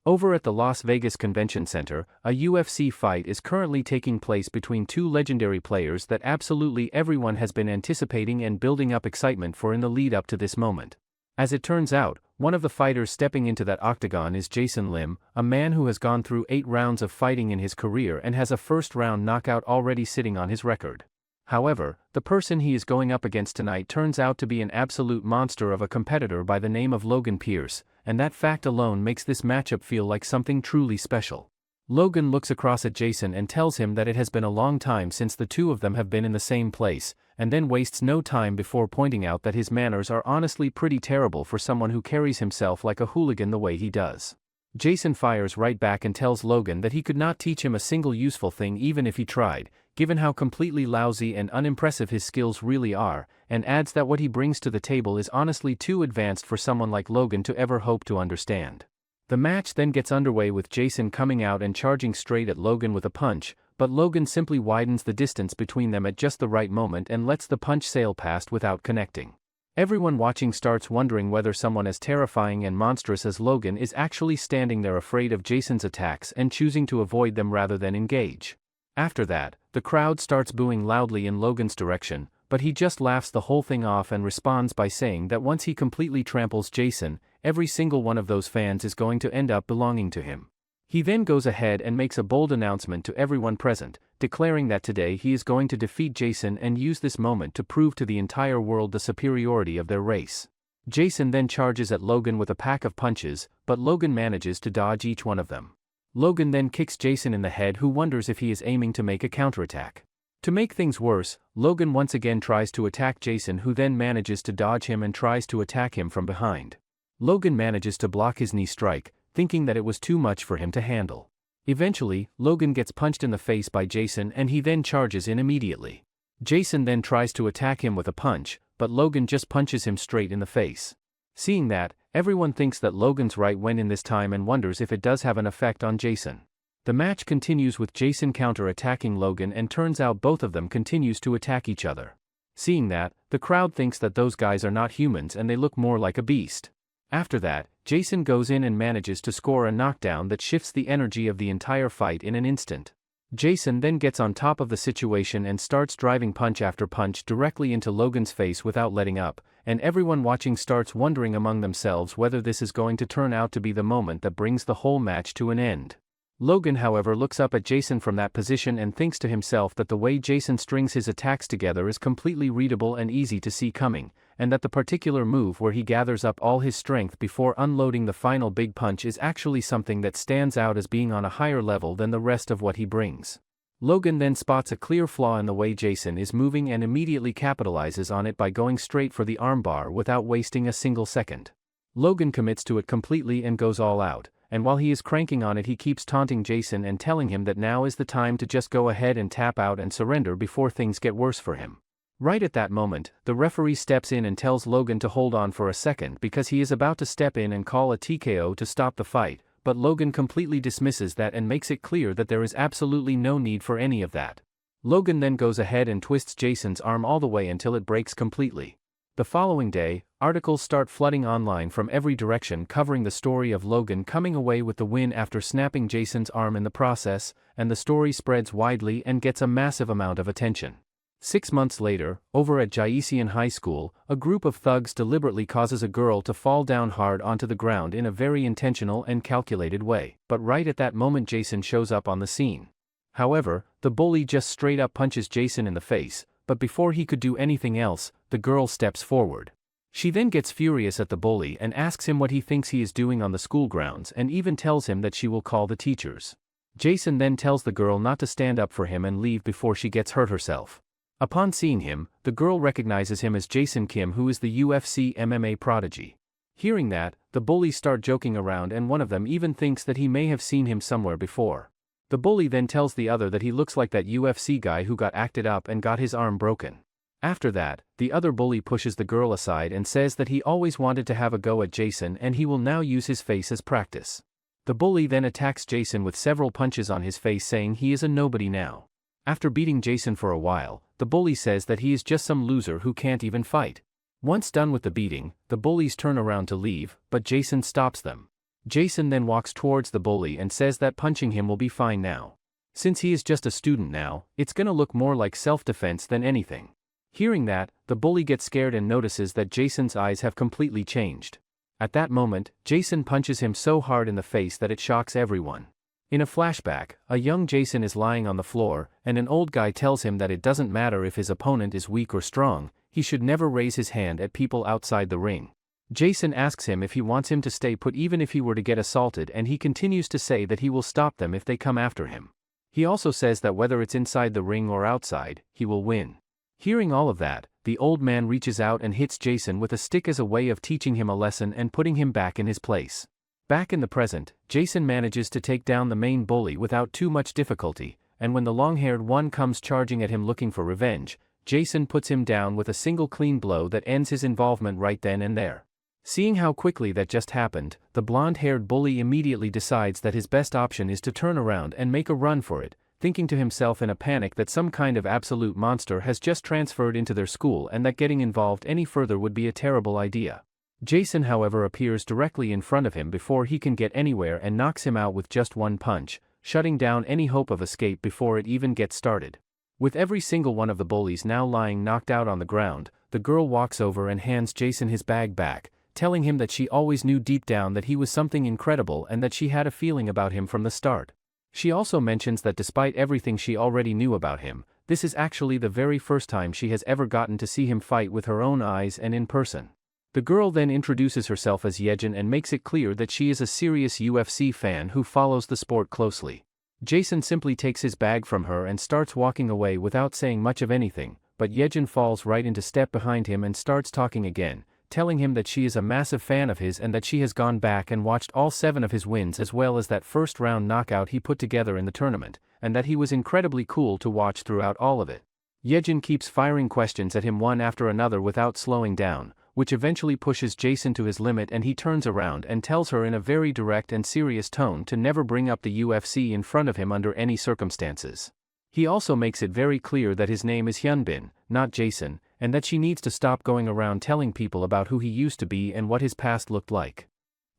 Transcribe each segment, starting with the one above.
Over at the Las Vegas Convention Center, a UFC fight is currently taking place between two legendary players that absolutely everyone has been anticipating and building up excitement for in the lead up to this moment. As it turns out, one of the fighters stepping into that octagon is Jason Lim, a man who has gone through 8 rounds of fighting in his career and has a first-round knockout already sitting on his record. However, the person he is going up against tonight turns out to be an absolute monster of a competitor by the name of Logan Pierce, and that fact alone makes this matchup feel like something truly special. Logan looks across at Jason and tells him that it has been a long time since the two of them have been in the same place, and then wastes no time before pointing out that his manners are honestly pretty terrible for someone who carries himself like a hooligan the way he does. Jason fires right back and tells Logan that he could not teach him a single useful thing even if he tried, given how completely lousy and unimpressive his skills really are, and adds that what he brings to the table is honestly too advanced for someone like Logan to ever hope to understand. The match then gets underway with Jason coming out and charging straight at Logan with a punch, but Logan simply widens the distance between them at just the right moment and lets the punch sail past without connecting. Everyone watching starts wondering whether someone as terrifying and monstrous as Logan is actually standing there afraid of Jason's attacks and choosing to avoid them rather than engage. After that, the crowd starts booing loudly in Logan's direction, but he just laughs the whole thing off and responds by saying that once he completely tramples Jason, every single one of those fans is going to end up belonging to him. He then goes ahead and makes a bold announcement to everyone present, declaring that today he is going to defeat Jason and use this moment to prove to the entire world the superiority of their race. Jason then charges at Logan with a pack of punches, but Logan manages to dodge each one of them. Logan then kicks Jason in the head, who wonders if he is aiming to make a counterattack. To make things worse, Logan once again tries to attack Jason, who then manages to dodge him and tries to attack him from behind. Logan manages to block his knee strike, thinking that it was too much for him to handle. Eventually, Logan gets punched in the face by Jason and he then charges in immediately. Jason then tries to attack him with a punch, but Logan just punches him straight in the face. Seeing that, everyone thinks that Logan's right when in this time and wonders if it does have an effect on Jason. The match continues with Jason counter-attacking Logan, and turns out both of them continues to attack each other. Seeing that, the crowd thinks that those guys are not humans and they look more like a beast. After that, Jason goes in and manages to score a knockdown that shifts the energy of the entire fight in an instant. Jason then gets on top of the situation and starts driving punch after punch directly into Logan's face without letting up, and everyone watching starts wondering among themselves whether this is going to turn out to be the moment that brings the whole match to an end. Logan, however, looks up at Jason from that position and thinks to himself that the way Jason strings his attacks together is completely readable and easy to see coming, and that the particular move where he gathers up all his strength before unloading the final big punch is actually something that stands out as being on a higher level than the rest of what he brings. Logan then spots a clear flaw in the way Jason is moving and immediately capitalizes on it by going straight for the armbar without wasting a single second. Logan commits to it completely and goes all out, and while he is cranking on it, he keeps taunting Jason and telling him that now is the time to just go ahead and tap out and surrender before things get worse for him. Right at that moment, the referee steps in and tells Logan to hold on for a second because he is about to step in and call a TKO to stop the fight, but Logan completely dismisses that and makes it clear that there is absolutely no need for any of that. Logan then goes ahead and twists Jason's arm all the way until it breaks completely. The following day, articles start flooding online from every direction covering the story of Logan coming away with the win after snapping Jason's arm in the process, and the story spreads widely and gets a massive amount of attention. 6 months later, over at Jaisian High School, a group of thugs deliberately causes a girl to fall down hard onto the ground in a very intentional and calculated way, but right at that moment Jason shows up on the scene. However, the bully just straight up punches Jason in the face, but before he could do anything else, the girl steps forward. She then gets furious at the bully and asks him what he thinks he is doing on the school grounds, and even tells him that she will call the teachers. Jason then tells the girl not to stand up for him and leave before she gets hurt herself. Upon seeing him, the girl recognizes him as Jason Kim, who is the UFC MMA prodigy. Hearing that, the bullies start joking around and one of them even thinks that he may have seen him somewhere before. The bully then tells the other that he looks like that UFC guy who got acted up and got his arm broken. After that, the other bully pushes the girl aside and says that he always wanted to have a go at Jason and he will now use his face as practice. The bully then attacks Jason with several punches on his face, saying he is a nobody now. After beating Jason for a while, the bully says that he is just some loser who can't even fight. Once done with the beating, the bullies turn around to leave, but Jason stops them. Jason then walks towards the bully and says that punching him will be fine now. Since he is just a student now, it's gonna look more like self-defense than anything. Hearing that, the bully gets scared and notices that Jason's eyes have completely changed. At that moment, Jason punches him so hard in the face that it shocks everyone. In a flashback, a young Jason is lying on the floor, and an old guy tells him that it doesn't matter if his opponent is weak or strong, he should never raise his hand at people outside the ring. Jason asks him if he wants him to stay put even if he were to get assaulted, and he continues to say that he will stop them if they come after him. He also says that whether it's inside the ring or outside, he will win. Hearing all of that, the old man reaches out and hits Jason with a stick as a way of teaching him a lesson and putting him back in his place. Back in the present, Jason manages to take down the main bully without too much difficulty, and when the long-haired one comes charging at him looking for revenge, Jason puts him down with a single clean blow that ends his involvement right then and there. Seeing how quickly that just happened, the blonde-haired bully immediately decides that his best option is to turn around and make a run for it, thinking to himself in a panic that some kind of absolute monster has just transferred into their school and that getting involved any further would be a terrible idea. Jason, however, appears directly in front of him before he can get anywhere and knocks him out with just one punch, shutting down any hope of escape before it even gets started. With every single one of the bullies now lying knocked out on the ground, the girl walks over and hands Jason his bag back, telling him that she always knew deep down that he was something incredible and that she had a feeling about him from the start. She also mentions that despite everything she already knew about him, this is actually the very first time she has ever gotten to see him fight with her own eyes and in person. The girl then introduces herself as Yejin and makes it clear that she is a serious UFC fan who follows the sport closely. Jason simply takes his bag from her and starts walking away without saying much of anything, but Yejin falls right into step behind him and starts talking again, telling him that she is a massive fan of his and that she has gone back and watched all 7 of his wins as well as that first round knockout he put together in the tournament, and that he was incredibly cool to watch throughout all of it. Yejin keeps firing questions at him one after another without slowing down, which eventually pushes Jason to his limit, and he turns around and tells her in a very direct and serious tone to never bring up the UFC in front of him under any circumstances. He also makes it very clear that his name is Hyunbin, not Jason, and that she needs to stop going around telling people about who he used to be and what his past looked like.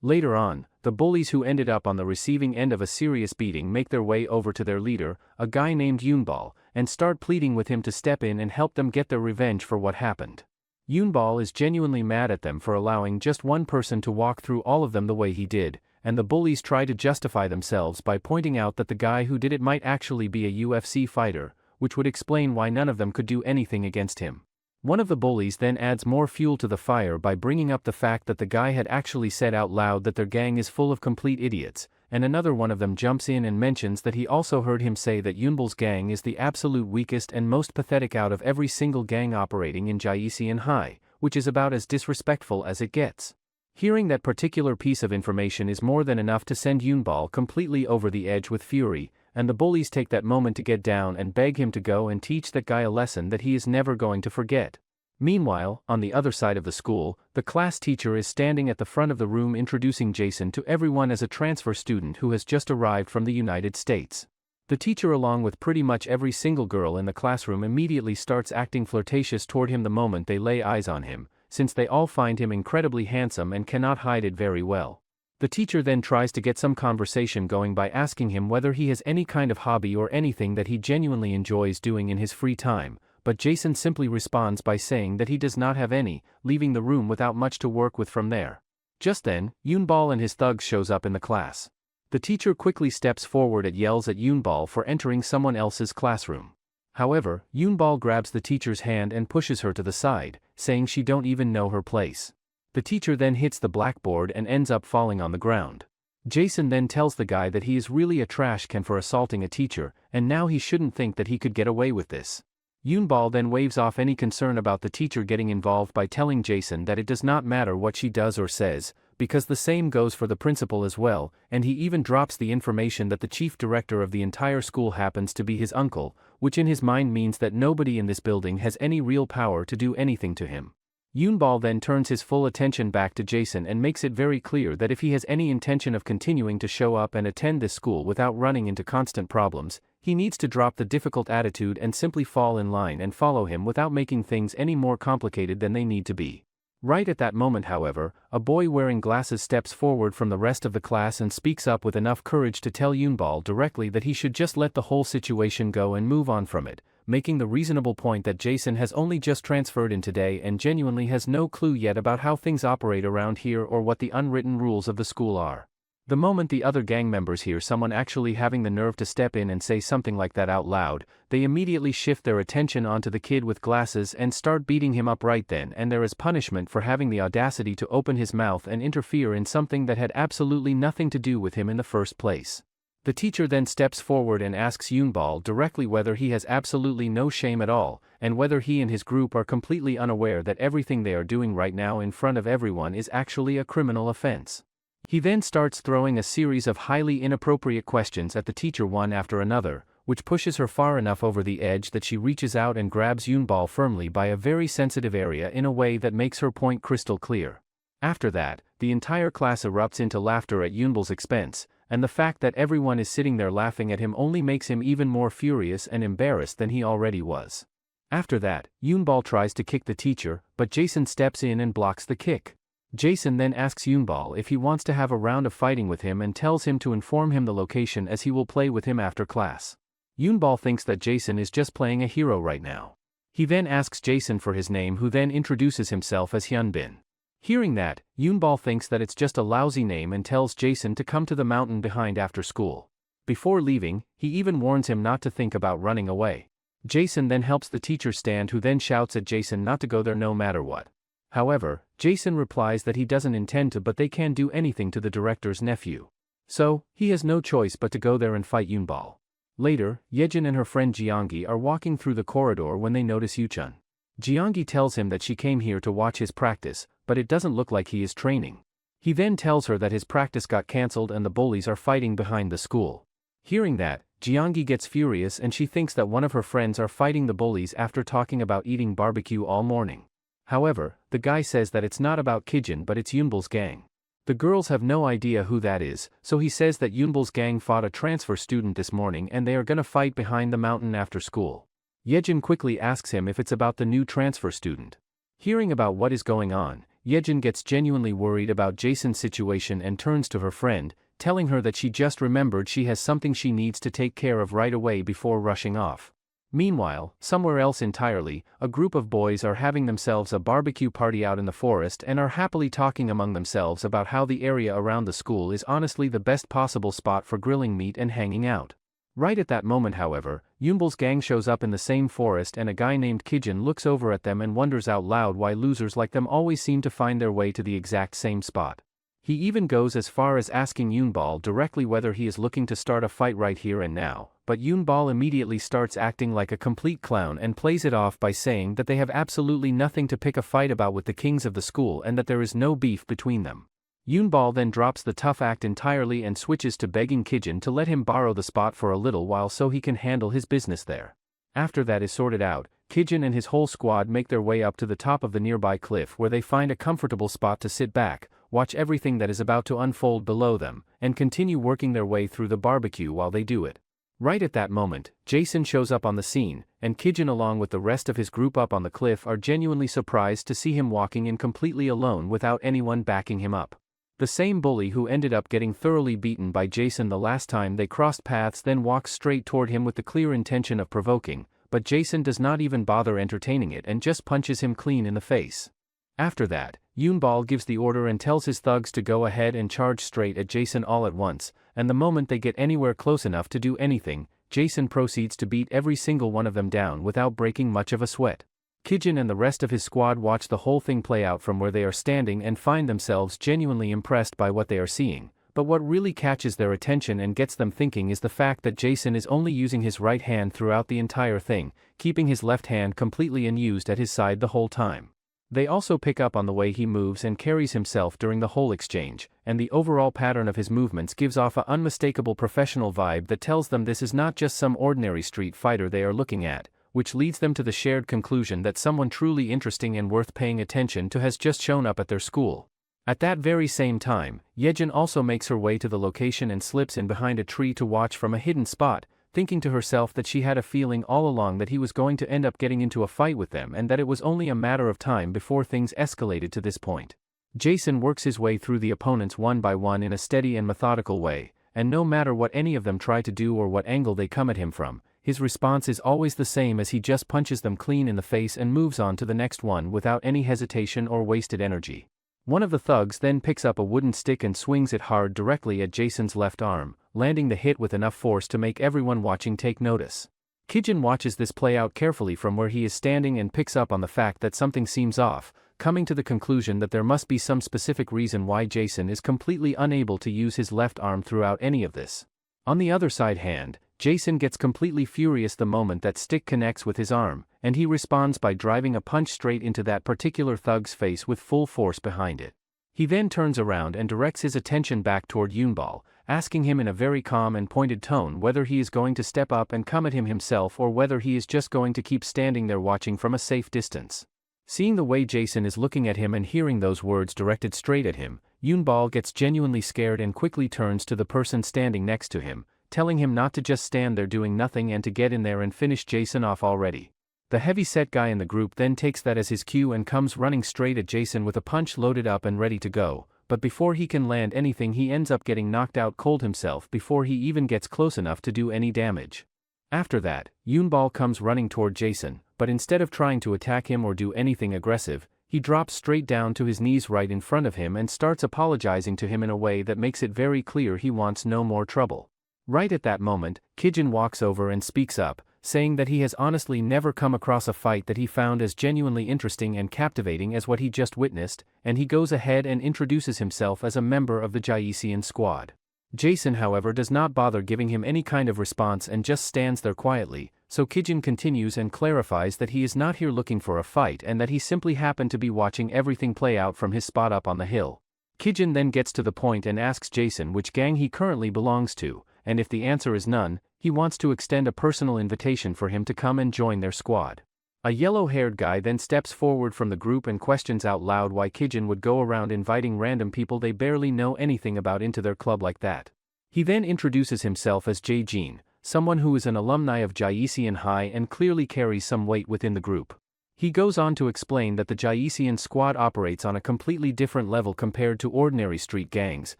Later on, the bullies who ended up on the receiving end of a serious beating make their way over to their leader, a guy named Yunball, and start pleading with him to step in and help them get their revenge for what happened. Yunball is genuinely mad at them for allowing just one person to walk through all of them the way he did, and the bullies try to justify themselves by pointing out that the guy who did it might actually be a UFC fighter, which would explain why none of them could do anything against him. One of the bullies then adds more fuel to the fire by bringing up the fact that the guy had actually said out loud that their gang is full of complete idiots, and another one of them jumps in and mentions that he also heard him say that Yunball's gang is the absolute weakest and most pathetic out of every single gang operating in Jaisian High, which is about as disrespectful as it gets. Hearing that particular piece of information is more than enough to send Yunball completely over the edge with fury, and the bullies take that moment to get down and beg him to go and teach that guy a lesson that he is never going to forget. Meanwhile, on the other side of the school, the class teacher is standing at the front of the room introducing Jason to everyone as a transfer student who has just arrived from the United States. The teacher, along with pretty much every single girl in the classroom, immediately starts acting flirtatious toward him the moment they lay eyes on him, since they all find him incredibly handsome and cannot hide it very well. The teacher then tries to get some conversation going by asking him whether he has any kind of hobby or anything that he genuinely enjoys doing in his free time, but Jason simply responds by saying that he does not have any, leaving the room without much to work with from there. Just then, Yunball and his thugs shows up in the class. The teacher quickly steps forward and yells at Yunball for entering someone else's classroom. However, Yunball grabs the teacher's hand and pushes her to the side, saying she don't even know her place. The teacher then hits the blackboard and ends up falling on the ground. Jason then tells the guy that he is really a trash can for assaulting a teacher, and now he shouldn't think that he could get away with this. Yunball then waves off any concern about the teacher getting involved by telling Jason that it does not matter what she does or says, because the same goes for the principal as well, and he even drops the information that the chief director of the entire school happens to be his uncle, which in his mind means that nobody in this building has any real power to do anything to him. Yunball then turns his full attention back to Jason and makes it very clear that if he has any intention of continuing to show up and attend this school without running into constant problems, he needs to drop the difficult attitude and simply fall in line and follow him without making things any more complicated than they need to be. Right at that moment, however, a boy wearing glasses steps forward from the rest of the class and speaks up with enough courage to tell Yunball directly that he should just let the whole situation go and move on from it, making the reasonable point that Jason has only just transferred in today and genuinely has no clue yet about how things operate around here or what the unwritten rules of the school are. The moment the other gang members hear someone actually having the nerve to step in and say something like that out loud, they immediately shift their attention onto the kid with glasses and start beating him up right then and there as punishment for having the audacity to open his mouth and interfere in something that had absolutely nothing to do with him in the first place. The teacher then steps forward and asks Yunball directly whether he has absolutely no shame at all, and whether he and his group are completely unaware that everything they are doing right now in front of everyone is actually a criminal offense. He then starts throwing a series of highly inappropriate questions at the teacher one after another, which pushes her far enough over the edge that she reaches out and grabs Yunball firmly by a very sensitive area in a way that makes her point crystal clear. After that, the entire class erupts into laughter at Yunball's expense, and the fact that everyone is sitting there laughing at him only makes him even more furious and embarrassed than he already was. After that, Yunball tries to kick the teacher, but Jason steps in and blocks the kick. Jason then asks Yunball if he wants to have a round of fighting with him and tells him to inform him the location as he will play with him after class. Yunball thinks that Jason is just playing a hero right now. He then asks Jason for his name, who then introduces himself as Hyunbin. Hearing that, Yunball thinks that it's just a lousy name and tells Jason to come to the mountain behind after school. Before leaving, he even warns him not to think about running away. Jason then helps the teacher stand, who then shouts at Jason not to go there no matter what. However, Jason replies that he doesn't intend to, but they can do anything to the director's nephew. So, he has no choice but to go there and fight Yunball. Later, Yejin and her friend Jeongi are walking through the corridor when they notice Yuchun. Jeongi tells him that she came here to watch his practice, but it doesn't look like he is training. He then tells her that his practice got cancelled and the bullies are fighting behind the school. Hearing that, Jeongi gets furious and she thinks that one of her friends are fighting the bullies after talking about eating barbecue all morning. However, the guy says that it's not about Kijin but it's Yunball's gang. The girls have no idea who that is, so he says that Yunball's gang fought a transfer student this morning and they are gonna fight behind the mountain after school. Yejin quickly asks him if it's about the new transfer student. Hearing about what is going on, Yejin gets genuinely worried about Jason's situation and turns to her friend, telling her that she just remembered she has something she needs to take care of right away before rushing off. Meanwhile, somewhere else entirely, a group of boys are having themselves a barbecue party out in the forest and are happily talking among themselves about how the area around the school is honestly the best possible spot for grilling meat and hanging out. Right at that moment, however, Yunball's gang shows up in the same forest and a guy named Kijin looks over at them and wonders out loud why losers like them always seem to find their way to the exact same spot. He even goes as far as asking Yunball directly whether he is looking to start a fight right here and now, but Yunball immediately starts acting like a complete clown and plays it off by saying that they have absolutely nothing to pick a fight about with the kings of the school and that there is no beef between them. Yunball then drops the tough act entirely and switches to begging Kijin to let him borrow the spot for a little while so he can handle his business there. After that is sorted out, Kijin and his whole squad make their way up to the top of the nearby cliff where they find a comfortable spot to sit back, watch everything that is about to unfold below them, and continue working their way through the barbecue while they do it. Right at that moment, Jason shows up on the scene, and Kijin along with the rest of his group up on the cliff are genuinely surprised to see him walking in completely alone without anyone backing him up. The same bully who ended up getting thoroughly beaten by Jason the last time they crossed paths then walks straight toward him with the clear intention of provoking, but Jason does not even bother entertaining it and just punches him clean in the face. After that, Yunball gives the order and tells his thugs to go ahead and charge straight at Jason all at once, and the moment they get anywhere close enough to do anything, Jason proceeds to beat every single one of them down without breaking much of a sweat. Kijin and the rest of his squad watch the whole thing play out from where they are standing and find themselves genuinely impressed by what they are seeing, but what really catches their attention and gets them thinking is the fact that Jason is only using his right hand throughout the entire thing, keeping his left hand completely unused at his side the whole time. They also pick up on the way he moves and carries himself during the whole exchange, and the overall pattern of his movements gives off an unmistakable professional vibe that tells them this is not just some ordinary street fighter they are looking at, which leads them to the shared conclusion that someone truly interesting and worth paying attention to has just shown up at their school. At that very same time, Yejin also makes her way to the location and slips in behind a tree to watch from a hidden spot, thinking to herself that she had a feeling all along that he was going to end up getting into a fight with them and that it was only a matter of time before things escalated to this point. Jason works his way through the opponents one by one in a steady and methodical way, and no matter what any of them try to do or what angle they come at him from, his response is always the same as he just punches them clean in the face and moves on to the next one without any hesitation or wasted energy. One of the thugs then picks up a wooden stick and swings it hard directly at Jason's left arm, landing the hit with enough force to make everyone watching take notice. Kijin watches this play out carefully from where he is standing and picks up on the fact that something seems off, coming to the conclusion that there must be some specific reason why Jason is completely unable to use his left arm throughout any of this. On the other side hand, Jason gets completely furious the moment that stick connects with his arm, and he responds by driving a punch straight into that particular thug's face with full force behind it. He then turns around and directs his attention back toward Yunball, asking him in a very calm and pointed tone whether he is going to step up and come at him himself or whether he is just going to keep standing there watching from a safe distance. Seeing the way Jason is looking at him and hearing those words directed straight at him, Yunball gets genuinely scared and quickly turns to the person standing next to him, telling him not to just stand there doing nothing and to get in there and finish Jason off already. The heavy-set guy in the group then takes that as his cue and comes running straight at Jason with a punch loaded up and ready to go, but before he can land anything he ends up getting knocked out cold himself before he even gets close enough to do any damage. After that, Yunball comes running toward Jason, but instead of trying to attack him or do anything aggressive, he drops straight down to his knees right in front of him and starts apologizing to him in a way that makes it very clear he wants no more trouble. Right at that moment, Kijin walks over and speaks up, saying that he has honestly never come across a fight that he found as genuinely interesting and captivating as what he just witnessed, and he goes ahead and introduces himself as a member of the Jaisian squad. Jason, however, does not bother giving him any kind of response and just stands there quietly, so Kijin continues and clarifies that he is not here looking for a fight and that he simply happened to be watching everything play out from his spot up on the hill. Kijin then gets to the point and asks Jason which gang he currently belongs to, and if the answer is none, he wants to extend a personal invitation for him to come and join their squad. A yellow-haired guy then steps forward from the group and questions out loud why Kijin would go around inviting random people they barely know anything about into their club like that. He then introduces himself as Jae-jin, someone who is an alumni of Jaisian High and clearly carries some weight within the group. He goes on to explain that the Jaisian squad operates on a completely different level compared to ordinary street gangs,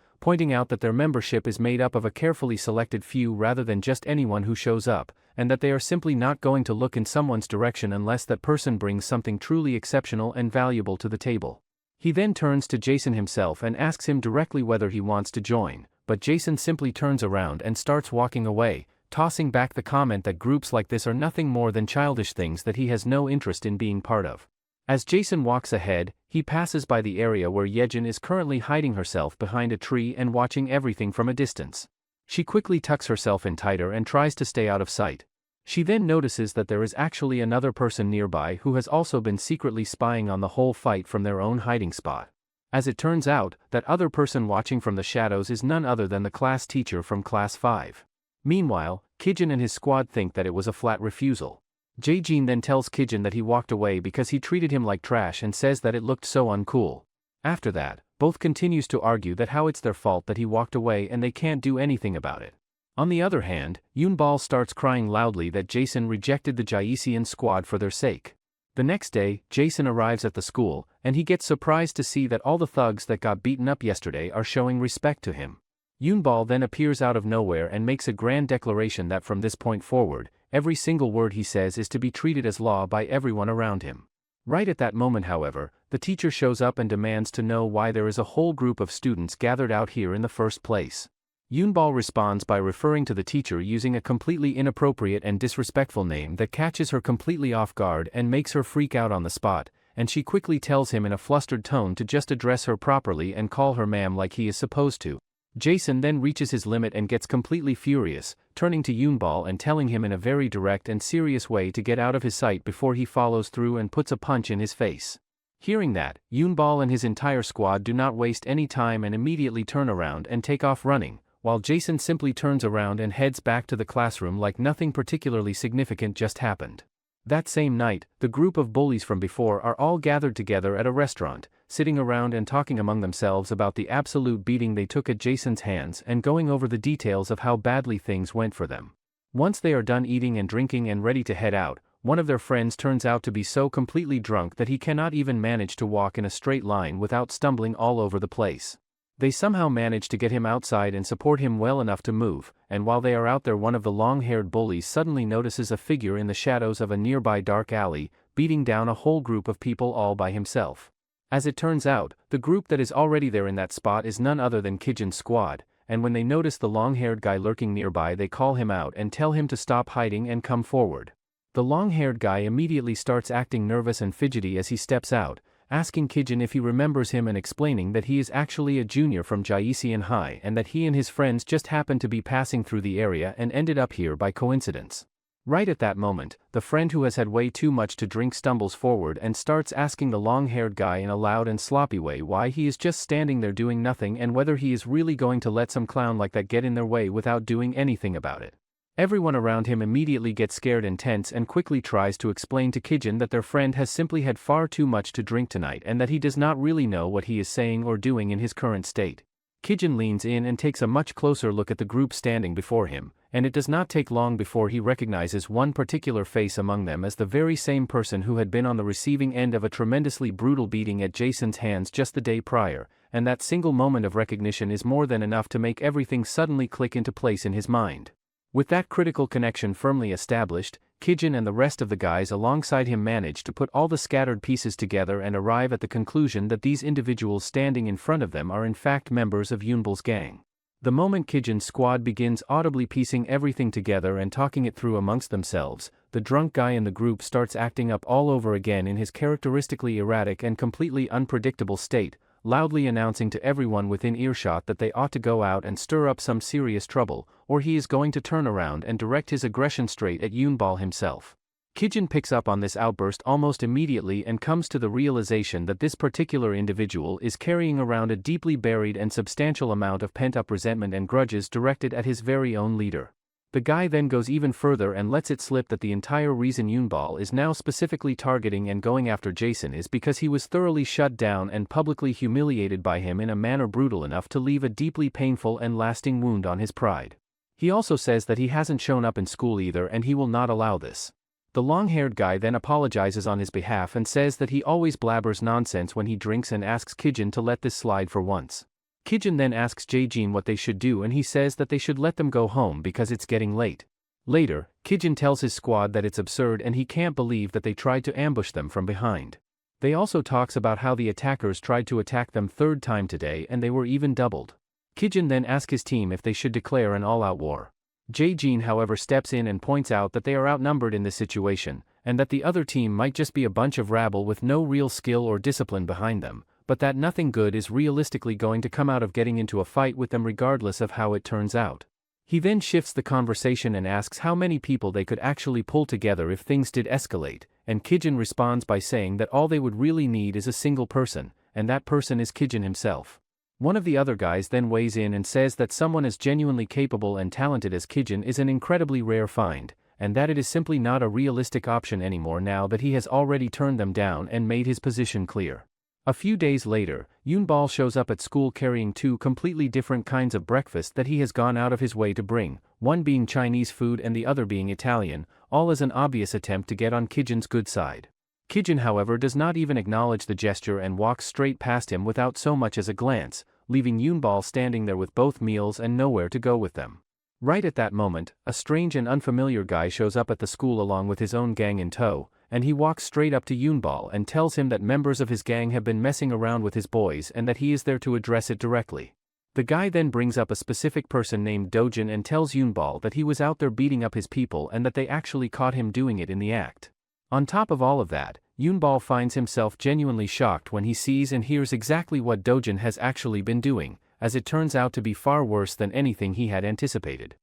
pointing out that their membership is made up of a carefully selected few rather than just anyone who shows up, and that they are simply not going to look in someone's direction unless that person brings something truly exceptional and valuable to the table. He then turns to Jason himself and asks him directly whether he wants to join, but Jason simply turns around and starts walking away, tossing back the comment that groups like this are nothing more than childish things that he has no interest in being part of. As Jason walks ahead, he passes by the area where Yejin is currently hiding herself behind a tree and watching everything from a distance. She quickly tucks herself in tighter and tries to stay out of sight. She then notices that there is actually another person nearby who has also been secretly spying on the whole fight from their own hiding spot. As it turns out, that other person watching from the shadows is none other than the class teacher from Class 5. Meanwhile, Kijin and his squad think that it was a flat refusal. Jae-jin then tells Kijin that he walked away because he treated him like trash and says that it looked so uncool. After that, both continues to argue that how it's their fault that he walked away and they can't do anything about it. On the other hand, Yunball starts crying loudly that Jason rejected the Jaisian squad for their sake. The next day, Jason arrives at the school, and he gets surprised to see that all the thugs that got beaten up yesterday are showing respect to him. Yunball then appears out of nowhere and makes a grand declaration that from this point forward, every single word he says is to be treated as law by everyone around him. Right at that moment, however, the teacher shows up and demands to know why there is a whole group of students gathered out here in the first place. Yunball responds by referring to the teacher using a completely inappropriate and disrespectful name that catches her completely off guard and makes her freak out on the spot, and she quickly tells him in a flustered tone to just address her properly and call her ma'am like he is supposed to. Jason then reaches his limit and gets completely furious, turning to Yunball and telling him in a very direct and serious way to get out of his sight before he follows through and puts a punch in his face. Hearing that, Yunball and his entire squad do not waste any time and immediately turn around and take off running, while Jason simply turns around and heads back to the classroom like nothing particularly significant just happened. That same night, the group of bullies from before are all gathered together at a restaurant, sitting around and talking among themselves about the absolute beating they took at Jason's hands and going over the details of how badly things went for them. Once they are done eating and drinking and ready to head out, one of their friends turns out to be so completely drunk that he cannot even manage to walk in a straight line without stumbling all over the place. They somehow manage to get him outside and support him well enough to move, and while they are out there, one of the long-haired bullies suddenly notices a figure in the shadows of a nearby dark alley, beating down a whole group of people all by himself. As it turns out, the group that is already there in that spot is none other than Kijin's squad, and when they notice the long-haired guy lurking nearby, they call him out and tell him to stop hiding and come forward. The long-haired guy immediately starts acting nervous and fidgety as he steps out, asking Kijin if he remembers him and explaining that he is actually a junior from Jaisian High and that he and his friends just happened to be passing through the area and ended up here by coincidence. Right at that moment, the friend who has had way too much to drink stumbles forward and starts asking the long-haired guy in a loud and sloppy way why he is just standing there doing nothing and whether he is really going to let some clown like that get in their way without doing anything about it. Everyone around him immediately gets scared and tense and quickly tries to explain to Kijin that their friend has simply had far too much to drink tonight and that he does not really know what he is saying or doing in his current state. Kijin leans in and takes a much closer look at the group standing before him, and it does not take long before he recognizes one particular face among them as the very same person who had been on the receiving end of a tremendously brutal beating at Jason's hands just the day prior, and that single moment of recognition is more than enough to make everything suddenly click into place in his mind. With that critical connection firmly established, Kijin and the rest of the guys alongside him manage to put all the scattered pieces together and arrive at the conclusion that these individuals standing in front of them are in fact members of Yunball's gang. The moment Kijin's squad begins audibly piecing everything together and talking it through amongst themselves, the drunk guy in the group starts acting up all over again in his characteristically erratic and completely unpredictable state, loudly announcing to everyone within earshot that they ought to go out and stir up some serious trouble, or he is going to turn around and direct his aggression straight at Yunball himself. Kijin picks up on this outburst almost immediately and comes to the realization that this particular individual is carrying around a deeply buried and substantial amount of pent-up resentment and grudges directed at his very own leader. The guy then goes even further and lets it slip that the entire reason Yunball is now specifically targeting and going after Jason is because he was thoroughly shut down and publicly humiliated by him in a manner brutal enough to leave a deeply painful and lasting wound on his pride. He also says that he hasn't shown up in school either and he will not allow this. The long-haired guy then apologizes on his behalf and says that he always blabbers nonsense when he drinks and asks Kijin to let this slide for once. Kijin then asks Jae-jin what they should do and he says that they should let them go home because it's getting late. Later, Kijin tells his squad that it's absurd and he can't believe that they tried to ambush them from behind. They also talks about how the attackers tried to attack them third time today and they were even doubled. Kijin then asks his team if they should declare an all-out war. Jae-jin however steps in and points out that they are outnumbered in this situation, and that the other team might just be a bunch of rabble with no real skill or discipline behind them, but that nothing good is realistically going to come out of getting into a fight with them regardless of how it turns out. He then shifts the conversation and asks how many people they could actually pull together if things did escalate, and Kijin responds by saying that all they would really need is a single person, and that person is Kijin himself. One of the other guys then weighs in and says that someone as genuinely capable and talented as Kijin is an incredibly rare find, and that it is simply not a realistic option anymore now that he has already turned them down and made his position clear. A few days later, Yunball shows up at school carrying two completely different kinds of breakfast that he has gone out of his way to bring, one being Chinese food and the other being Italian, all as an obvious attempt to get on Kijin's good side. Kijin however does not even acknowledge the gesture and walks straight past him without so much as a glance, leaving Yunball standing there with both meals and nowhere to go with them. Right at that moment, a strange and unfamiliar guy shows up at the school along with his own gang in tow, and he walks straight up to Yunball and tells him that members of his gang have been messing around with his boys and that he is there to address it directly. The guy then brings up a specific person named Dojin and tells Yunball that he was out there beating up his people and that they actually caught him doing it in the act. On top of all of that, Yunball finds himself genuinely shocked when he sees and hears exactly what Dojin has actually been doing, as it turns out to be far worse than anything he had anticipated.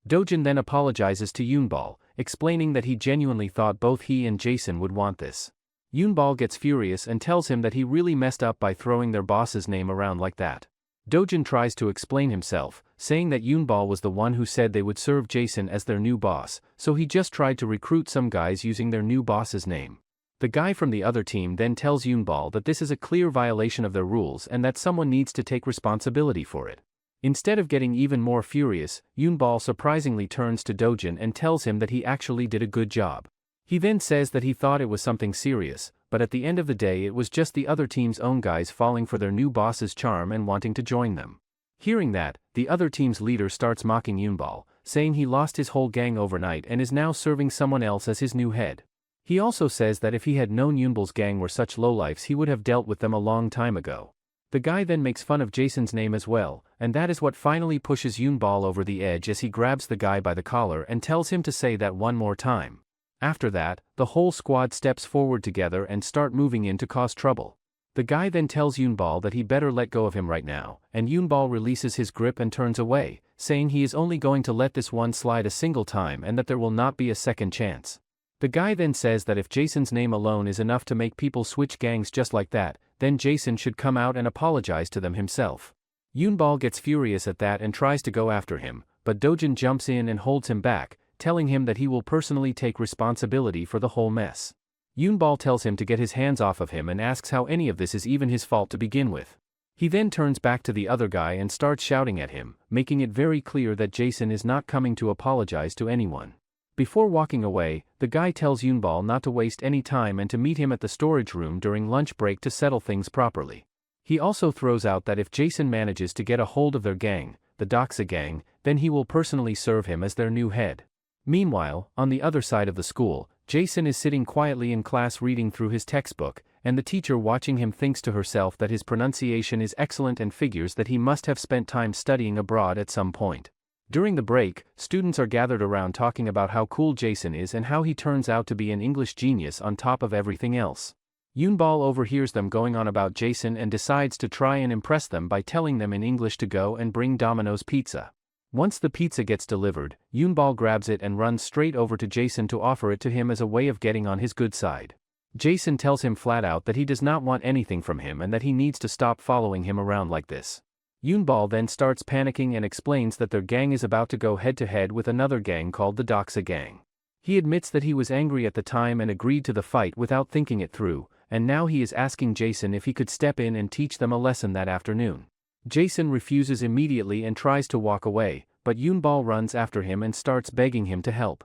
Dojin then apologizes to Yunball, explaining that he genuinely thought both he and Jason would want this. Yunball gets furious and tells him that he really messed up by throwing their boss's name around like that. Dojin tries to explain himself, saying that Yunball was the one who said they would serve Jason as their new boss, so he just tried to recruit some guys using their new boss's name. The guy from the other team then tells Yunball that this is a clear violation of their rules and that someone needs to take responsibility for it. Instead of getting even more furious, Yunball surprisingly turns to Dojin and tells him that he actually did a good job. He then says that he thought it was something serious, but at the end of the day it was just the other team's own guys falling for their new boss's charm and wanting to join them. Hearing that, the other team's leader starts mocking Yunball, saying he lost his whole gang overnight and is now serving someone else as his new head. He also says that if he had known Yunball's gang were such lowlifes he would have dealt with them a long time ago. The guy then makes fun of Jason's name as well, and that is what finally pushes Yunball over the edge as he grabs the guy by the collar and tells him to say that one more time. After that, the whole squad steps forward together and start moving in to cause trouble. The guy then tells Yunball that he better let go of him right now, and Yunball releases his grip and turns away, saying he is only going to let this one slide a single time and that there will not be a second chance. The guy then says that if Jason's name alone is enough to make people switch gangs just like that, then Jason should come out and apologize to them himself. Yunball gets furious at that and tries to go after him, but Dojin jumps in and holds him back, telling him that he will personally take responsibility for the whole mess. Yunball tells him to get his hands off of him and asks how any of this is even his fault to begin with. He then turns back to the other guy and starts shouting at him, making it very clear that Jason is not coming to apologize to anyone. Before walking away, the guy tells Yunball not to waste any time and to meet him at the storage room during lunch break to settle things properly. He also throws out that if Jason manages to get a hold of their gang, the Doxa gang, then he will personally serve him as their new head. Meanwhile, on the other side of the school, Jason is sitting quietly in class reading through his textbook, and the teacher watching him thinks to herself that his pronunciation is excellent and figures that he must have spent time studying abroad at some point. During the break, students are gathered around talking about how cool Jason is and how he turns out to be an English genius on top of everything else. Yunball overhears them going on about Jason and decides to try and impress them by telling them in English to go and bring Domino's pizza. Once the pizza gets delivered, Yunball grabs it and runs straight over to Jason to offer it to him as a way of getting on his good side. Jason tells him flat out that he does not want anything from him and that he needs to stop following him around like this. Yunball then starts panicking and explains that their gang is about to go head-to-head with another gang called the Doxa gang. He admits that he was angry at the time and agreed to the fight without thinking it through, and now he is asking Jason if he could step in and teach them a lesson that afternoon. Jason refuses immediately and tries to walk away, but Yunball runs after him and starts begging him to help.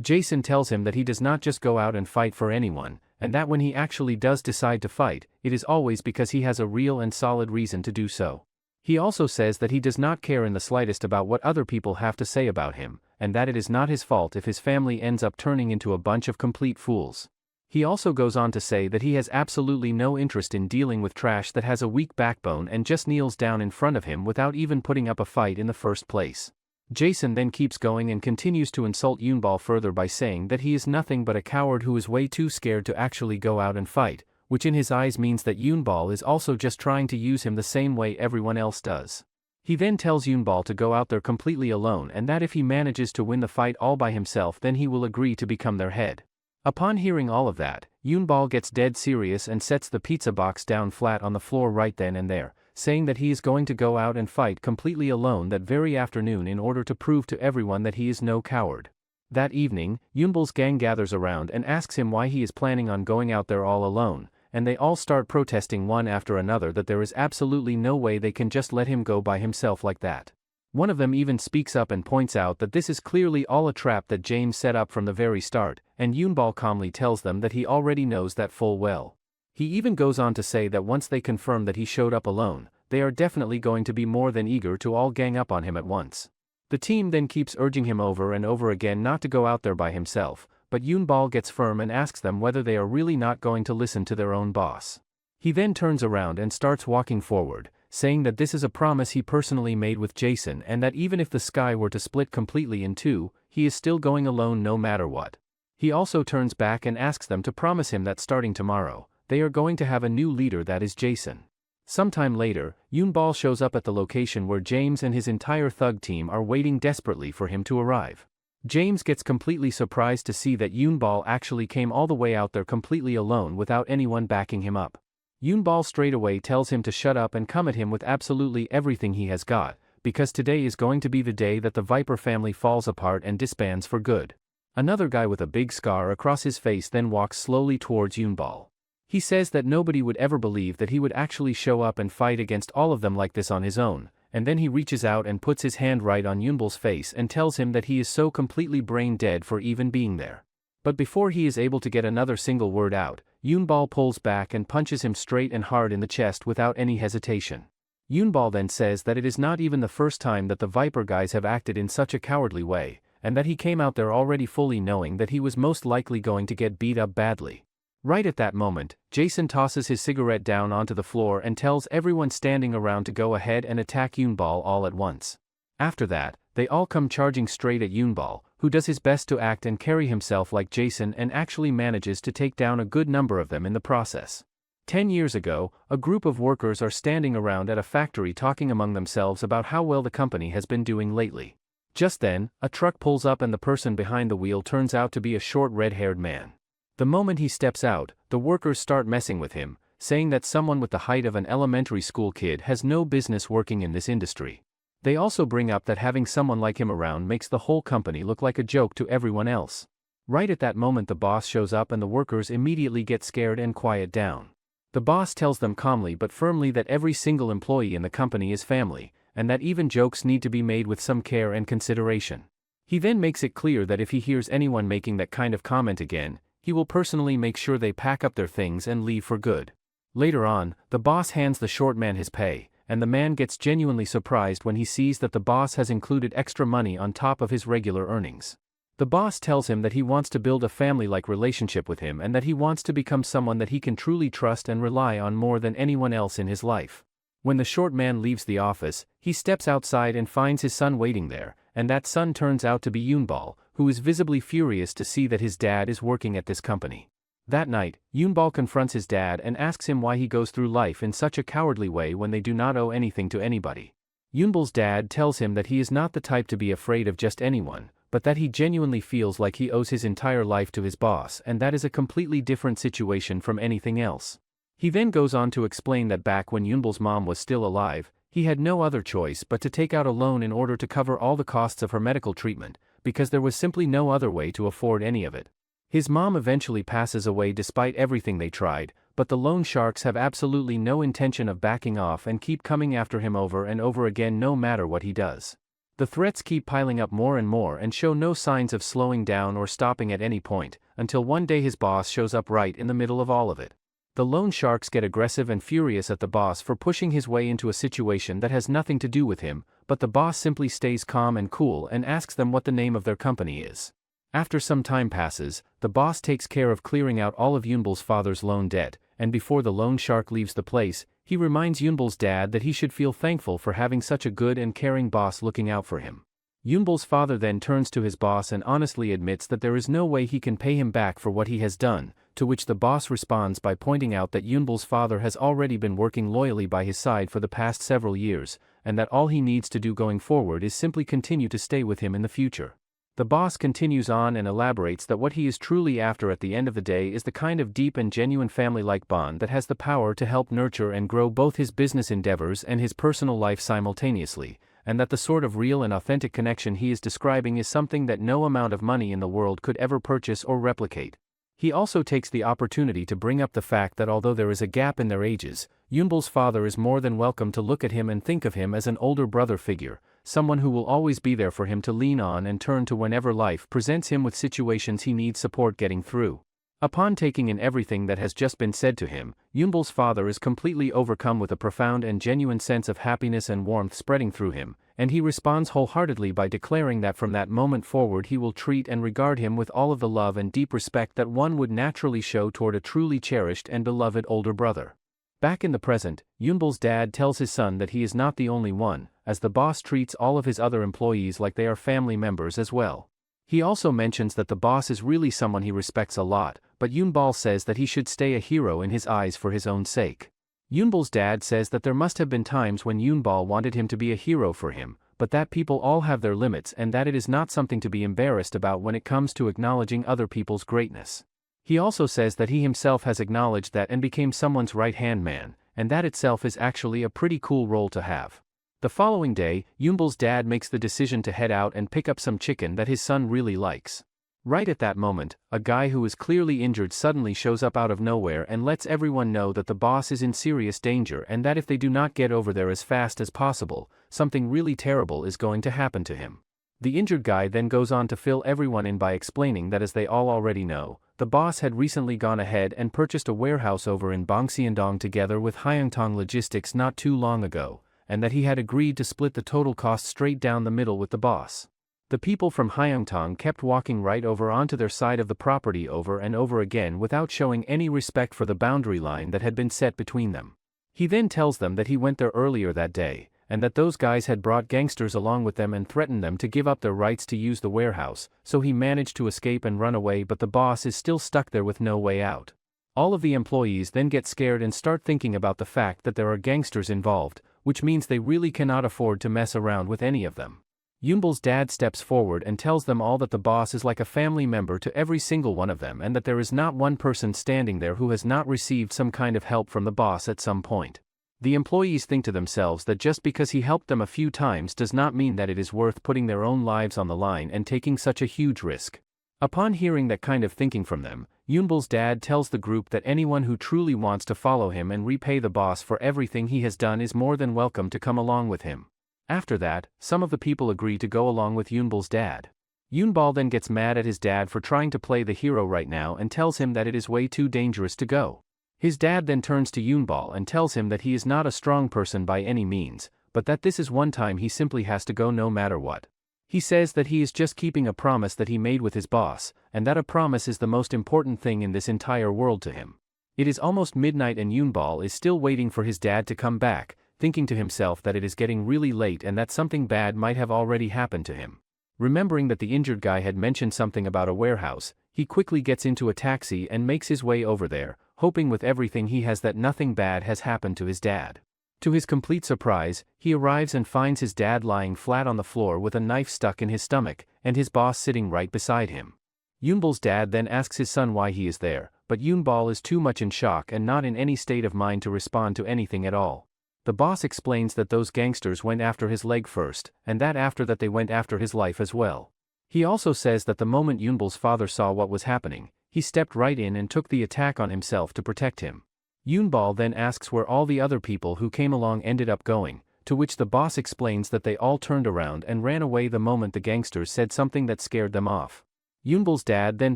Jason tells him that he does not just go out and fight for anyone, and that when he actually does decide to fight, it is always because he has a real and solid reason to do so. He also says that he does not care in the slightest about what other people have to say about him, and that it is not his fault if his family ends up turning into a bunch of complete fools. He also goes on to say that he has absolutely no interest in dealing with trash that has a weak backbone and just kneels down in front of him without even putting up a fight in the first place. Jason then keeps going and continues to insult Yunball further by saying that he is nothing but a coward who is way too scared to actually go out and fight, which in his eyes means that Yunball is also just trying to use him the same way everyone else does. He then tells Yunball to go out there completely alone and that if he manages to win the fight all by himself then he will agree to become their head. Upon hearing all of that, Yunball gets dead serious and sets the pizza box down flat on the floor right then and there, saying that he is going to go out and fight completely alone that very afternoon in order to prove to everyone that he is no coward. That evening, Yunball's gang gathers around and asks him why he is planning on going out there all alone, and they all start protesting one after another that there is absolutely no way they can just let him go by himself like that. One of them even speaks up and points out that this is clearly all a trap that James set up from the very start, and Yunball calmly tells them that he already knows that full well. He even goes on to say that once they confirm that he showed up alone, they are definitely going to be more than eager to all gang up on him at once. The team then keeps urging him over and over again not to go out there by himself, but Yunball gets firm and asks them whether they are really not going to listen to their own boss. He then turns around and starts walking forward, saying that this is a promise he personally made with Jason and that even if the sky were to split completely in two, he is still going alone no matter what. He also turns back and asks them to promise him that starting tomorrow, they are going to have a new leader that is Jason. Sometime later, Yunball shows up at the location where James and his entire thug team are waiting desperately for him to arrive. James gets completely surprised to see that Yunball actually came all the way out there completely alone without anyone backing him up. Yunball straight away tells him to shut up and come at him with absolutely everything he has got, because today is going to be the day that the Viper family falls apart and disbands for good. Another guy with a big scar across his face then walks slowly towards Yunball. He says that nobody would ever believe that he would actually show up and fight against all of them like this on his own, and then he reaches out and puts his hand right on Yunball's face and tells him that he is so completely brain dead for even being there. But before he is able to get another single word out, Yunball pulls back and punches him straight and hard in the chest without any hesitation. Yunball then says that it is not even the first time that the Viper guys have acted in such a cowardly way, and that he came out there already fully knowing that he was most likely going to get beat up badly. Right at that moment, Jason tosses his cigarette down onto the floor and tells everyone standing around to go ahead and attack Yunball all at once. After that, they all come charging straight at Yunball, who does his best to act and carry himself like Jason and actually manages to take down a good number of them in the process. 10 years ago, a group of workers are standing around at a factory talking among themselves about how well the company has been doing lately. Just then, a truck pulls up and the person behind the wheel turns out to be a short red-haired man. The moment he steps out, the workers start messing with him, saying that someone with the height of an elementary school kid has no business working in this industry. They also bring up that having someone like him around makes the whole company look like a joke to everyone else. Right at that moment the boss shows up and the workers immediately get scared and quiet down. The boss tells them calmly but firmly that every single employee in the company is family, and that even jokes need to be made with some care and consideration. He then makes it clear that if he hears anyone making that kind of comment again, he will personally make sure they pack up their things and leave for good. Later on, the boss hands the short man his pay, and the man gets genuinely surprised when he sees that the boss has included extra money on top of his regular earnings. The boss tells him that he wants to build a family-like relationship with him and that he wants to become someone that he can truly trust and rely on more than anyone else in his life. When the short man leaves the office, he steps outside and finds his son waiting there, and that son turns out to be Yunball, who is visibly furious to see that his dad is working at this company. That night, Yunball confronts his dad and asks him why he goes through life in such a cowardly way when they do not owe anything to anybody. Yunball's dad tells him that he is not the type to be afraid of just anyone, but that he genuinely feels like he owes his entire life to his boss, and that is a completely different situation from anything else. He then goes on to explain that back when Yunball's mom was still alive, he had no other choice but to take out a loan in order to cover all the costs of her medical treatment, because there was simply no other way to afford any of it. His mom eventually passes away despite everything they tried, but the loan sharks have absolutely no intention of backing off and keep coming after him over and over again no matter what he does. The threats keep piling up more and more and show no signs of slowing down or stopping at any point, until one day his boss shows up right in the middle of all of it. The loan sharks get aggressive and furious at the boss for pushing his way into a situation that has nothing to do with him, but the boss simply stays calm and cool and asks them what the name of their company is. After some time passes, the boss takes care of clearing out all of Yunball's father's loan debt, and before the loan shark leaves the place, he reminds Yunball's dad that he should feel thankful for having such a good and caring boss looking out for him. Yunball's father then turns to his boss and honestly admits that there is no way he can pay him back for what he has done, to which the boss responds by pointing out that Yunball's father has already been working loyally by his side for the past several years, and that all he needs to do going forward is simply continue to stay with him in the future. The boss continues on and elaborates that what he is truly after at the end of the day is the kind of deep and genuine family-like bond that has the power to help nurture and grow both his business endeavors and his personal life simultaneously, and that the sort of real and authentic connection he is describing is something that no amount of money in the world could ever purchase or replicate. He also takes the opportunity to bring up the fact that although there is a gap in their ages, Yunball's father is more than welcome to look at him and think of him as an older brother figure, someone who will always be there for him to lean on and turn to whenever life presents him with situations he needs support getting through. Upon taking in everything that has just been said to him, Yunball's father is completely overcome with a profound and genuine sense of happiness and warmth spreading through him, and he responds wholeheartedly by declaring that from that moment forward he will treat and regard him with all of the love and deep respect that one would naturally show toward a truly cherished and beloved older brother. Back in the present, Yunball's dad tells his son that he is not the only one, as the boss treats all of his other employees like they are family members as well. He also mentions that the boss is really someone he respects a lot, but Yunball says that he should stay a hero in his eyes for his own sake. Yunball's dad says that there must have been times when Yunball wanted him to be a hero for him, but that people all have their limits and that it is not something to be embarrassed about when it comes to acknowledging other people's greatness. He also says that he himself has acknowledged that and became someone's right-hand man, and that itself is actually a pretty cool role to have. The following day, Yunball's dad makes the decision to head out and pick up some chicken that his son really likes. Right at that moment, a guy who is clearly injured suddenly shows up out of nowhere and lets everyone know that the boss is in serious danger and that if they do not get over there as fast as possible, something really terrible is going to happen to him. The injured guy then goes on to fill everyone in by explaining that as they all already know, the boss had recently gone ahead and purchased a warehouse over in Bangxiandong together with Hyungtong Logistics not too long ago, and that he had agreed to split the total cost straight down the middle with the boss. The people from Hyungtong kept walking right over onto their side of the property over and over again without showing any respect for the boundary line that had been set between them. He then tells them that he went there earlier that day, and that those guys had brought gangsters along with them and threatened them to give up their rights to use the warehouse, so he managed to escape and run away, but the boss is still stuck there with no way out. All of the employees then get scared and start thinking about the fact that there are gangsters involved, which means they really cannot afford to mess around with any of them. Yunball's dad steps forward and tells them all that the boss is like a family member to every single one of them and that there is not one person standing there who has not received some kind of help from the boss at some point. The employees think to themselves that just because he helped them a few times does not mean that it is worth putting their own lives on the line and taking such a huge risk. Upon hearing that kind of thinking from them, Yunball's dad tells the group that anyone who truly wants to follow him and repay the boss for everything he has done is more than welcome to come along with him. After that, some of the people agree to go along with Yunball's dad. Yunball then gets mad at his dad for trying to play the hero right now and tells him that it is way too dangerous to go. His dad then turns to Yunball and tells him that he is not a strong person by any means, but that this is one time he simply has to go no matter what. He says that he is just keeping a promise that he made with his boss, and that a promise is the most important thing in this entire world to him. It is almost midnight and Yunball is still waiting for his dad to come back, thinking to himself that it is getting really late and that something bad might have already happened to him. Remembering that the injured guy had mentioned something about a warehouse, he quickly gets into a taxi and makes his way over there, hoping with everything he has that nothing bad has happened to his dad. To his complete surprise, he arrives and finds his dad lying flat on the floor with a knife stuck in his stomach, and his boss sitting right beside him. Yunball's dad then asks his son why he is there, but Yunball is too much in shock and not in any state of mind to respond to anything at all. The boss explains that those gangsters went after his leg first, and that after that they went after his life as well. He also says that the moment Yunball's father saw what was happening, he stepped right in and took the attack on himself to protect him. Yunball then asks where all the other people who came along ended up going, to which the boss explains that they all turned around and ran away the moment the gangsters said something that scared them off. Yunball's dad then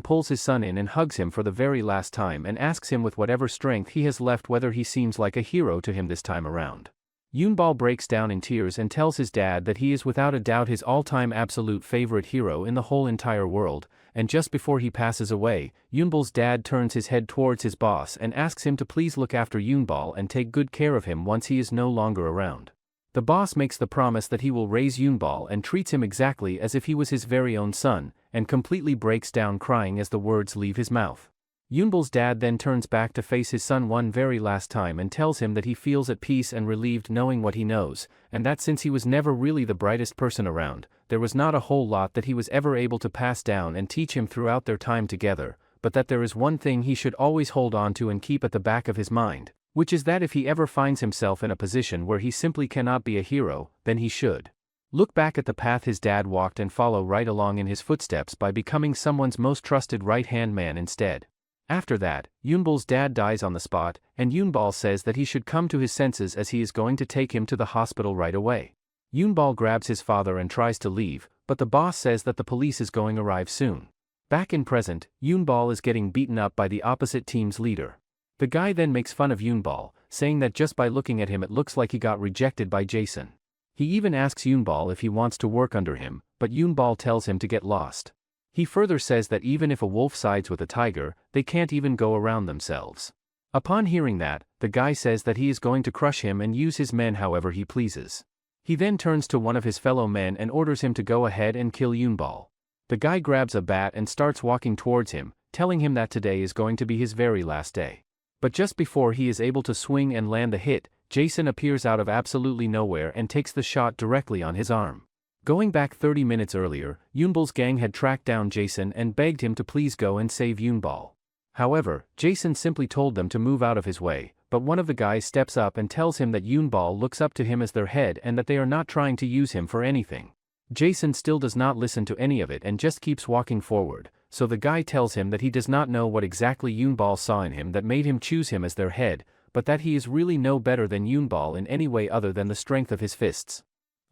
pulls his son in and hugs him for the very last time and asks him with whatever strength he has left whether he seems like a hero to him this time around. Yunball breaks down in tears and tells his dad that he is without a doubt his all-time absolute favorite hero in the whole entire world, and just before he passes away, Yunball's dad turns his head towards his boss and asks him to please look after Yunball and take good care of him once he is no longer around. The boss makes the promise that he will raise Yunball and treats him exactly as if he was his very own son, and completely breaks down crying as the words leave his mouth. Yunball's dad then turns back to face his son one very last time and tells him that he feels at peace and relieved knowing what he knows, and that since he was never really the brightest person around, there was not a whole lot that he was ever able to pass down and teach him throughout their time together, but that there is one thing he should always hold on to and keep at the back of his mind, which is that if he ever finds himself in a position where he simply cannot be a hero, then he should look back at the path his dad walked and follow right along in his footsteps by becoming someone's most trusted right-hand man instead. After that, Yunball's dad dies on the spot, and Yunball says that he should come to his senses as he is going to take him to the hospital right away. Yunball grabs his father and tries to leave, but the boss says that the police is going to arrive soon. Back in present, Yunball is getting beaten up by the opposite team's leader. The guy then makes fun of Yunball, saying that just by looking at him it looks like he got rejected by Jason. He even asks Yunball if he wants to work under him, but Yunball tells him to get lost. He further says that even if a wolf sides with a tiger, they can't even go around themselves. Upon hearing that, the guy says that he is going to crush him and use his men however he pleases. He then turns to one of his fellow men and orders him to go ahead and kill Yunball. The guy grabs a bat and starts walking towards him, telling him that today is going to be his very last day. But just before he is able to swing and land the hit, Jason appears out of absolutely nowhere and takes the shot directly on his arm. Going back 30 minutes earlier, Yunball's gang had tracked down Jason and begged him to please go and save Yunball. However, Jason simply told them to move out of his way, but one of the guys steps up and tells him that Yunball looks up to him as their head and that they are not trying to use him for anything. Jason still does not listen to any of it and just keeps walking forward, so the guy tells him that he does not know what exactly Yunball saw in him that made him choose him as their head, but that he is really no better than Yunball in any way other than the strength of his fists.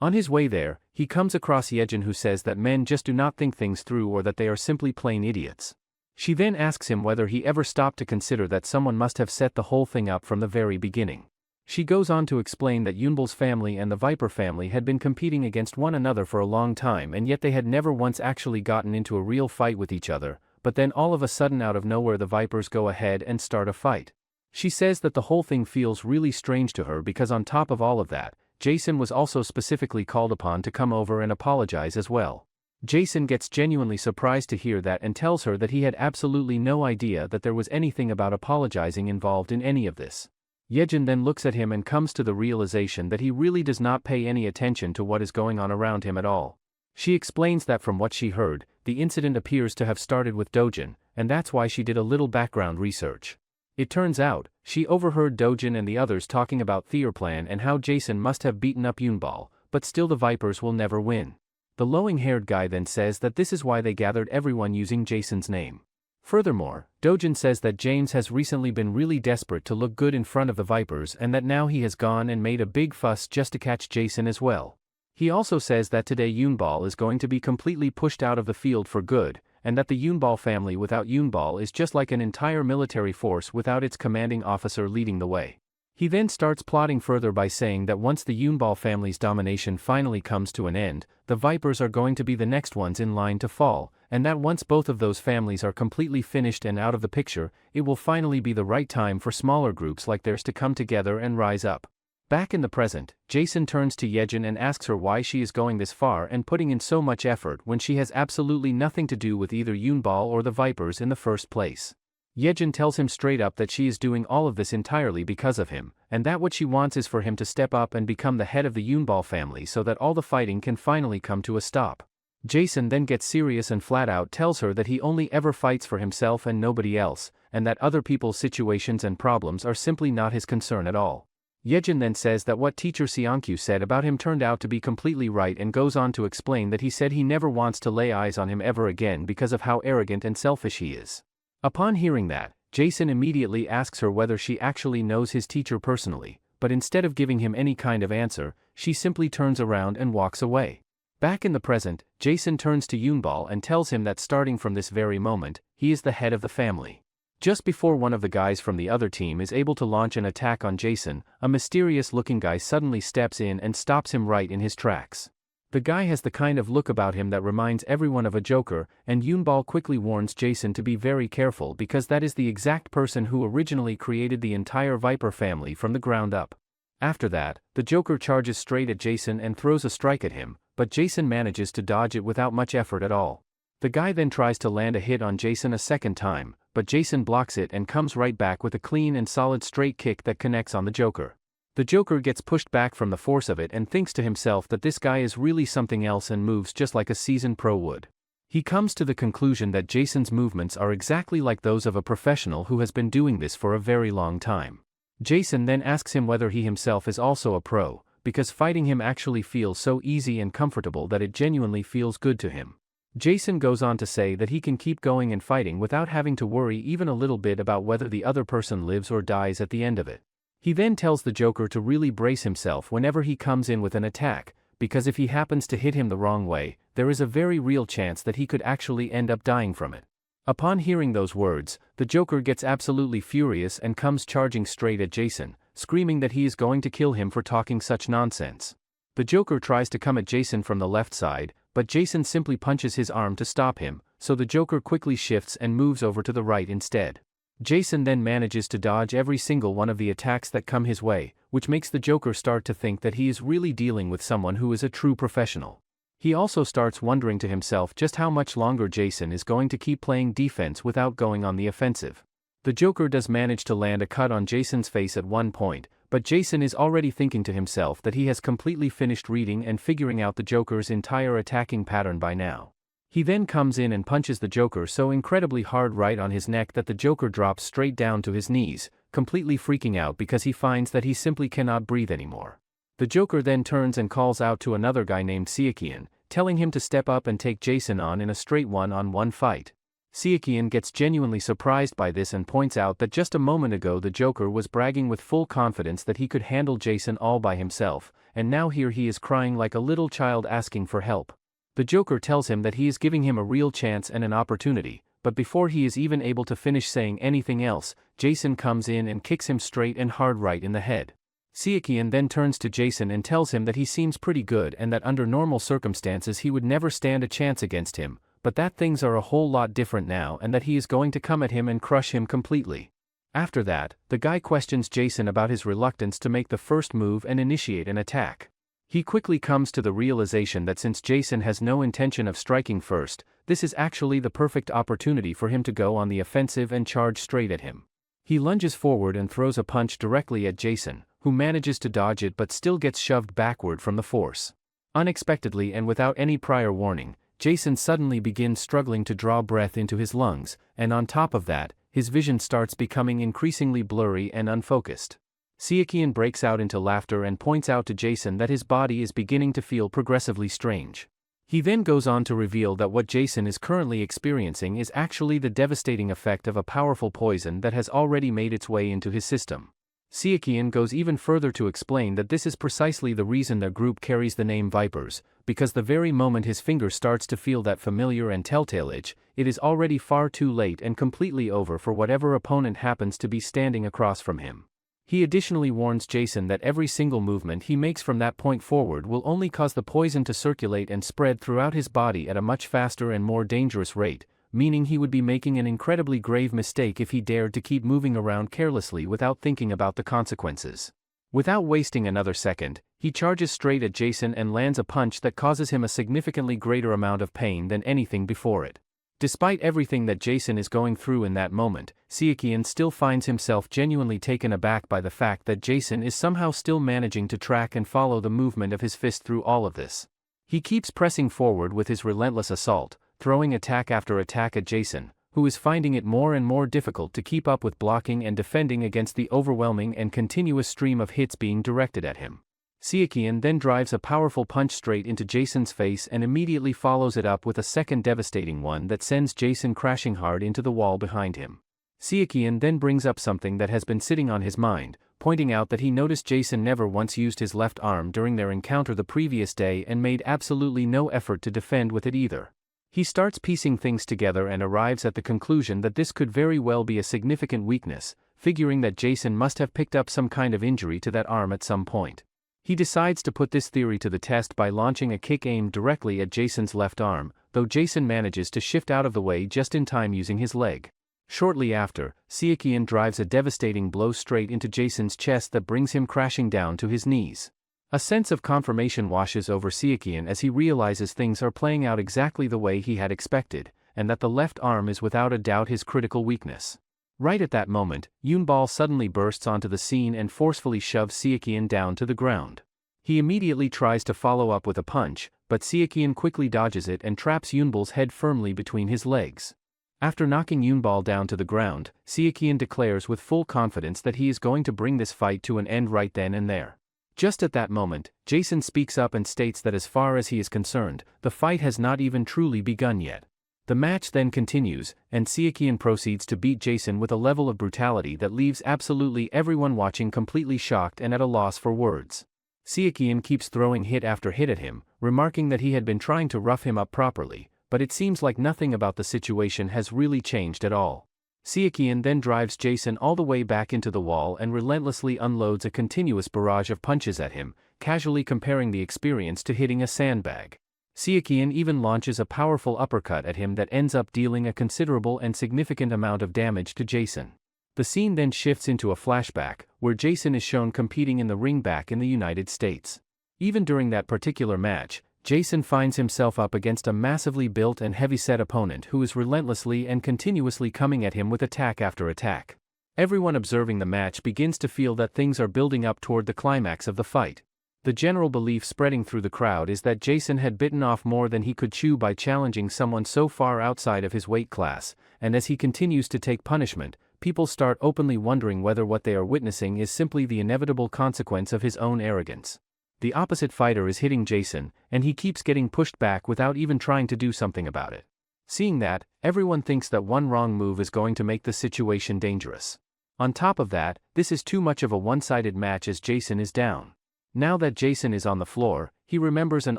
On his way there, he comes across Yejin, who says that men just do not think things through or that they are simply plain idiots. She then asks him whether he ever stopped to consider that someone must have set the whole thing up from the very beginning. She goes on to explain that Yunball's family and the Viper family had been competing against one another for a long time, and yet they had never once actually gotten into a real fight with each other, but then all of a sudden out of nowhere the Vipers go ahead and start a fight. She says that the whole thing feels really strange to her because on top of all of that, Jason was also specifically called upon to come over and apologize as well. Jason gets genuinely surprised to hear that and tells her that he had absolutely no idea that there was anything about apologizing involved in any of this. Yejin then looks at him and comes to the realization that he really does not pay any attention to what is going on around him at all. She explains that from what she heard, the incident appears to have started with Dojin, and that's why she did a little background research. It turns out, she overheard Dojin and the others talking about their plan and how Jason must have beaten up Yunball, but still the Vipers will never win. The glowing-haired guy then says that this is why they gathered everyone using Jason's name. Furthermore, Dojin says that James has recently been really desperate to look good in front of the Vipers and that now he has gone and made a big fuss just to catch Jason as well. He also says that today Yunball is going to be completely pushed out of the field for good, and that the Yunball family without Yunball is just like an entire military force without its commanding officer leading the way. He then starts plotting further by saying that once the Yunball family's domination finally comes to an end, the Vipers are going to be the next ones in line to fall, and that once both of those families are completely finished and out of the picture, it will finally be the right time for smaller groups like theirs to come together and rise up. Back in the present, Jason turns to Yejin and asks her why she is going this far and putting in so much effort when she has absolutely nothing to do with either Yunball or the Vipers in the first place. Yejin tells him straight up that she is doing all of this entirely because of him, and that what she wants is for him to step up and become the head of the Yunball family so that all the fighting can finally come to a stop. Jason then gets serious and flat out tells her that he only ever fights for himself and nobody else, and that other people's situations and problems are simply not his concern at all. Yejin then says that what teacher Seonkyu said about him turned out to be completely right and goes on to explain that he said he never wants to lay eyes on him ever again because of how arrogant and selfish he is. Upon hearing that, Jason immediately asks her whether she actually knows his teacher personally, but instead of giving him any kind of answer, she simply turns around and walks away. Back in the present, Jason turns to Yunball and tells him that starting from this very moment, he is the head of the family. Just before one of the guys from the other team is able to launch an attack on Jason, a mysterious-looking guy suddenly steps in and stops him right in his tracks. The guy has the kind of look about him that reminds everyone of a Joker, and Yunball quickly warns Jason to be very careful because that is the exact person who originally created the entire Viper family from the ground up. After that, the Joker charges straight at Jason and throws a strike at him, but Jason manages to dodge it without much effort at all. The guy then tries to land a hit on Jason a second time, but Jason blocks it and comes right back with a clean and solid straight kick that connects on the Joker. The Joker gets pushed back from the force of it and thinks to himself that this guy is really something else and moves just like a seasoned pro would. He comes to the conclusion that Jason's movements are exactly like those of a professional who has been doing this for a very long time. Jason then asks him whether he himself is also a pro, because fighting him actually feels so easy and comfortable that it genuinely feels good to him. Jason goes on to say that he can keep going and fighting without having to worry even a little bit about whether the other person lives or dies at the end of it. He then tells the Joker to really brace himself whenever he comes in with an attack, because if he happens to hit him the wrong way, there is a very real chance that he could actually end up dying from it. Upon hearing those words, the Joker gets absolutely furious and comes charging straight at Jason, screaming that he is going to kill him for talking such nonsense. The Joker tries to come at Jason from the left side, but Jason simply punches his arm to stop him, so the Joker quickly shifts and moves over to the right instead. Jason then manages to dodge every single one of the attacks that come his way, which makes the Joker start to think that he is really dealing with someone who is a true professional. He also starts wondering to himself just how much longer Jason is going to keep playing defense without going on the offensive. The Joker does manage to land a cut on Jason's face at one point, but Jason is already thinking to himself that he has completely finished reading and figuring out the Joker's entire attacking pattern by now. He then comes in and punches the Joker so incredibly hard right on his neck that the Joker drops straight down to his knees, completely freaking out because he finds that he simply cannot breathe anymore. The Joker then turns and calls out to another guy named Seokian, telling him to step up and take Jason on in a straight one-on-one fight. Seokian gets genuinely surprised by this and points out that just a moment ago the Joker was bragging with full confidence that he could handle Jason all by himself, and now here he is crying like a little child asking for help. The Joker tells him that he is giving him a real chance and an opportunity, but before he is even able to finish saying anything else, Jason comes in and kicks him straight and hard right in the head. Seokian then turns to Jason and tells him that he seems pretty good and that under normal circumstances he would never stand a chance against him, but that things are a whole lot different now and that he is going to come at him and crush him completely. After that, the guy questions Jason about his reluctance to make the first move and initiate an attack. He quickly comes to the realization that since Jason has no intention of striking first, this is actually the perfect opportunity for him to go on the offensive and charge straight at him. He lunges forward and throws a punch directly at Jason, who manages to dodge it but still gets shoved backward from the force. Unexpectedly and without any prior warning, Jason suddenly begins struggling to draw breath into his lungs, and on top of that, his vision starts becoming increasingly blurry and unfocused. Seokian breaks out into laughter and points out to Jason that his body is beginning to feel progressively strange. He then goes on to reveal that what Jason is currently experiencing is actually the devastating effect of a powerful poison that has already made its way into his system. Seokian goes even further to explain that this is precisely the reason their group carries the name Vipers, because the very moment his finger starts to feel that familiar and telltale itch, it is already far too late and completely over for whatever opponent happens to be standing across from him. He additionally warns Jason that every single movement he makes from that point forward will only cause the poison to circulate and spread throughout his body at a much faster and more dangerous rate, meaning he would be making an incredibly grave mistake if he dared to keep moving around carelessly without thinking about the consequences. Without wasting another second, he charges straight at Jason and lands a punch that causes him a significantly greater amount of pain than anything before it. Despite everything that Jason is going through in that moment, Seokian still finds himself genuinely taken aback by the fact that Jason is somehow still managing to track and follow the movement of his fist through all of this. He keeps pressing forward with his relentless assault, throwing attack after attack at Jason, who is finding it more and more difficult to keep up with blocking and defending against the overwhelming and continuous stream of hits being directed at him. Seokian then drives a powerful punch straight into Jason's face and immediately follows it up with a second devastating one that sends Jason crashing hard into the wall behind him. Seokian then brings up something that has been sitting on his mind, pointing out that he noticed Jason never once used his left arm during their encounter the previous day and made absolutely no effort to defend with it either. He starts piecing things together and arrives at the conclusion that this could very well be a significant weakness, figuring that Jason must have picked up some kind of injury to that arm at some point. He decides to put this theory to the test by launching a kick aimed directly at Jason's left arm, though Jason manages to shift out of the way just in time using his leg. Shortly after, Seokian drives a devastating blow straight into Jason's chest that brings him crashing down to his knees. A sense of confirmation washes over Seokian as he realizes things are playing out exactly the way he had expected, and that the left arm is without a doubt his critical weakness. Right at that moment, Yunball suddenly bursts onto the scene and forcefully shoves Seokian down to the ground. He immediately tries to follow up with a punch, but Seokian quickly dodges it and traps Yunball's head firmly between his legs. After knocking Yunball down to the ground, Seokian declares with full confidence that he is going to bring this fight to an end right then and there. Just at that moment, Jason speaks up and states that as far as he is concerned, the fight has not even truly begun yet. The match then continues, and Seokian proceeds to beat Jason with a level of brutality that leaves absolutely everyone watching completely shocked and at a loss for words. Seokian keeps throwing hit after hit at him, remarking that he had been trying to rough him up properly, but it seems like nothing about the situation has really changed at all. Seokian then drives Jason all the way back into the wall and relentlessly unloads a continuous barrage of punches at him, casually comparing the experience to hitting a sandbag. Seokian even launches a powerful uppercut at him that ends up dealing a considerable and significant amount of damage to Jason. The scene then shifts into a flashback, where Jason is shown competing in the ring back in the United States. Even during that particular match, Jason finds himself up against a massively built and heavy-set opponent who is relentlessly and continuously coming at him with attack after attack. Everyone observing the match begins to feel that things are building up toward the climax of the fight. The general belief spreading through the crowd is that Jason had bitten off more than he could chew by challenging someone so far outside of his weight class, and as he continues to take punishment, people start openly wondering whether what they are witnessing is simply the inevitable consequence of his own arrogance. The opposite fighter is hitting Jason, and he keeps getting pushed back without even trying to do something about it. Seeing that, everyone thinks that one wrong move is going to make the situation dangerous. On top of that, this is too much of a one-sided match as Jason is down. Now that Jason is on the floor, he remembers an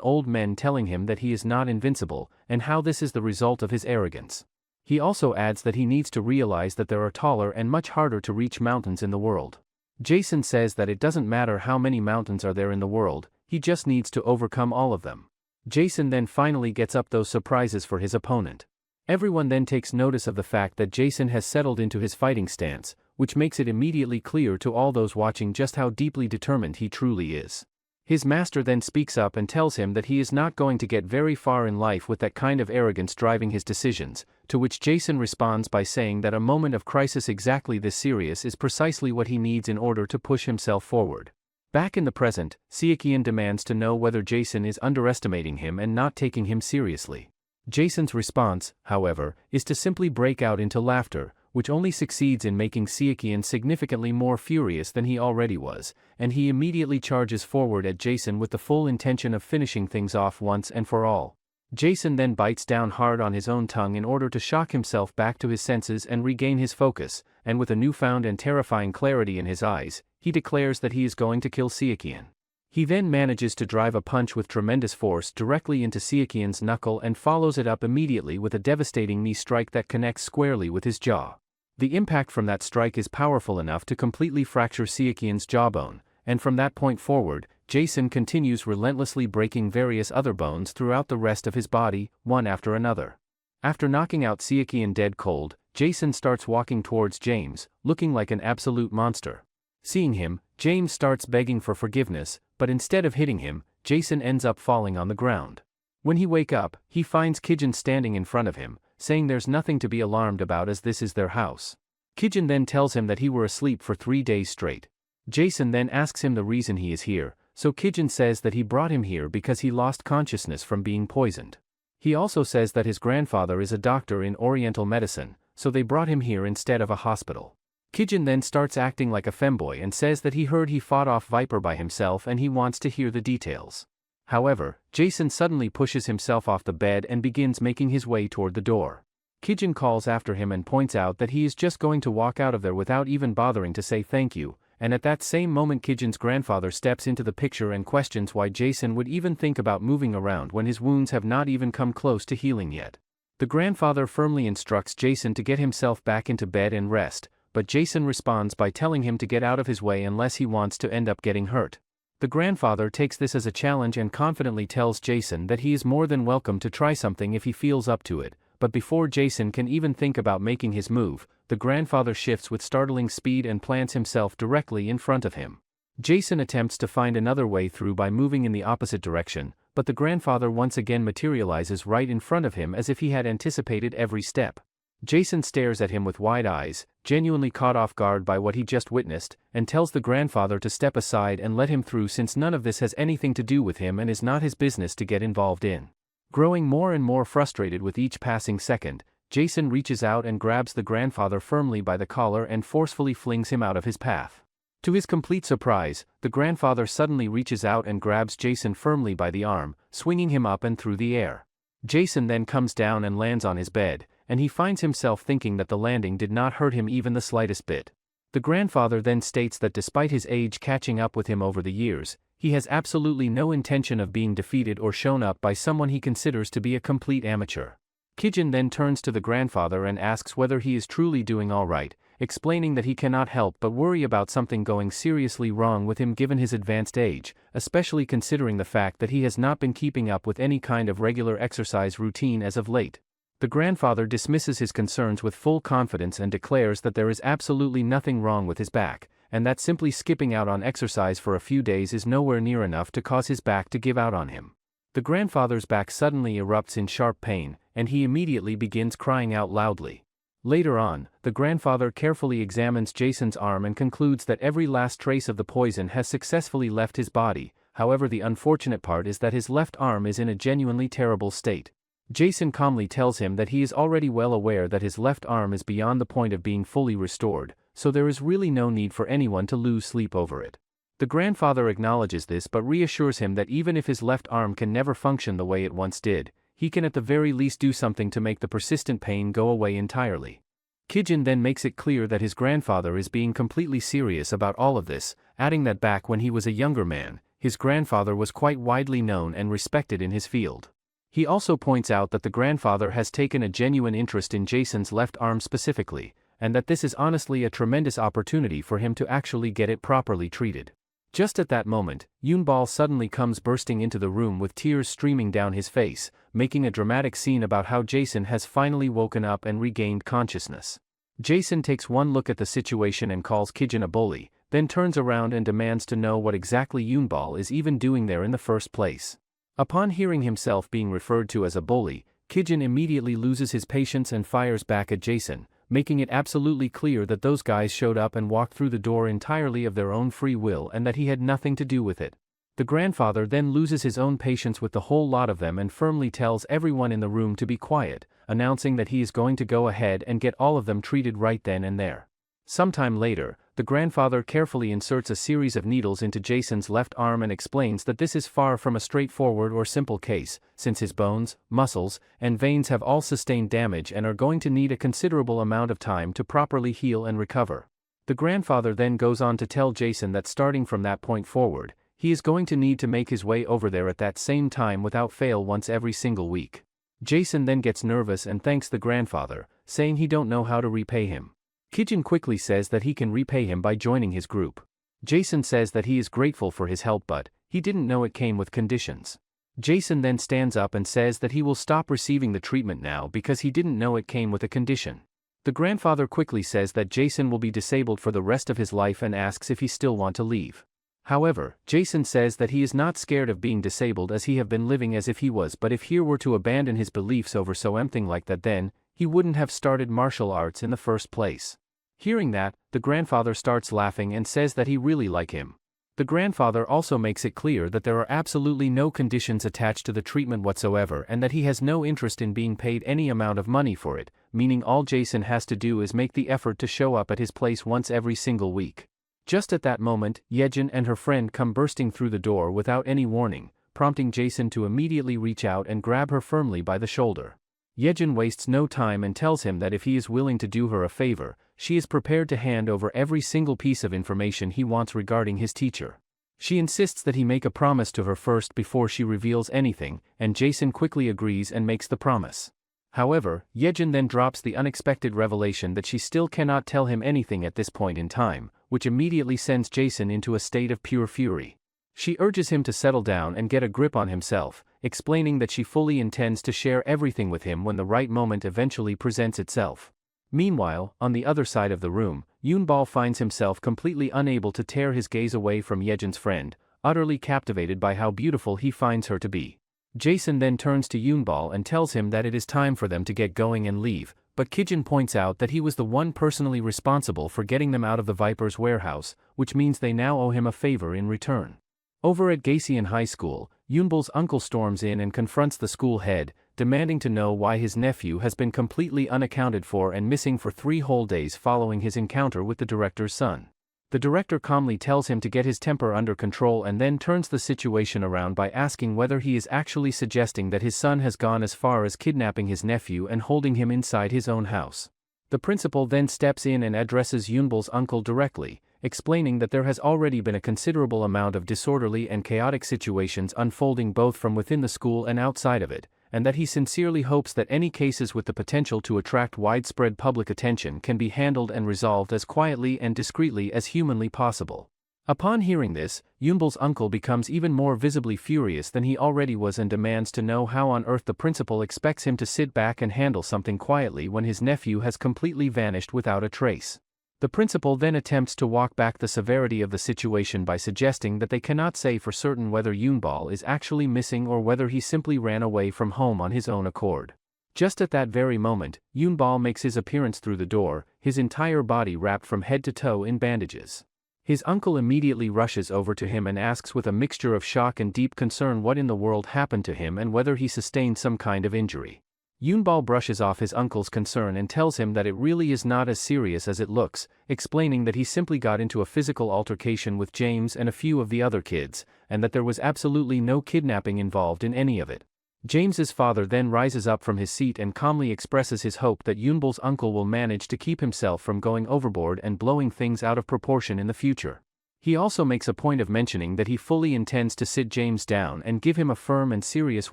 old man telling him that he is not invincible, and how this is the result of his arrogance. He also adds that he needs to realize that there are taller and much harder to reach mountains in the world. Jason says that it doesn't matter how many mountains are there in the world, he just needs to overcome all of them. Jason then finally gets up those surprises for his opponent. Everyone then takes notice of the fact that Jason has settled into his fighting stance, which makes it immediately clear to all those watching just how deeply determined he truly is. His master then speaks up and tells him that he is not going to get very far in life with that kind of arrogance driving his decisions, to which Jason responds by saying that a moment of crisis exactly this serious is precisely what he needs in order to push himself forward. Back in the present, Seokian demands to know whether Jason is underestimating him and not taking him seriously. Jason's response, however, is to simply break out into laughter, which only succeeds in making Seokian significantly more furious than he already was, and he immediately charges forward at Jason with the full intention of finishing things off once and for all. Jason then bites down hard on his own tongue in order to shock himself back to his senses and regain his focus, and with a newfound and terrifying clarity in his eyes, he declares that he is going to kill Seokian. He then manages to drive a punch with tremendous force directly into Seokian's knuckle and follows it up immediately with a devastating knee strike that connects squarely with his jaw. The impact from that strike is powerful enough to completely fracture Seokian's jawbone, and from that point forward, Jason continues relentlessly breaking various other bones throughout the rest of his body, one after another. After knocking out Seokian dead cold, Jason starts walking towards James, looking like an absolute monster. Seeing him, James starts begging for forgiveness, but instead of hitting him, Jason ends up falling on the ground. When he wakes up, he finds Kijin standing in front of him, saying there's nothing to be alarmed about as this is their house. Kijin then tells him that he were asleep for 3 days straight. Jason then asks him the reason he is here, so Kijin says that he brought him here because he lost consciousness from being poisoned. He also says that his grandfather is a doctor in Oriental medicine, so they brought him here instead of a hospital. Kijin then starts acting like a femboy and says that he heard he fought off Viper by himself and he wants to hear the details. However, Jason suddenly pushes himself off the bed and begins making his way toward the door. Kijin calls after him and points out that he is just going to walk out of there without even bothering to say thank you, and at that same moment Kijin's grandfather steps into the picture and questions why Jason would even think about moving around when his wounds have not even come close to healing yet. The grandfather firmly instructs Jason to get himself back into bed and rest, but Jason responds by telling him to get out of his way unless he wants to end up getting hurt. The grandfather takes this as a challenge and confidently tells Jason that he is more than welcome to try something if he feels up to it, but before Jason can even think about making his move, the grandfather shifts with startling speed and plants himself directly in front of him. Jason attempts to find another way through by moving in the opposite direction, but the grandfather once again materializes right in front of him as if he had anticipated every step. Jason stares at him with wide eyes, genuinely caught off guard by what he just witnessed, and tells the grandfather to step aside and let him through since none of this has anything to do with him and is not his business to get involved in. Growing more and more frustrated with each passing second, Jason reaches out and grabs the grandfather firmly by the collar and forcefully flings him out of his path. To his complete surprise, the grandfather suddenly reaches out and grabs Jason firmly by the arm, swinging him up and through the air. Jason then comes down and lands on his bed, and he finds himself thinking that the landing did not hurt him even the slightest bit. The grandfather then states that despite his age catching up with him over the years, he has absolutely no intention of being defeated or shown up by someone he considers to be a complete amateur. Kijin then turns to the grandfather and asks whether he is truly doing all right, explaining that he cannot help but worry about something going seriously wrong with him given his advanced age, especially considering the fact that he has not been keeping up with any kind of regular exercise routine as of late. The grandfather dismisses his concerns with full confidence and declares that there is absolutely nothing wrong with his back, and that simply skipping out on exercise for a few days is nowhere near enough to cause his back to give out on him. The grandfather's back suddenly erupts in sharp pain, and he immediately begins crying out loudly. Later on, the grandfather carefully examines Jason's arm and concludes that every last trace of the poison has successfully left his body. However, the unfortunate part is that his left arm is in a genuinely terrible state. Jason calmly tells him that he is already well aware that his left arm is beyond the point of being fully restored, so there is really no need for anyone to lose sleep over it. The grandfather acknowledges this but reassures him that even if his left arm can never function the way it once did, he he can at the very least do something to make the persistent pain go away entirely. Kijin then makes it clear that his grandfather is being completely serious about all of this, adding that back when he was a younger man, his grandfather was quite widely known and respected in his field. He also points out that the grandfather has taken a genuine interest in Jason's left arm specifically, and that this is honestly a tremendous opportunity for him to actually get it properly treated. Just at that moment, Yunball suddenly comes bursting into the room with tears streaming down his face, making a dramatic scene about how Jason has finally woken up and regained consciousness. Jason takes one look at the situation and calls Kijin a bully, then turns around and demands to know what exactly Yunball is even doing there in the first place. Upon hearing himself being referred to as a bully, Kijin immediately loses his patience and fires back at Jason, making it absolutely clear that those guys showed up and walked through the door entirely of their own free will and that he had nothing to do with it. The grandfather then loses his own patience with the whole lot of them and firmly tells everyone in the room to be quiet, announcing that he is going to go ahead and get all of them treated right then and there. Sometime later, the grandfather carefully inserts a series of needles into Jason's left arm and explains that this is far from a straightforward or simple case, since his bones, muscles, and veins have all sustained damage and are going to need a considerable amount of time to properly heal and recover. The grandfather then goes on to tell Jason that starting from that point forward, he is going to need to make his way over there at that same time without fail once every single week. Jason then gets nervous and thanks the grandfather, saying he don't know how to repay him. Kijin quickly says that he can repay him by joining his group. Jason says that he is grateful for his help but he didn't know it came with conditions. Jason then stands up and says that he will stop receiving the treatment now because he didn't know it came with a condition. The grandfather quickly says that Jason will be disabled for the rest of his life and asks if he still wants to leave. However, Jason says that he is not scared of being disabled as he have been living as if he was, but if he were to abandon his beliefs over something like that, then he wouldn't have started martial arts in the first place. Hearing that, the grandfather starts laughing and says that he really like him. The grandfather also makes it clear that there are absolutely no conditions attached to the treatment whatsoever and that he has no interest in being paid any amount of money for it, meaning all Jason has to do is make the effort to show up at his place once every single week. Just at that moment, Yejin and her friend come bursting through the door without any warning, prompting Jason to immediately reach out and grab her firmly by the shoulder. Yejin wastes no time and tells him that if he is willing to do her a favor, she is prepared to hand over every single piece of information he wants regarding his teacher. She insists that he make a promise to her first before she reveals anything, and Jason quickly agrees and makes the promise. However, Yejin then drops the unexpected revelation that she still cannot tell him anything at this point in time, which immediately sends Jason into a state of pure fury. She urges him to settle down and get a grip on himself, explaining that she fully intends to share everything with him when the right moment eventually presents itself. Meanwhile, on the other side of the room, Yunball finds himself completely unable to tear his gaze away from Yejin's friend, utterly captivated by how beautiful he finds her to be. Jason then turns to Yunball and tells him that it is time for them to get going and leave, but Kijin points out that he was the one personally responsible for getting them out of the Viper's warehouse, which means they now owe him a favor in return. Over at Gasean High School, Yunball's uncle storms in and confronts the school head, demanding to know why his nephew has been completely unaccounted for and missing for 3 whole days following his encounter with the director's son. The director calmly tells him to get his temper under control and then turns the situation around by asking whether he is actually suggesting that his son has gone as far as kidnapping his nephew and holding him inside his own house. The principal then steps in and addresses Yunball's uncle directly, explaining that there has already been a considerable amount of disorderly and chaotic situations unfolding both from within the school and outside of it, and that he sincerely hopes that any cases with the potential to attract widespread public attention can be handled and resolved as quietly and discreetly as humanly possible. Upon hearing this, Yunball's uncle becomes even more visibly furious than he already was and demands to know how on earth the principal expects him to sit back and handle something quietly when his nephew has completely vanished without a trace. The principal then attempts to walk back the severity of the situation by suggesting that they cannot say for certain whether Yunball is actually missing or whether he simply ran away from home on his own accord. Just at that very moment, Yunball makes his appearance through the door, his entire body wrapped from head to toe in bandages. His uncle immediately rushes over to him and asks with a mixture of shock and deep concern what in the world happened to him and whether he sustained some kind of injury. Yunball brushes off his uncle's concern and tells him that it really is not as serious as it looks, explaining that he simply got into a physical altercation with James and a few of the other kids, and that there was absolutely no kidnapping involved in any of it. James's father then rises up from his seat and calmly expresses his hope that Yunball's uncle will manage to keep himself from going overboard and blowing things out of proportion in the future. He also makes a point of mentioning that he fully intends to sit James down and give him a firm and serious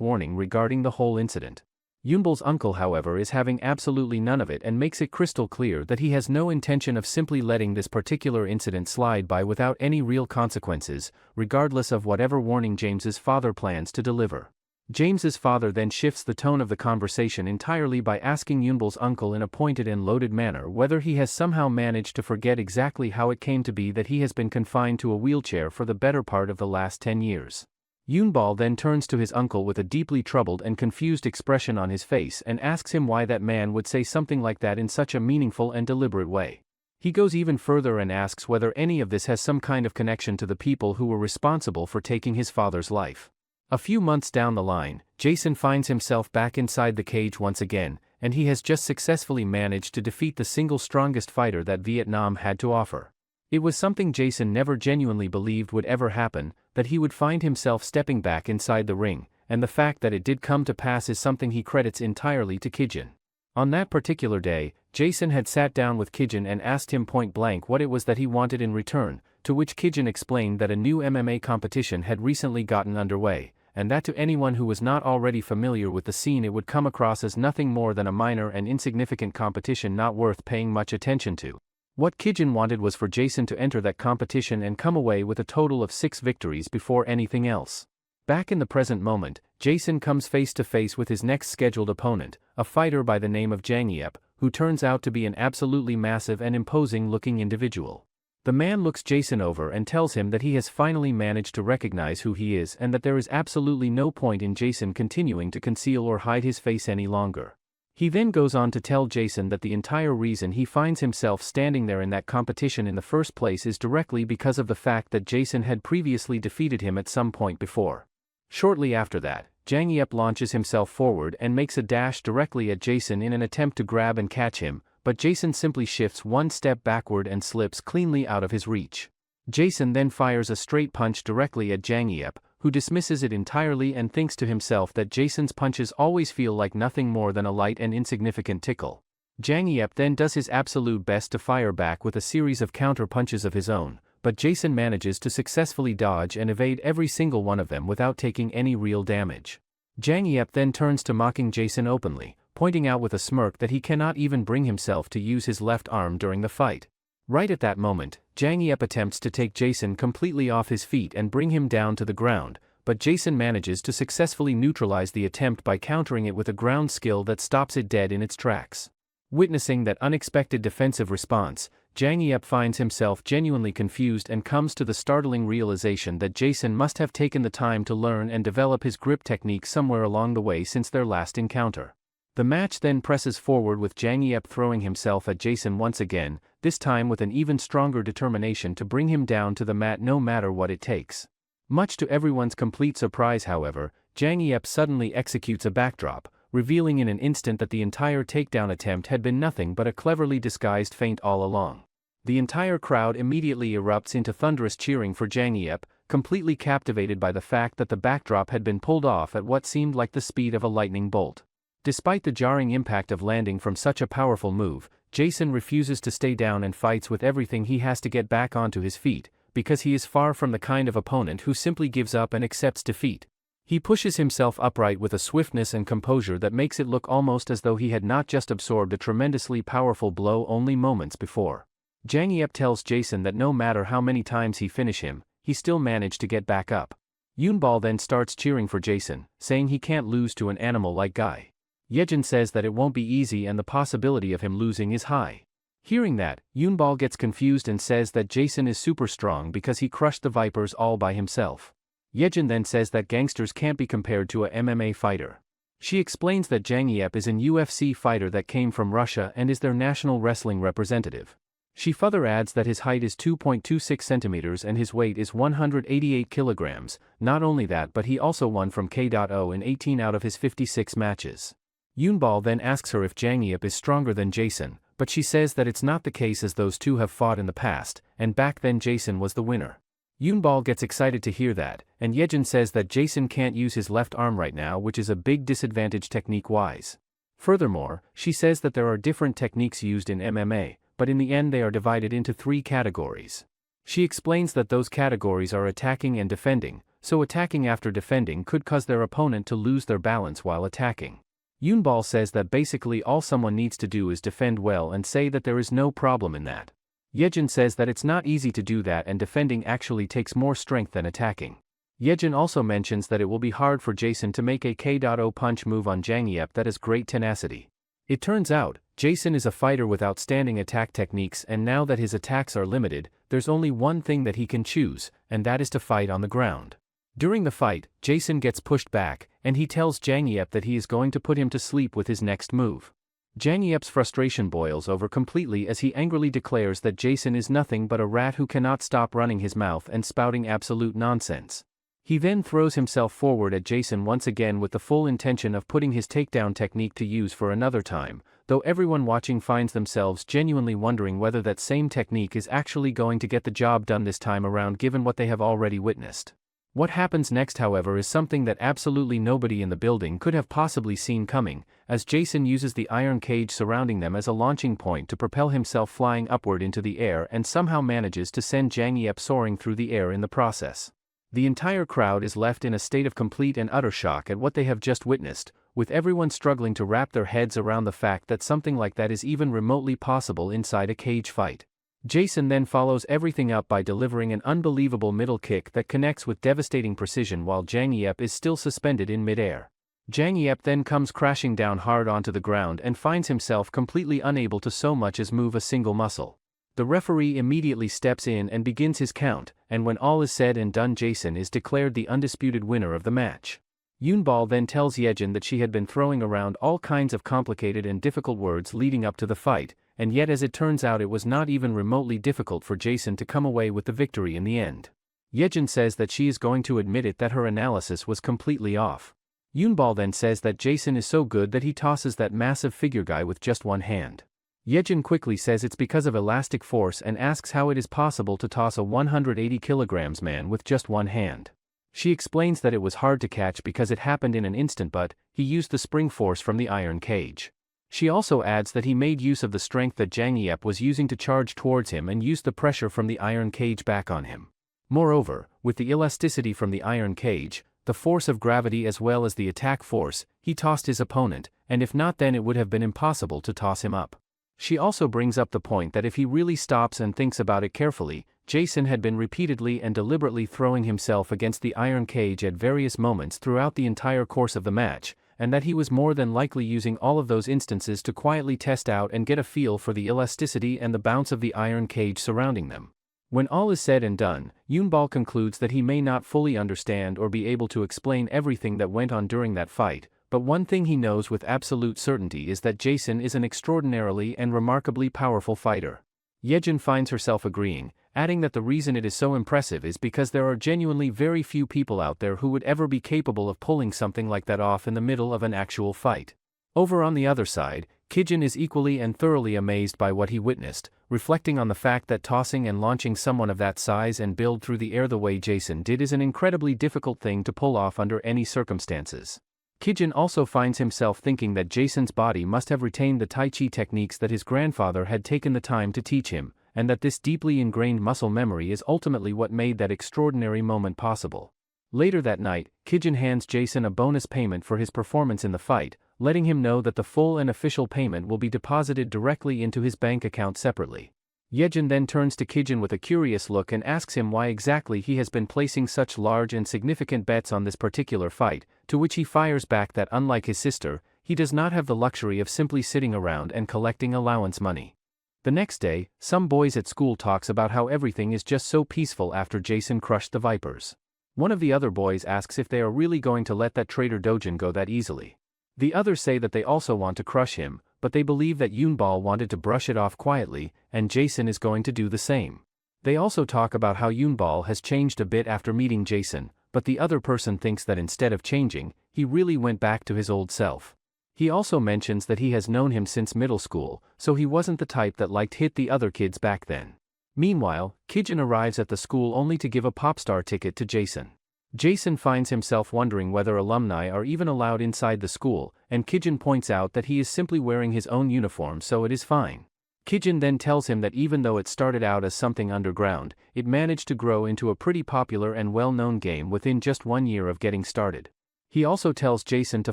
warning regarding the whole incident. Yunball's uncle, however, is having absolutely none of it and makes it crystal clear that he has no intention of simply letting this particular incident slide by without any real consequences, regardless of whatever warning James's father plans to deliver. James's father then shifts the tone of the conversation entirely by asking Yunball's uncle in a pointed and loaded manner whether he has somehow managed to forget exactly how it came to be that he has been confined to a wheelchair for the better part of the last 10 years. Yunball then turns to his uncle with a deeply troubled and confused expression on his face and asks him why that man would say something like that in such a meaningful and deliberate way. He goes even further and asks whether any of this has some kind of connection to the people who were responsible for taking his father's life. A few months down the line, Jason finds himself back inside the cage once again, and he has just successfully managed to defeat the single strongest fighter that Vietnam had to offer. It was something Jason never genuinely believed would ever happen, that he would find himself stepping back inside the ring, and the fact that it did come to pass is something he credits entirely to Kijin. On that particular day, Jason had sat down with Kijin and asked him point blank what it was that he wanted in return, to which Kijin explained that a new MMA competition had recently gotten underway, and that to anyone who was not already familiar with the scene it would come across as nothing more than a minor and insignificant competition not worth paying much attention to. What Kijin wanted was for Jason to enter that competition and come away with a total of 6 victories before anything else. Back in the present moment, Jason comes face to face with his next scheduled opponent, a fighter by the name of Jang Yep, who turns out to be an absolutely massive and imposing-looking individual. The man looks Jason over and tells him that he has finally managed to recognize who he is and that there is absolutely no point in Jason continuing to conceal or hide his face any longer. He then goes on to tell Jason that the entire reason he finds himself standing there in that competition in the first place is directly because of the fact that Jason had previously defeated him at some point before. Shortly after that, Jang Yep launches himself forward and makes a dash directly at Jason in an attempt to grab and catch him, but Jason simply shifts one step backward and slips cleanly out of his reach. Jason then fires a straight punch directly at Jang Yep, who dismisses it entirely and thinks to himself that Jason's punches always feel like nothing more than a light and insignificant tickle. Jang Yep then does his absolute best to fire back with a series of counter punches of his own, but Jason manages to successfully dodge and evade every single one of them without taking any real damage. Jang Yep then turns to mocking Jason openly, pointing out with a smirk that he cannot even bring himself to use his left arm during the fight. Right at that moment, Jang Yep attempts to take Jason completely off his feet and bring him down to the ground, but Jason manages to successfully neutralize the attempt by countering it with a ground skill that stops it dead in its tracks. Witnessing that unexpected defensive response, Jang Yep finds himself genuinely confused and comes to the startling realization that Jason must have taken the time to learn and develop his grip technique somewhere along the way since their last encounter. The match then presses forward with Jang Yep throwing himself at Jason once again, this time with an even stronger determination to bring him down to the mat no matter what it takes. Much to everyone's complete surprise, however, Jang Yep suddenly executes a backdrop, revealing in an instant that the entire takedown attempt had been nothing but a cleverly disguised feint all along. The entire crowd immediately erupts into thunderous cheering for Jang Yep, completely captivated by the fact that the backdrop had been pulled off at what seemed like the speed of a lightning bolt. Despite the jarring impact of landing from such a powerful move, Jason refuses to stay down and fights with everything he has to get back onto his feet, because he is far from the kind of opponent who simply gives up and accepts defeat. He pushes himself upright with a swiftness and composure that makes it look almost as though he had not just absorbed a tremendously powerful blow only moments before. Jang Yep tells Jason that no matter how many times he finish him, he still managed to get back up. Yunball then starts cheering for Jason, saying he can't lose to an animal like Guy. Yejin says that it won't be easy and the possibility of him losing is high. Hearing that, Yunball gets confused and says that Jason is super strong because he crushed the Vipers all by himself. Yejin then says that gangsters can't be compared to a MMA fighter. She explains that Jang Yep is an UFC fighter that came from Russia and is their national wrestling representative. She further adds that his height is 2.26 centimeters and his weight is 188 kilograms. Not only that, but he also won from K.O in 18 out of his 56 matches. Yunball then asks her if Jang Yep is stronger than Jason, but she says that it's not the case as those two have fought in the past, and back then Jason was the winner. Yunball gets excited to hear that, and Yejin says that Jason can't use his left arm right now, which is a big disadvantage technique-wise. Furthermore, she says that there are different techniques used in MMA, but in the end they are divided into 3 categories. She explains that those categories are attacking and defending, so attacking after defending could cause their opponent to lose their balance while attacking. Yunball says that basically all someone needs to do is defend well and say that there is no problem in that. Yejin says that it's not easy to do that and defending actually takes more strength than attacking. Yejin also mentions that it will be hard for Jason to make a K.O punch move on Jang Yep that has great tenacity. It turns out, Jason is a fighter with outstanding attack techniques, and now that his attacks are limited, there's only one thing that he can choose, and that is to fight on the ground. During the fight, Jason gets pushed back, and he tells Jang Yep that he is going to put him to sleep with his next move. Jang Yep's frustration boils over completely as he angrily declares that Jason is nothing but a rat who cannot stop running his mouth and spouting absolute nonsense. He then throws himself forward at Jason once again with the full intention of putting his takedown technique to use for another time, though everyone watching finds themselves genuinely wondering whether that same technique is actually going to get the job done this time around given what they have already witnessed. What happens next, however, is something that absolutely nobody in the building could have possibly seen coming, as Jason uses the iron cage surrounding them as a launching point to propel himself flying upward into the air and somehow manages to send Jang Yep soaring through the air in the process. The entire crowd is left in a state of complete and utter shock at what they have just witnessed, with everyone struggling to wrap their heads around the fact that something like that is even remotely possible inside a cage fight. Jason then follows everything up by delivering an unbelievable middle kick that connects with devastating precision while Jang Yep is still suspended in midair. Jang Yep then comes crashing down hard onto the ground and finds himself completely unable to so much as move a single muscle. The referee immediately steps in and begins his count, and when all is said and done, Jason is declared the undisputed winner of the match. Yunball then tells Yejin that she had been throwing around all kinds of complicated and difficult words leading up to the fight, and yet as it turns out it was not even remotely difficult for Jason to come away with the victory in the end. Yejin says that she is going to admit it that her analysis was completely off. Yunball then says that Jason is so good that he tosses that massive figure guy with just one hand. Yejin quickly says it's because of elastic force and asks how it is possible to toss a 180 kilograms man with just one hand. She explains that it was hard to catch because it happened in an instant, but he used the spring force from the iron cage. She also adds that he made use of the strength that Jang Yep was using to charge towards him and used the pressure from the iron cage back on him. Moreover, with the elasticity from the iron cage, the force of gravity as well as the attack force, he tossed his opponent, and if not then it would have been impossible to toss him up. She also brings up the point that if he really stops and thinks about it carefully, Jason had been repeatedly and deliberately throwing himself against the iron cage at various moments throughout the entire course of the match, and that he was more than likely using all of those instances to quietly test out and get a feel for the elasticity and the bounce of the iron cage surrounding them. When all is said and done, Yunball concludes that he may not fully understand or be able to explain everything that went on during that fight, but one thing he knows with absolute certainty is that Jason is an extraordinarily and remarkably powerful fighter. Yejin finds herself agreeing, adding that the reason it is so impressive is because there are genuinely very few people out there who would ever be capable of pulling something like that off in the middle of an actual fight. Over on the other side, Kijin is equally and thoroughly amazed by what he witnessed, reflecting on the fact that tossing and launching someone of that size and build through the air the way Jason did is an incredibly difficult thing to pull off under any circumstances. Kijin also finds himself thinking that Jason's body must have retained the Tai Chi techniques that his grandfather had taken the time to teach him, and that this deeply ingrained muscle memory is ultimately what made that extraordinary moment possible. Later that night, Kijin hands Jason a bonus payment for his performance in the fight, letting him know that the full and official payment will be deposited directly into his bank account separately. Yejin then turns to Kijin with a curious look and asks him why exactly he has been placing such large and significant bets on this particular fight, to which he fires back that unlike his sister, he does not have the luxury of simply sitting around and collecting allowance money. The next day, some boys at school talks about how everything is just so peaceful after Jason crushed the Vipers. One of the other boys asks if they are really going to let that traitor Dojin go that easily. The others say that they also want to crush him, but they believe that Yunball wanted to brush it off quietly, and Jason is going to do the same. They also talk about how Yunball has changed a bit after meeting Jason, but the other person thinks that instead of changing, he really went back to his old self. He also mentions that he has known him since middle school, so he wasn't the type that liked hit the other kids back then. Meanwhile, Kijin arrives at the school only to give a pop star ticket to Jason. Jason finds himself wondering whether alumni are even allowed inside the school, and Kijin points out that he is simply wearing his own uniform, so it is fine. Kijin then tells him that even though it started out as something underground, it managed to grow into a pretty popular and well-known game within just 1 year of getting started. He also tells Jason to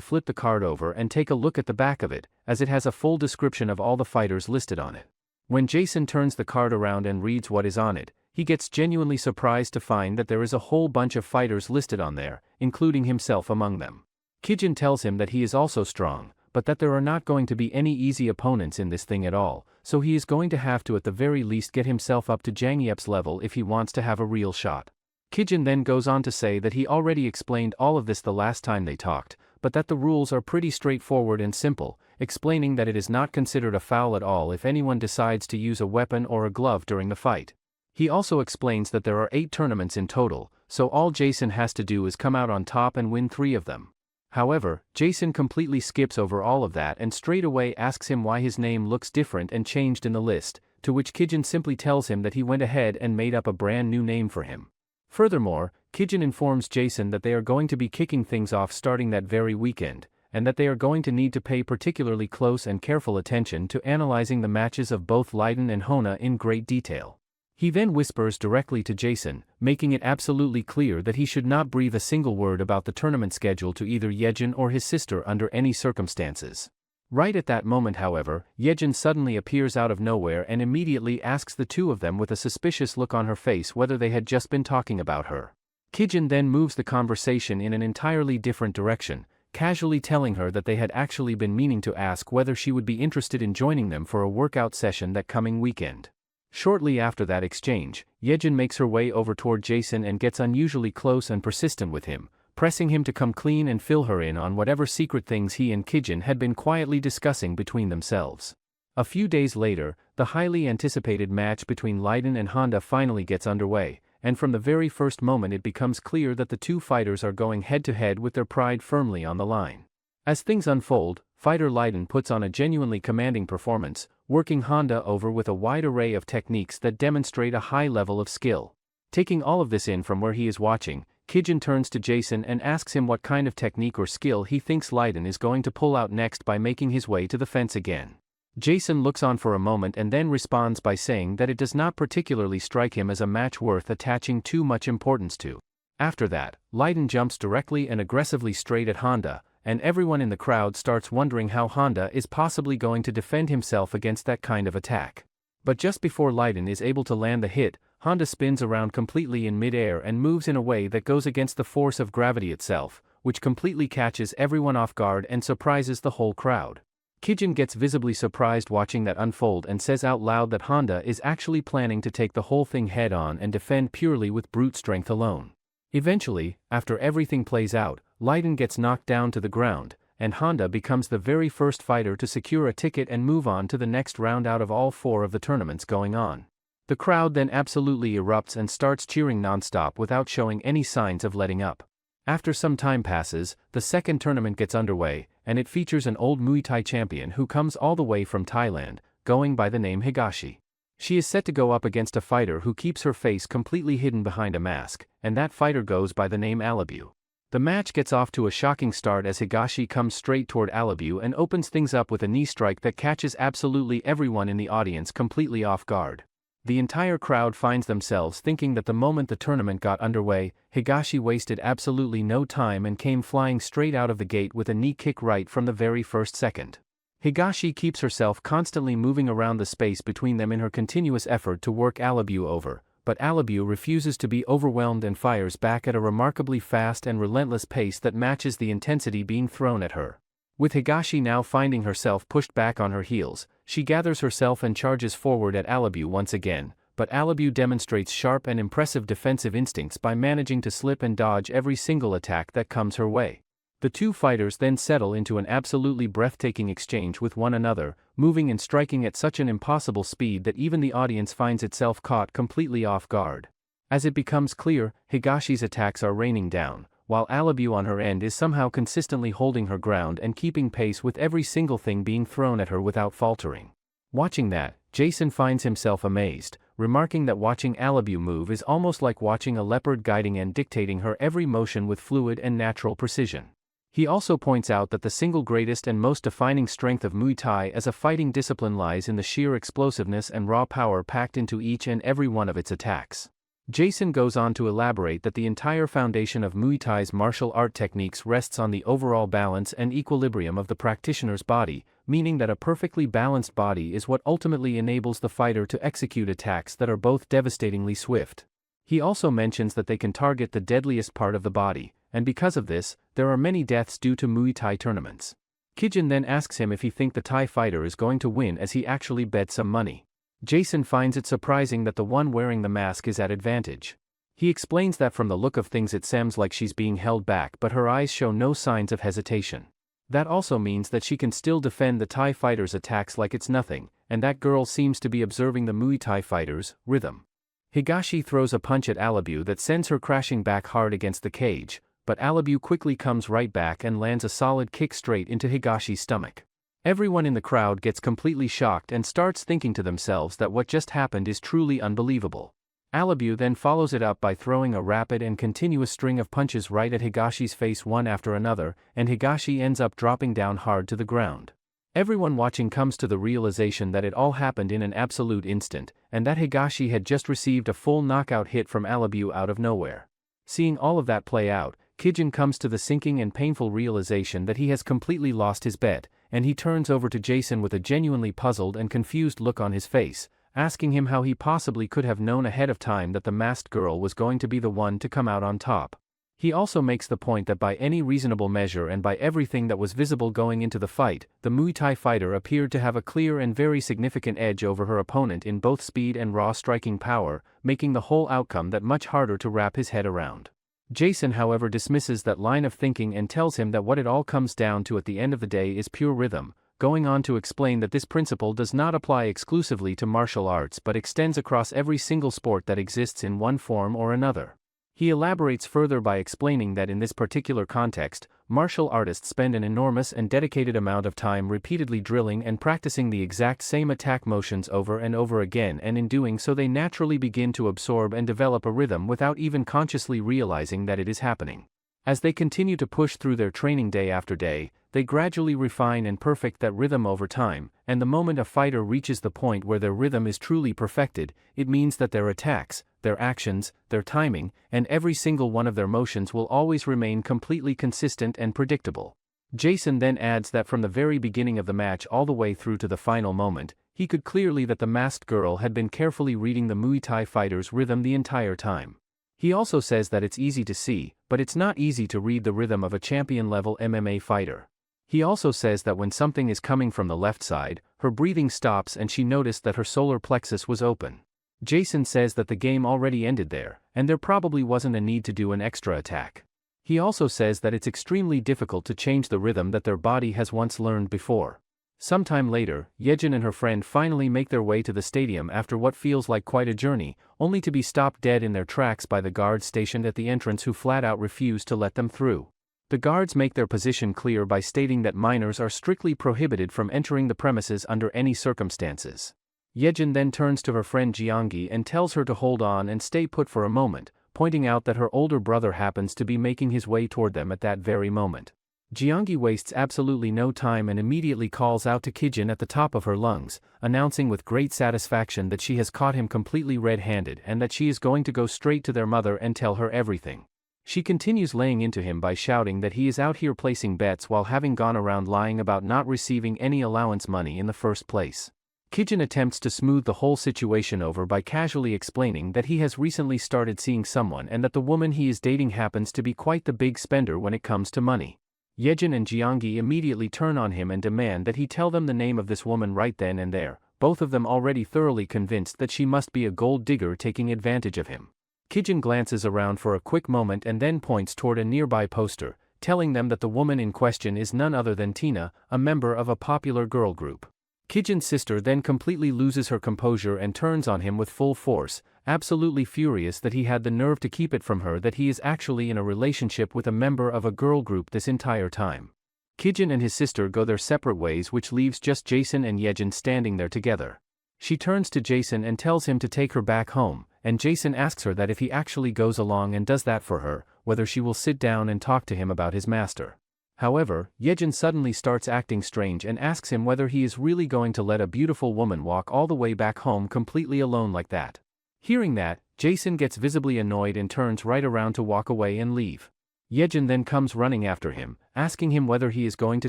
flip the card over and take a look at the back of it, as it has a full description of all the fighters listed on it. When Jason turns the card around and reads what is on it, he gets genuinely surprised to find that there is a whole bunch of fighters listed on there, including himself among them. Kijin tells him that he is also strong, but that there are not going to be any easy opponents in this thing at all, so he is going to have to at the very least get himself up to Jang Yep's level if he wants to have a real shot. Kijin then goes on to say that he already explained all of this the last time they talked, but that the rules are pretty straightforward and simple, explaining that it is not considered a foul at all if anyone decides to use a weapon or a glove during the fight. He also explains that there are 8 tournaments in total, so all Jason has to do is come out on top and win 3 of them. However, Jason completely skips over all of that and straight away asks him why his name looks different and changed in the list, to which Kijin simply tells him that he went ahead and made up a brand new name for him. Furthermore, Kijin informs Jason that they are going to be kicking things off starting that very weekend, and that they are going to need to pay particularly close and careful attention to analyzing the matches of both Leiden and Hona in great detail. He then whispers directly to Jason, making it absolutely clear that he should not breathe a single word about the tournament schedule to either Yejin or his sister under any circumstances. Right at that moment, however, Yejin suddenly appears out of nowhere and immediately asks the two of them with a suspicious look on her face whether they had just been talking about her. Kijin then moves the conversation in an entirely different direction, casually telling her that they had actually been meaning to ask whether she would be interested in joining them for a workout session that coming weekend. Shortly after that exchange, Yejin makes her way over toward Jason and gets unusually close and persistent with him, pressing him to come clean and fill her in on whatever secret things he and Kijin had been quietly discussing between themselves. A few days later, the highly anticipated match between Leiden and Honda finally gets underway, and from the very first moment it becomes clear that the two fighters are going head-to-head with their pride firmly on the line. As things unfold, fighter Leiden puts on a genuinely commanding performance, working Honda over with a wide array of techniques that demonstrate a high level of skill. Taking all of this in from where he is watching, Kijin turns to Jason and asks him what kind of technique or skill he thinks Leiden is going to pull out next by making his way to the fence again. Jason looks on for a moment and then responds by saying that it does not particularly strike him as a match worth attaching too much importance to. After that, Leiden jumps directly and aggressively straight at Honda, and everyone in the crowd starts wondering how Honda is possibly going to defend himself against that kind of attack. But just before Leiden is able to land the hit, Honda spins around completely in mid-air and moves in a way that goes against the force of gravity itself, which completely catches everyone off guard and surprises the whole crowd. Kijin gets visibly surprised watching that unfold and says out loud that Honda is actually planning to take the whole thing head-on and defend purely with brute strength alone. Eventually, after everything plays out, Leiden gets knocked down to the ground, and Honda becomes the very first fighter to secure a ticket and move on to the next round out of all 4 of the tournaments going on. The crowd then absolutely erupts and starts cheering non-stop without showing any signs of letting up. After some time passes, the second tournament gets underway, and it features an old Muay Thai champion who comes all the way from Thailand, going by the name Higashi. She is set to go up against a fighter who keeps her face completely hidden behind a mask, and that fighter goes by the name Alibu. The match gets off to a shocking start as Higashi comes straight toward Alibu and opens things up with a knee strike that catches absolutely everyone in the audience completely off guard. The entire crowd finds themselves thinking that the moment the tournament got underway, Higashi wasted absolutely no time and came flying straight out of the gate with a knee kick right from the very first second. Higashi keeps herself constantly moving around the space between them in her continuous effort to work Alibu over, but Alibu refuses to be overwhelmed and fires back at a remarkably fast and relentless pace that matches the intensity being thrown at her. With Higashi now finding herself pushed back on her heels, she gathers herself and charges forward at Alibu once again, but Alibu demonstrates sharp and impressive defensive instincts by managing to slip and dodge every single attack that comes her way. The two fighters then settle into an absolutely breathtaking exchange with one another, moving and striking at such an impossible speed that even the audience finds itself caught completely off guard. As it becomes clear, Higashi's attacks are raining down, while Alibu on her end is somehow consistently holding her ground and keeping pace with every single thing being thrown at her without faltering. Watching that, Jason finds himself amazed, remarking that watching Alibu move is almost like watching a leopard guiding and dictating her every motion with fluid and natural precision. He also points out that the single greatest and most defining strength of Muay Thai as a fighting discipline lies in the sheer explosiveness and raw power packed into each and every one of its attacks. Jason goes on to elaborate that the entire foundation of Muay Thai's martial art techniques rests on the overall balance and equilibrium of the practitioner's body, meaning that a perfectly balanced body is what ultimately enables the fighter to execute attacks that are both devastatingly swift. He also mentions that they can target the deadliest part of the body, and because of this, there are many deaths due to Muay Thai tournaments. Kijin then asks him if he thinks the Thai fighter is going to win, as he actually bet some money. Jason finds it surprising that the one wearing the mask is at advantage. He explains that from the look of things it seems like she's being held back, but her eyes show no signs of hesitation. That also means that she can still defend the Thai fighter's attacks like it's nothing, and that girl seems to be observing the Muay Thai fighter's rhythm. Higashi throws a punch at Alibu that sends her crashing back hard against the cage, but Alibu quickly comes right back and lands a solid kick straight into Higashi's stomach. Everyone in the crowd gets completely shocked and starts thinking to themselves that what just happened is truly unbelievable. Alibu then follows it up by throwing a rapid and continuous string of punches right at Higashi's face one after another, and Higashi ends up dropping down hard to the ground. Everyone watching comes to the realization that it all happened in an absolute instant, and that Higashi had just received a full knockout hit from Alibu out of nowhere. Seeing all of that play out, Kijin comes to the sinking and painful realization that he has completely lost his bet, and he turns over to Jason with a genuinely puzzled and confused look on his face, asking him how he possibly could have known ahead of time that the masked girl was going to be the one to come out on top. He also makes the point that by any reasonable measure and by everything that was visible going into the fight, the Muay Thai fighter appeared to have a clear and very significant edge over her opponent in both speed and raw striking power, making the whole outcome that much harder to wrap his head around. Jason, however, dismisses that line of thinking and tells him that what it all comes down to at the end of the day is pure rhythm, going on to explain that this principle does not apply exclusively to martial arts but extends across every single sport that exists in one form or another. He elaborates further by explaining that in this particular context, martial artists spend an enormous and dedicated amount of time repeatedly drilling and practicing the exact same attack motions over and over again, and in doing so they naturally begin to absorb and develop a rhythm without even consciously realizing that it is happening. As they continue to push through their training day after day, they gradually refine and perfect that rhythm over time, and the moment a fighter reaches the point where their rhythm is truly perfected, it means that their attacks, their actions, their timing, and every single one of their motions will always remain completely consistent and predictable. Jason then adds that from the very beginning of the match all the way through to the final moment, he could clearly that the masked girl had been carefully reading the Muay Thai fighter's rhythm the entire time. He also says that it's easy to see, but it's not easy to read the rhythm of a champion-level MMA fighter. He also says that when something is coming from the left side, her breathing stops and she noticed that her solar plexus was open. Jason says that the game already ended there, and there probably wasn't a need to do an extra attack. He also says that it's extremely difficult to change the rhythm that their body has once learned before. Sometime later, Yejin and her friend finally make their way to the stadium after what feels like quite a journey, only to be stopped dead in their tracks by the guards stationed at the entrance who flat out refuse to let them through. The guards make their position clear by stating that minors are strictly prohibited from entering the premises under any circumstances. Yejin then turns to her friend Jianggi and tells her to hold on and stay put for a moment, pointing out that her older brother happens to be making his way toward them at that very moment. Jianggi wastes absolutely no time and immediately calls out to Kijin at the top of her lungs, announcing with great satisfaction that she has caught him completely red-handed and that she is going to go straight to their mother and tell her everything. She continues laying into him by shouting that he is out here placing bets while having gone around lying about not receiving any allowance money in the first place. Kijin attempts to smooth the whole situation over by casually explaining that he has recently started seeing someone and that the woman he is dating happens to be quite the big spender when it comes to money. Yejin and Jianggi immediately turn on him and demand that he tell them the name of this woman right then and there, both of them already thoroughly convinced that she must be a gold digger taking advantage of him. Kijin glances around for a quick moment and then points toward a nearby poster, telling them that the woman in question is none other than Tina, a member of a popular girl group. Kijin's sister then completely loses her composure and turns on him with full force, absolutely furious that he had the nerve to keep it from her that he is actually in a relationship with a member of a girl group this entire time. Kijin and his sister go their separate ways, which leaves just Jason and Yejin standing there together. She turns to Jason and tells him to take her back home, and Jason asks her that if he actually goes along and does that for her, whether she will sit down and talk to him about his master. However, Yejin suddenly starts acting strange and asks him whether he is really going to let a beautiful woman walk all the way back home completely alone like that. Hearing that, Jason gets visibly annoyed and turns right around to walk away and leave. Yejin then comes running after him, asking him whether he is going to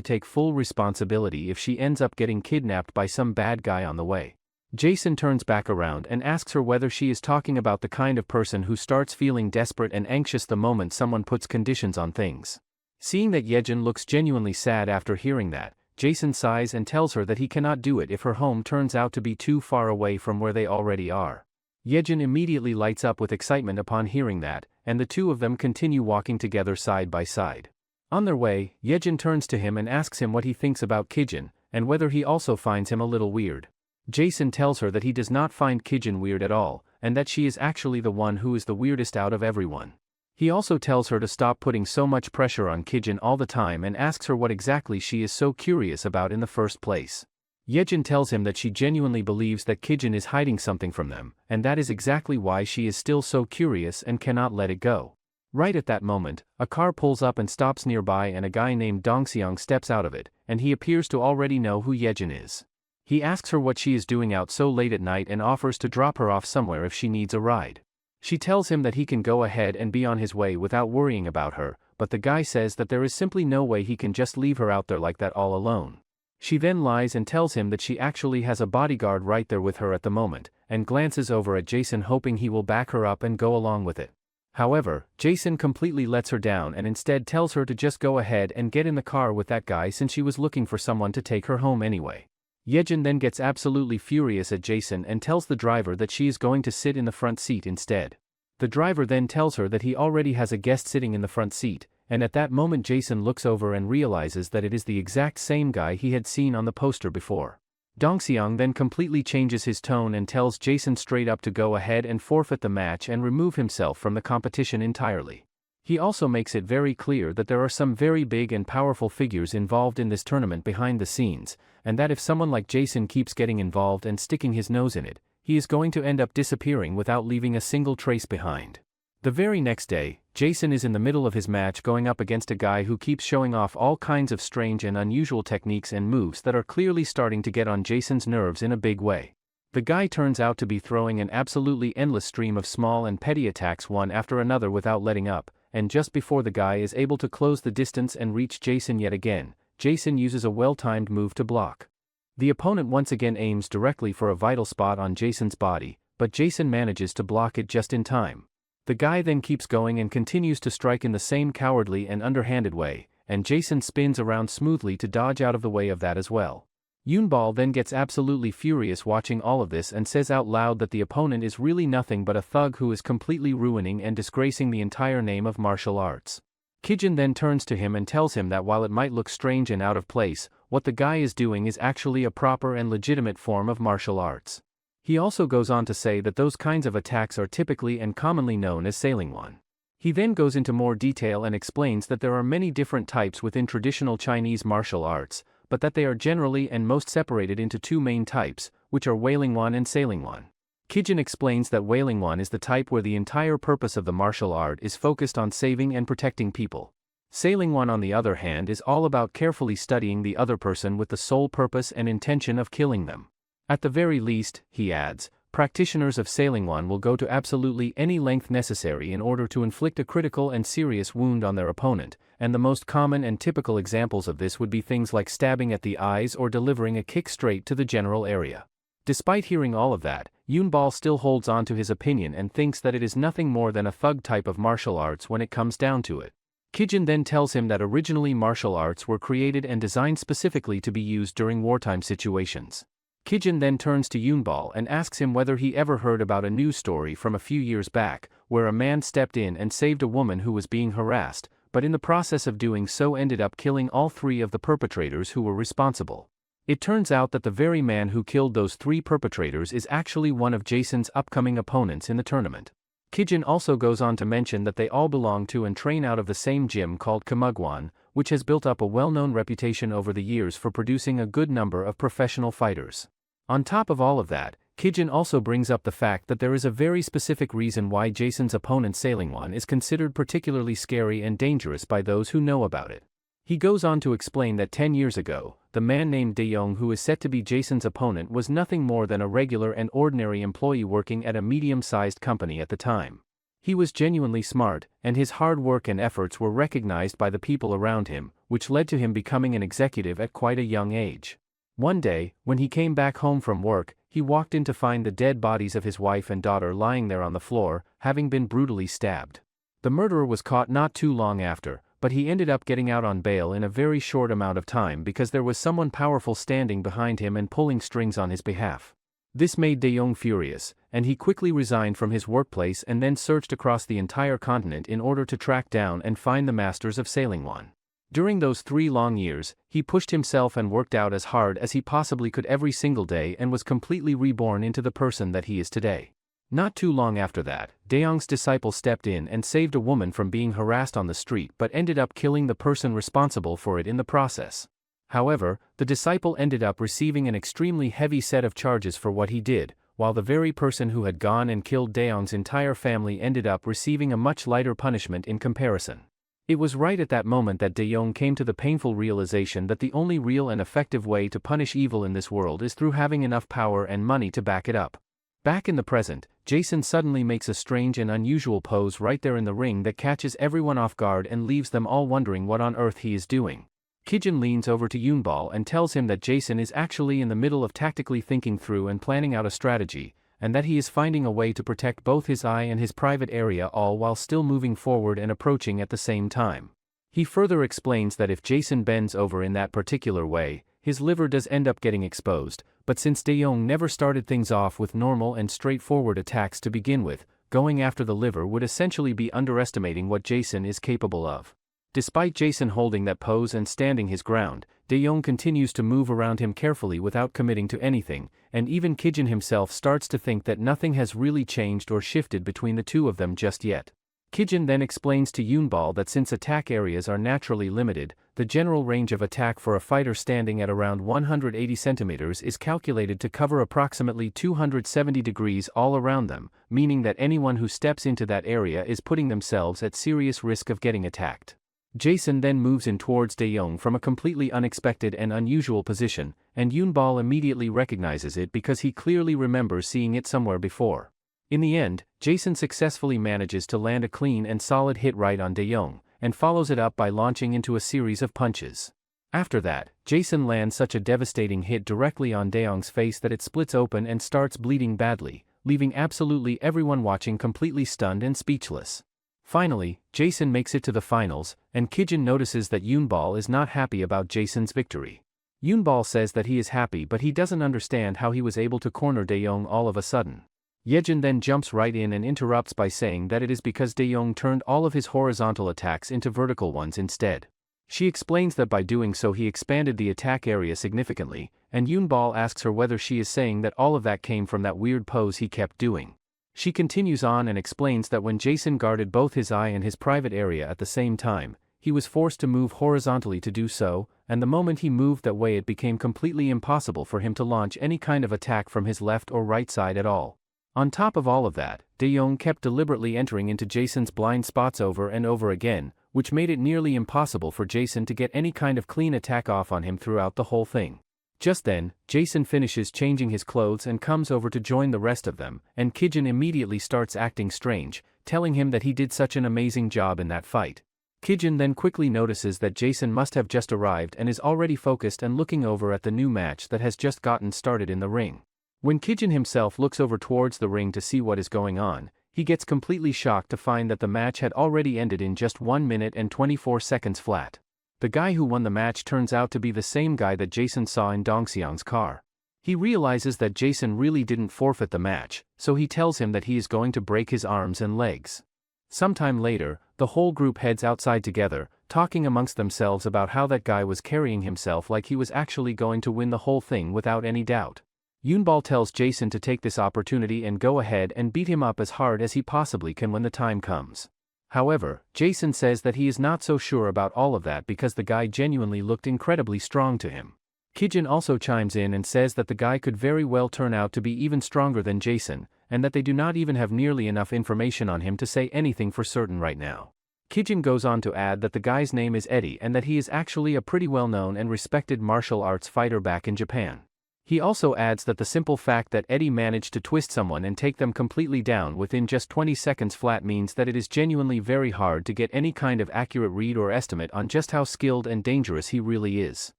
take full responsibility if she ends up getting kidnapped by some bad guy on the way. Jason turns back around and asks her whether she is talking about the kind of person who starts feeling desperate and anxious the moment someone puts conditions on things. Seeing that Yejin looks genuinely sad after hearing that, Jason sighs and tells her that he cannot do it if her home turns out to be too far away from where they already are. Yejin immediately lights up with excitement upon hearing that, and the two of them continue walking together side by side. On their way, Yejin turns to him and asks him what he thinks about Kijin, and whether he also finds him a little weird. Jason tells her that he does not find Kijin weird at all, and that she is actually the one who is the weirdest out of everyone. He also tells her to stop putting so much pressure on Kijin all the time and asks her what exactly she is so curious about in the first place. Yejin tells him that she genuinely believes that Kijin is hiding something from them, and that is exactly why she is still so curious and cannot let it go. Right at that moment, a car pulls up and stops nearby and a guy named Dongseong steps out of it, and he appears to already know who Yejin is. He asks her what she is doing out so late at night and offers to drop her off somewhere if she needs a ride. She tells him that he can go ahead and be on his way without worrying about her, but the guy says that there is simply no way he can just leave her out there like that all alone. She then lies and tells him that she actually has a bodyguard right there with her at the moment, and glances over at Jason hoping he will back her up and go along with it. However, Jason completely lets her down and instead tells her to just go ahead and get in the car with that guy since she was looking for someone to take her home anyway. Yejin then gets absolutely furious at Jason and tells the driver that she is going to sit in the front seat instead. The driver then tells her that he already has a guest sitting in the front seat, and at that moment Jason looks over and realizes that it is the exact same guy he had seen on the poster before. Dongseong then completely changes his tone and tells Jason straight up to go ahead and forfeit the match and remove himself from the competition entirely. He also makes it very clear that there are some very big and powerful figures involved in this tournament behind the scenes, and that if someone like Jason keeps getting involved and sticking his nose in it, he is going to end up disappearing without leaving a single trace behind. The very next day, Jason is in the middle of his match going up against a guy who keeps showing off all kinds of strange and unusual techniques and moves that are clearly starting to get on Jason's nerves in a big way. The guy turns out to be throwing an absolutely endless stream of small and petty attacks one after another without letting up, and just before the guy is able to close the distance and reach Jason yet again, Jason uses a well-timed move to block. The opponent once again aims directly for a vital spot on Jason's body, but Jason manages to block it just in time. The guy then keeps going and continues to strike in the same cowardly and underhanded way, and Jason spins around smoothly to dodge out of the way of that as well. Yunball then gets absolutely furious watching all of this and says out loud that the opponent is really nothing but a thug who is completely ruining and disgracing the entire name of martial arts. Kijin then turns to him and tells him that while it might look strange and out of place, what the guy is doing is actually a proper and legitimate form of martial arts. He also goes on to say that those kinds of attacks are typically and commonly known as sailing one. He then goes into more detail and explains that there are many different types within traditional Chinese martial arts, but that they are generally and most separated into two main types, which are wailing one and sailing one. Kijin explains that wailing one is the type where the entire purpose of the martial art is focused on saving and protecting people. Sailing one on the other hand is all about carefully studying the other person with the sole purpose and intention of killing them. At the very least, he adds, practitioners of sailing one will go to absolutely any length necessary in order to inflict a critical and serious wound on their opponent, and the most common and typical examples of this would be things like stabbing at the eyes or delivering a kick straight to the general area. Despite hearing all of that, Yunball still holds on to his opinion and thinks that it is nothing more than a thug type of martial arts when it comes down to it. Kijin then tells him that originally martial arts were created and designed specifically to be used during wartime situations. Kijin then turns to Yunball and asks him whether he ever heard about a news story from a few years back, where a man stepped in and saved a woman who was being harassed, but in the process of doing so ended up killing all three of the perpetrators who were responsible. It turns out that the very man who killed those three perpetrators is actually one of Jason's upcoming opponents in the tournament. Kijin also goes on to mention that they all belong to and train out of the same gym called Kamugwon, which has built up a well-known reputation over the years for producing a good number of professional fighters. On top of all of that, Kijin also brings up the fact that there is a very specific reason why Jason's opponent Sailingwan is considered particularly scary and dangerous by those who know about it. He goes on to explain that 10 years ago, the man named De Jong who is set to be Jason's opponent was nothing more than a regular and ordinary employee working at a medium-sized company at the time. He was genuinely smart, and his hard work and efforts were recognized by the people around him, which led to him becoming an executive at quite a young age. One day, when he came back home from work, he walked in to find the dead bodies of his wife and daughter lying there on the floor, having been brutally stabbed. The murderer was caught not too long after, but he ended up getting out on bail in a very short amount of time because there was someone powerful standing behind him and pulling strings on his behalf. This made De Jong furious, and he quickly resigned from his workplace and then searched across the entire continent in order to track down and find the masters of Sailingwan. During those 3 long years, he pushed himself and worked out as hard as he possibly could every single day and was completely reborn into the person that he is today. Not too long after that, De Jong's disciple stepped in and saved a woman from being harassed on the street but ended up killing the person responsible for it in the process. However, the disciple ended up receiving an extremely heavy set of charges for what he did, while the very person who had gone and killed De Jong's entire family ended up receiving a much lighter punishment in comparison. It was right at that moment that De Jong came to the painful realization that the only real and effective way to punish evil in this world is through having enough power and money to back it up. Back in the present, Jason suddenly makes a strange and unusual pose right there in the ring that catches everyone off guard and leaves them all wondering what on earth he is doing. Kijin leans over to Yunball and tells him that Jason is actually in the middle of tactically thinking through and planning out a strategy, and that he is finding a way to protect both his eye and his private area all while still moving forward and approaching at the same time. He further explains that if Jason bends over in that particular way, his liver does end up getting exposed, but since De Jong never started things off with normal and straightforward attacks to begin with, going after the liver would essentially be underestimating what Jason is capable of. Despite Jason holding that pose and standing his ground, De Jong continues to move around him carefully without committing to anything, and even Kijin himself starts to think that nothing has really changed or shifted between the two of them just yet. Kijin then explains to Yunball that since attack areas are naturally limited, the general range of attack for a fighter standing at around 180 centimeters is calculated to cover approximately 270 degrees all around them, meaning that anyone who steps into that area is putting themselves at serious risk of getting attacked. Jason then moves in towards De Jong from a completely unexpected and unusual position, and Yunball immediately recognizes it because he clearly remembers seeing it somewhere before. In the end, Jason successfully manages to land a clean and solid hit right on De Jong, and follows it up by launching into a series of punches. After that, Jason lands such a devastating hit directly on De Jong's face that it splits open and starts bleeding badly, leaving absolutely everyone watching completely stunned and speechless. Finally, Jason makes it to the finals, and Kijin notices that Yunball is not happy about Jason's victory. Yunball says that he is happy but he doesn't understand how he was able to corner De Jong all of a sudden. Yejin then jumps right in and interrupts by saying that it is because De Jong turned all of his horizontal attacks into vertical ones instead. She explains that by doing so he expanded the attack area significantly, and Yunball asks her whether she is saying that all of that came from that weird pose he kept doing. She continues on and explains that when Jason guarded both his eye and his private area at the same time, he was forced to move horizontally to do so, and the moment he moved that way it became completely impossible for him to launch any kind of attack from his left or right side at all. On top of all of that, De Jong kept deliberately entering into Jason's blind spots over and over again, which made it nearly impossible for Jason to get any kind of clean attack off on him throughout the whole thing. Just then, Jason finishes changing his clothes and comes over to join the rest of them, and Kijin immediately starts acting strange, telling him that he did such an amazing job in that fight. Kijin then quickly notices that Jason must have just arrived and is already focused and looking over at the new match that has just gotten started in the ring. When Kijin himself looks over towards the ring to see what is going on, he gets completely shocked to find that the match had already ended in just 1 minute and 24 seconds flat. The guy who won the match turns out to be the same guy that Jason saw in Dongxiang's car. He realizes that Jason really didn't forfeit the match, so he tells him that he is going to break his arms and legs. Sometime later, the whole group heads outside together, talking amongst themselves about how that guy was carrying himself like he was actually going to win the whole thing without any doubt. Yunball tells Jason to take this opportunity and go ahead and beat him up as hard as he possibly can when the time comes. However, Jason says that he is not so sure about all of that because the guy genuinely looked incredibly strong to him. Kijin also chimes in and says that the guy could very well turn out to be even stronger than Jason, and that they do not even have nearly enough information on him to say anything for certain right now. Kijin goes on to add that the guy's name is Eddie and that he is actually a pretty well-known and respected martial arts fighter back in Japan. He also adds that the simple fact that Eddie managed to twist someone and take them completely down within just 20 seconds flat means that it is genuinely very hard to get any kind of accurate read or estimate on just how skilled and dangerous he really is.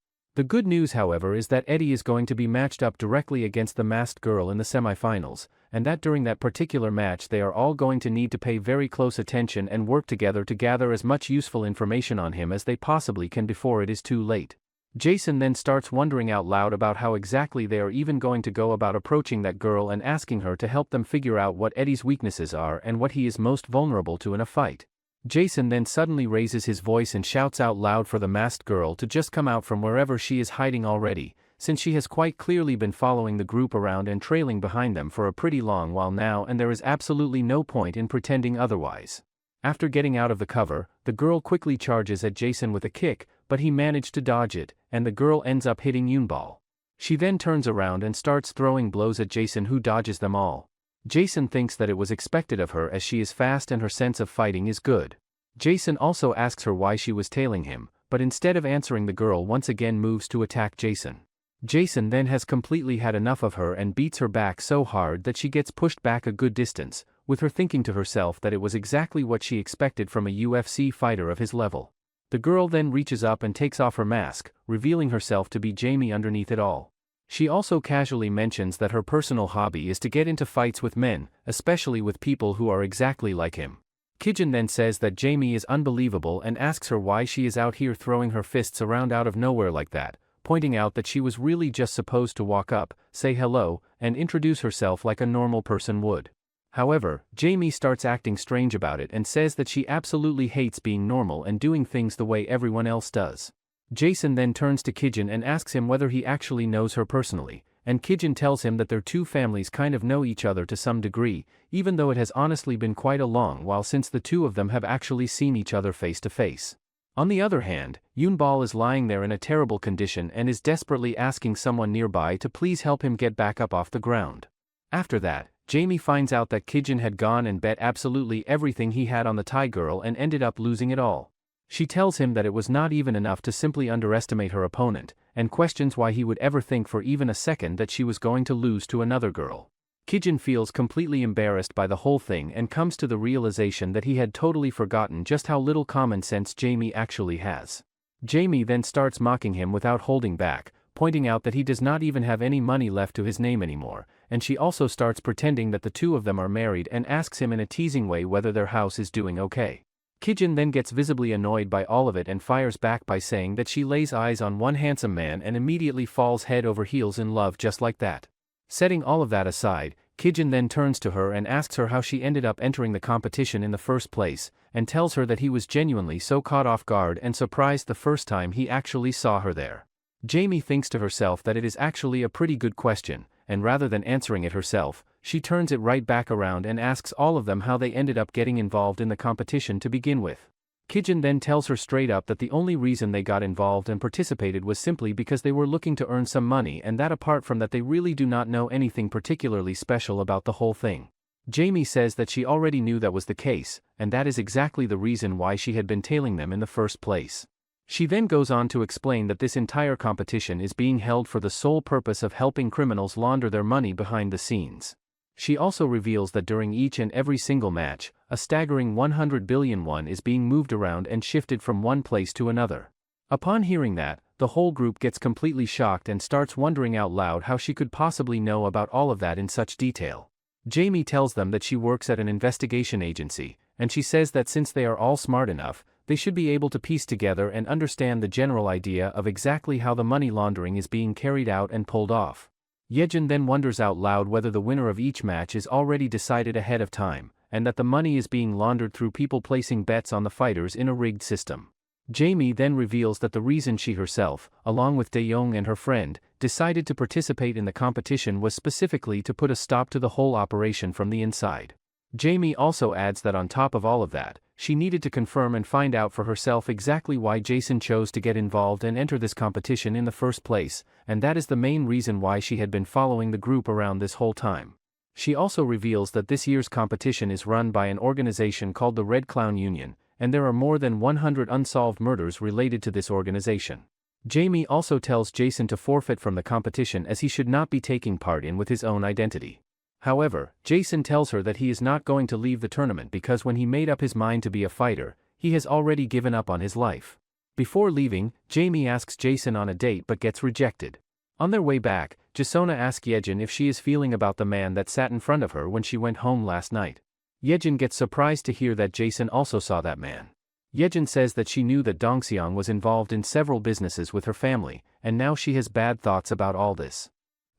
The good news, however, is that Eddie is going to be matched up directly against the masked girl in the semifinals, and that during that particular match they are all going to need to pay very close attention and work together to gather as much useful information on him as they possibly can before it is too late. Jason then starts wondering out loud about how exactly they are even going to go about approaching that girl and asking her to help them figure out what Eddie's weaknesses are and what he is most vulnerable to in a fight. Jason then suddenly raises his voice and shouts out loud for the masked girl to just come out from wherever she is hiding already, since she has quite clearly been following the group around and trailing behind them for a pretty long while now, and there is absolutely no point in pretending otherwise. After getting out of the cover, the girl quickly charges at Jason with a kick, but he managed to dodge it, and the girl ends up hitting Yunball. She then turns around and starts throwing blows at Jason, who dodges them all. Jason thinks that it was expected of her as she is fast and her sense of fighting is good. Jason also asks her why she was tailing him, but instead of answering, the girl once again moves to attack Jason. Jason then has completely had enough of her and beats her back so hard that she gets pushed back a good distance, with her thinking to herself that it was exactly what she expected from a UFC fighter of his level. The girl then reaches up and takes off her mask, revealing herself to be Jamie underneath it all. She also casually mentions that her personal hobby is to get into fights with men, especially with people who are exactly like him. Kijin then says that Jamie is unbelievable and asks her why she is out here throwing her fists around out of nowhere like that, pointing out that she was really just supposed to walk up, say hello, and introduce herself like a normal person would. However, Jamie starts acting strange about it and says that she absolutely hates being normal and doing things the way everyone else does. Jason then turns to Kijin and asks him whether he actually knows her personally, and Kijin tells him that their two families kind of know each other to some degree, even though it has honestly been quite a long while since the two of them have actually seen each other face to face. On the other hand, Yunball is lying there in a terrible condition and is desperately asking someone nearby to please help him get back up off the ground. After that, Jamie finds out that Kijin had gone and bet absolutely everything he had on the Thai girl and ended up losing it all. She tells him that it was not even enough to simply underestimate her opponent, and questions why he would ever think for even a second that she was going to lose to another girl. Kijin feels completely embarrassed by the whole thing and comes to the realization that he had totally forgotten just how little common sense Jamie actually has. Jamie then starts mocking him without holding back, pointing out that he does not even have any money left to his name anymore, and she also starts pretending that the two of them are married and asks him in a teasing way whether their house is doing okay. Kijin then gets visibly annoyed by all of it and fires back by saying that she lays eyes on one handsome man and immediately falls head over heels in love just like that. Setting all of that aside, Kijin then turns to her and asks her how she ended up entering the competition in the first place, and tells her that he was genuinely so caught off guard and surprised the first time he actually saw her there. Jamie thinks to herself that it is actually a pretty good question, and rather than answering it herself, she turns it right back around and asks all of them how they ended up getting involved in the competition to begin with. Kijin then tells her straight up that the only reason they got involved and participated was simply because they were looking to earn some money, and that apart from that they really do not know anything particularly special about the whole thing. Jamie says that she already knew that was the case, and that is exactly the reason why she had been tailing them in the first place. She then goes on to explain that this entire competition is being held for the sole purpose of helping criminals launder their money behind the scenes. She also reveals that during each and every single match, a staggering 100 billion won is being moved around and shifted from one place to another. Upon hearing that, the whole group gets completely shocked and starts wondering out loud how she could possibly know about all of that in such detail. Jamie tells them that she works at an investigation agency, and she says that since they are all smart enough, they should be able to piece together and understand the general idea of exactly how the money laundering is being carried out and pulled off. Yejin then wonders out loud whether the winner of each match is already decided ahead of time, and that the money is being laundered through people placing bets on the fighters in a rigged system. Jamie then reveals that the reason she herself, along with Dae-young and her friend, decided to participate in the competition was specifically to put a stop to the whole operation from the inside. Jamie also adds that on top of all of that, she needed to confirm and find out for herself exactly why Jason chose to get involved and enter this competition in the first place, and that is the main reason why she had been following the group around this whole time. She also reveals that this year's competition is run by an organization called the Red Clown Union, and there are more than 100 unsolved murders related to this organization. Jamie also tells Jason to forfeit from the competition as he should not be taking part in with his own identity. However, Jason tells her that he is not going to leave the tournament because when he made up his mind to be a fighter, he has already given up on his life. Before leaving, Jamie asks Jason on a date but gets rejected. On their way back, Jasona asks Yejin if she is feeling about the man that sat in front of her when she went home last night. Yejin gets surprised to hear that Jason also saw that man. Yejin says that she knew that Dongseong was involved in several businesses with her family, and now she has bad thoughts about all this.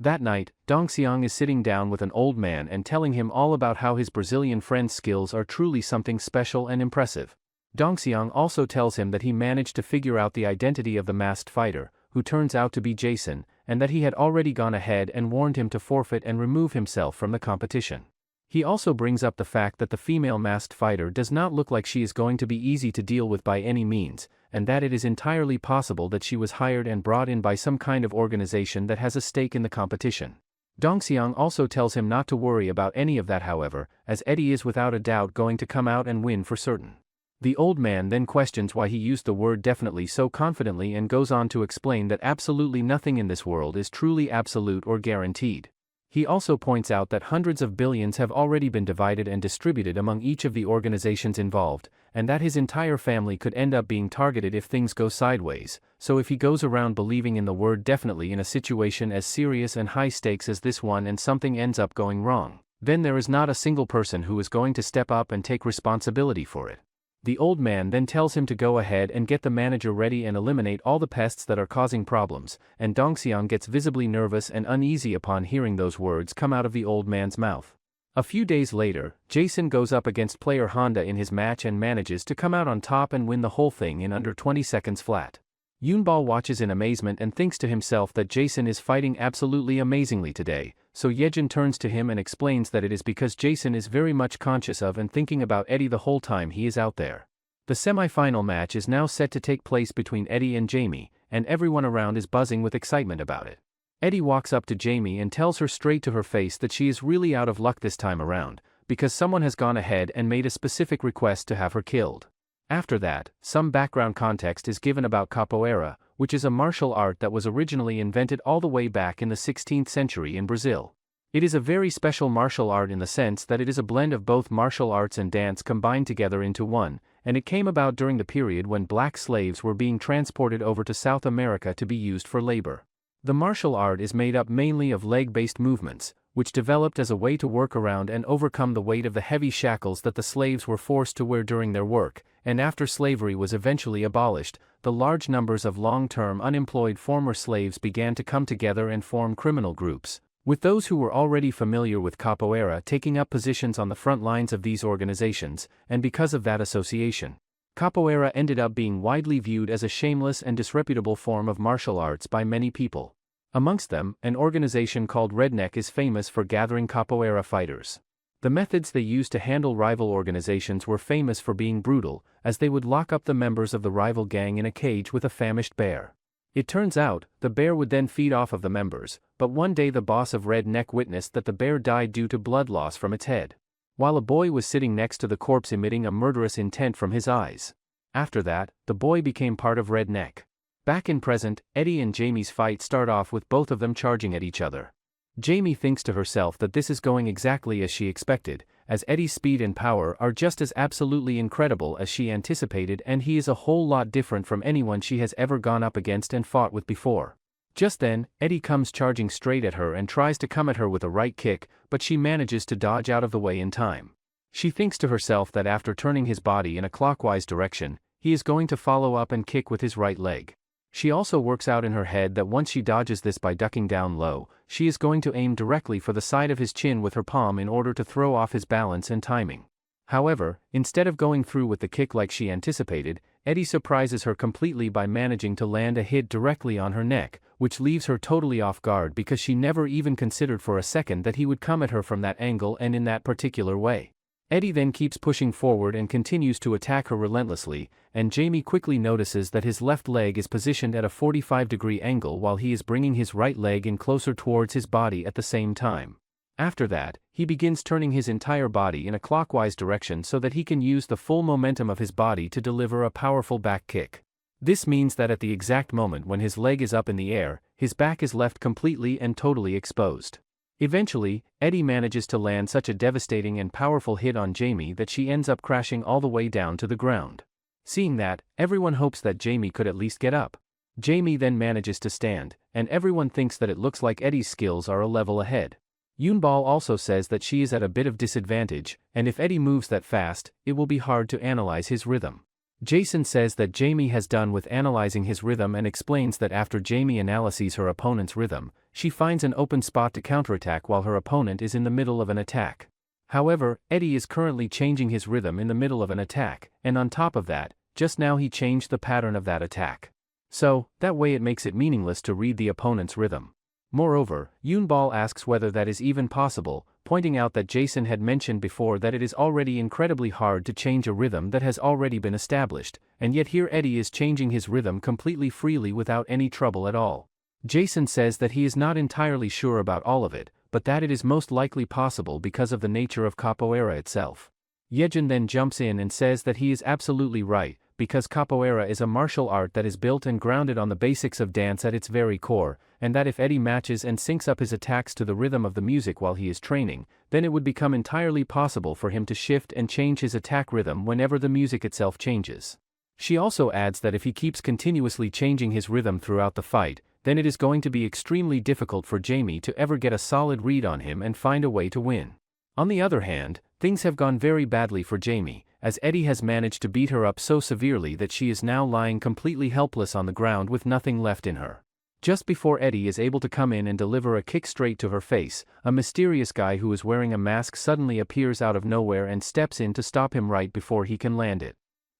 That night, Dongseong is sitting down with an old man and telling him all about how his Brazilian friend's skills are truly something special and impressive. Dongseong also tells him that he managed to figure out the identity of the masked fighter, who turns out to be Jason, and that he had already gone ahead and warned him to forfeit and remove himself from the competition. He also brings up the fact that the female masked fighter does not look like she is going to be easy to deal with by any means, and that it is entirely possible that she was hired and brought in by some kind of organization that has a stake in the competition. Dongseong also tells him not to worry about any of that, however, as Eddie is without a doubt going to come out and win for certain. The old man then questions why he used the word definitely so confidently and goes on to explain that absolutely nothing in this world is truly absolute or guaranteed. He also points out that hundreds of billions have already been divided and distributed among each of the organizations involved, and that his entire family could end up being targeted if things go sideways, so if he goes around believing in the word definitely in a situation as serious and high stakes as this one and something ends up going wrong, then there is not a single person who is going to step up and take responsibility for it. The old man then tells him to go ahead and get the manager ready and eliminate all the pests that are causing problems, and Dongseong gets visibly nervous and uneasy upon hearing those words come out of the old man's mouth. A few days later, Jason goes up against player Honda in his match and manages to come out on top and win the whole thing in under 20 seconds flat. Yunball watches in amazement and thinks to himself that Jason is fighting absolutely amazingly today, so Yejin turns to him and explains that it is because Jason is very much conscious of and thinking about Eddie the whole time he is out there. The semi-final match is now set to take place between Eddie and Jamie, and everyone around is buzzing with excitement about it. Eddie walks up to Jamie and tells her straight to her face that she is really out of luck this time around, because someone has gone ahead and made a specific request to have her killed. After that, some background context is given about capoeira, which is a martial art that was originally invented all the way back in the 16th century in Brazil. It is a very special martial art in the sense that it is a blend of both martial arts and dance combined together into one, and it came about during the period when black slaves were being transported over to South America to be used for labor. The martial art is made up mainly of leg-based movements, which developed as a way to work around and overcome the weight of the heavy shackles that the slaves were forced to wear during their work, and after slavery was eventually abolished, the large numbers of long-term unemployed former slaves began to come together and form criminal groups, with those who were already familiar with capoeira taking up positions on the front lines of these organizations, and because of that association, capoeira ended up being widely viewed as a shameless and disreputable form of martial arts by many people. Amongst them, an organization called Redneck is famous for gathering capoeira fighters. The methods they used to handle rival organizations were famous for being brutal, as they would lock up the members of the rival gang in a cage with a famished bear. It turns out, the bear would then feed off of the members, but one day the boss of Redneck witnessed that the bear died due to blood loss from its head, while a boy was sitting next to the corpse emitting a murderous intent from his eyes. After that, the boy became part of Redneck. Back in present, Eddie and Jamie's fight start off with both of them charging at each other. Jamie thinks to herself that this is going exactly as she expected, as Eddie's speed and power are just as absolutely incredible as she anticipated, and he is a whole lot different from anyone she has ever gone up against and fought with before. Just then, Eddie comes charging straight at her and tries to come at her with a right kick, but she manages to dodge out of the way in time. She thinks to herself that after turning his body in a clockwise direction, he is going to follow up and kick with his right leg. She also works out in her head that once she dodges this by ducking down low, she is going to aim directly for the side of his chin with her palm in order to throw off his balance and timing. However, instead of going through with the kick like she anticipated, Eddie surprises her completely by managing to land a hit directly on her neck, which leaves her totally off guard because she never even considered for a second that he would come at her from that angle and in that particular way. Eddie then keeps pushing forward and continues to attack her relentlessly, and Jamie quickly notices that his left leg is positioned at a 45-degree angle while he is bringing his right leg in closer towards his body at the same time. After that, he begins turning his entire body in a clockwise direction so that he can use the full momentum of his body to deliver a powerful back kick. This means that at the exact moment when his leg is up in the air, his back is left completely and totally exposed. Eventually, Eddie manages to land such a devastating and powerful hit on Jamie that she ends up crashing all the way down to the ground. Seeing that, everyone hopes that Jamie could at least get up. Jamie then manages to stand, and everyone thinks that it looks like Eddie's skills are a level ahead. Yunball also says that she is at a bit of disadvantage, and if Eddie moves that fast, it will be hard to analyze his rhythm. Jason says that Jamie has done with analyzing his rhythm and explains that after Jamie analyzes her opponent's rhythm, she finds an open spot to counterattack while her opponent is in the middle of an attack. However, Eddie is currently changing his rhythm in the middle of an attack, and on top of that, just now he changed the pattern of that attack. So, that way it makes it meaningless to read the opponent's rhythm. Moreover, Yunball asks whether that is even possible, pointing out that Jason had mentioned before that it is already incredibly hard to change a rhythm that has already been established, and yet here Eddie is changing his rhythm completely freely without any trouble at all. Jason says that he is not entirely sure about all of it, but that it is most likely possible because of the nature of capoeira itself. Yejin then jumps in and says that he is absolutely right, because capoeira is a martial art that is built and grounded on the basics of dance at its very core, and that if Eddie matches and syncs up his attacks to the rhythm of the music while he is training, then it would become entirely possible for him to shift and change his attack rhythm whenever the music itself changes. She also adds that if he keeps continuously changing his rhythm throughout the fight, then it is going to be extremely difficult for Jamie to ever get a solid read on him and find a way to win. On the other hand, things have gone very badly for Jamie, as Eddie has managed to beat her up so severely that she is now lying completely helpless on the ground with nothing left in her. Just before Eddie is able to come in and deliver a kick straight to her face, a mysterious guy who is wearing a mask suddenly appears out of nowhere and steps in to stop him right before he can land it.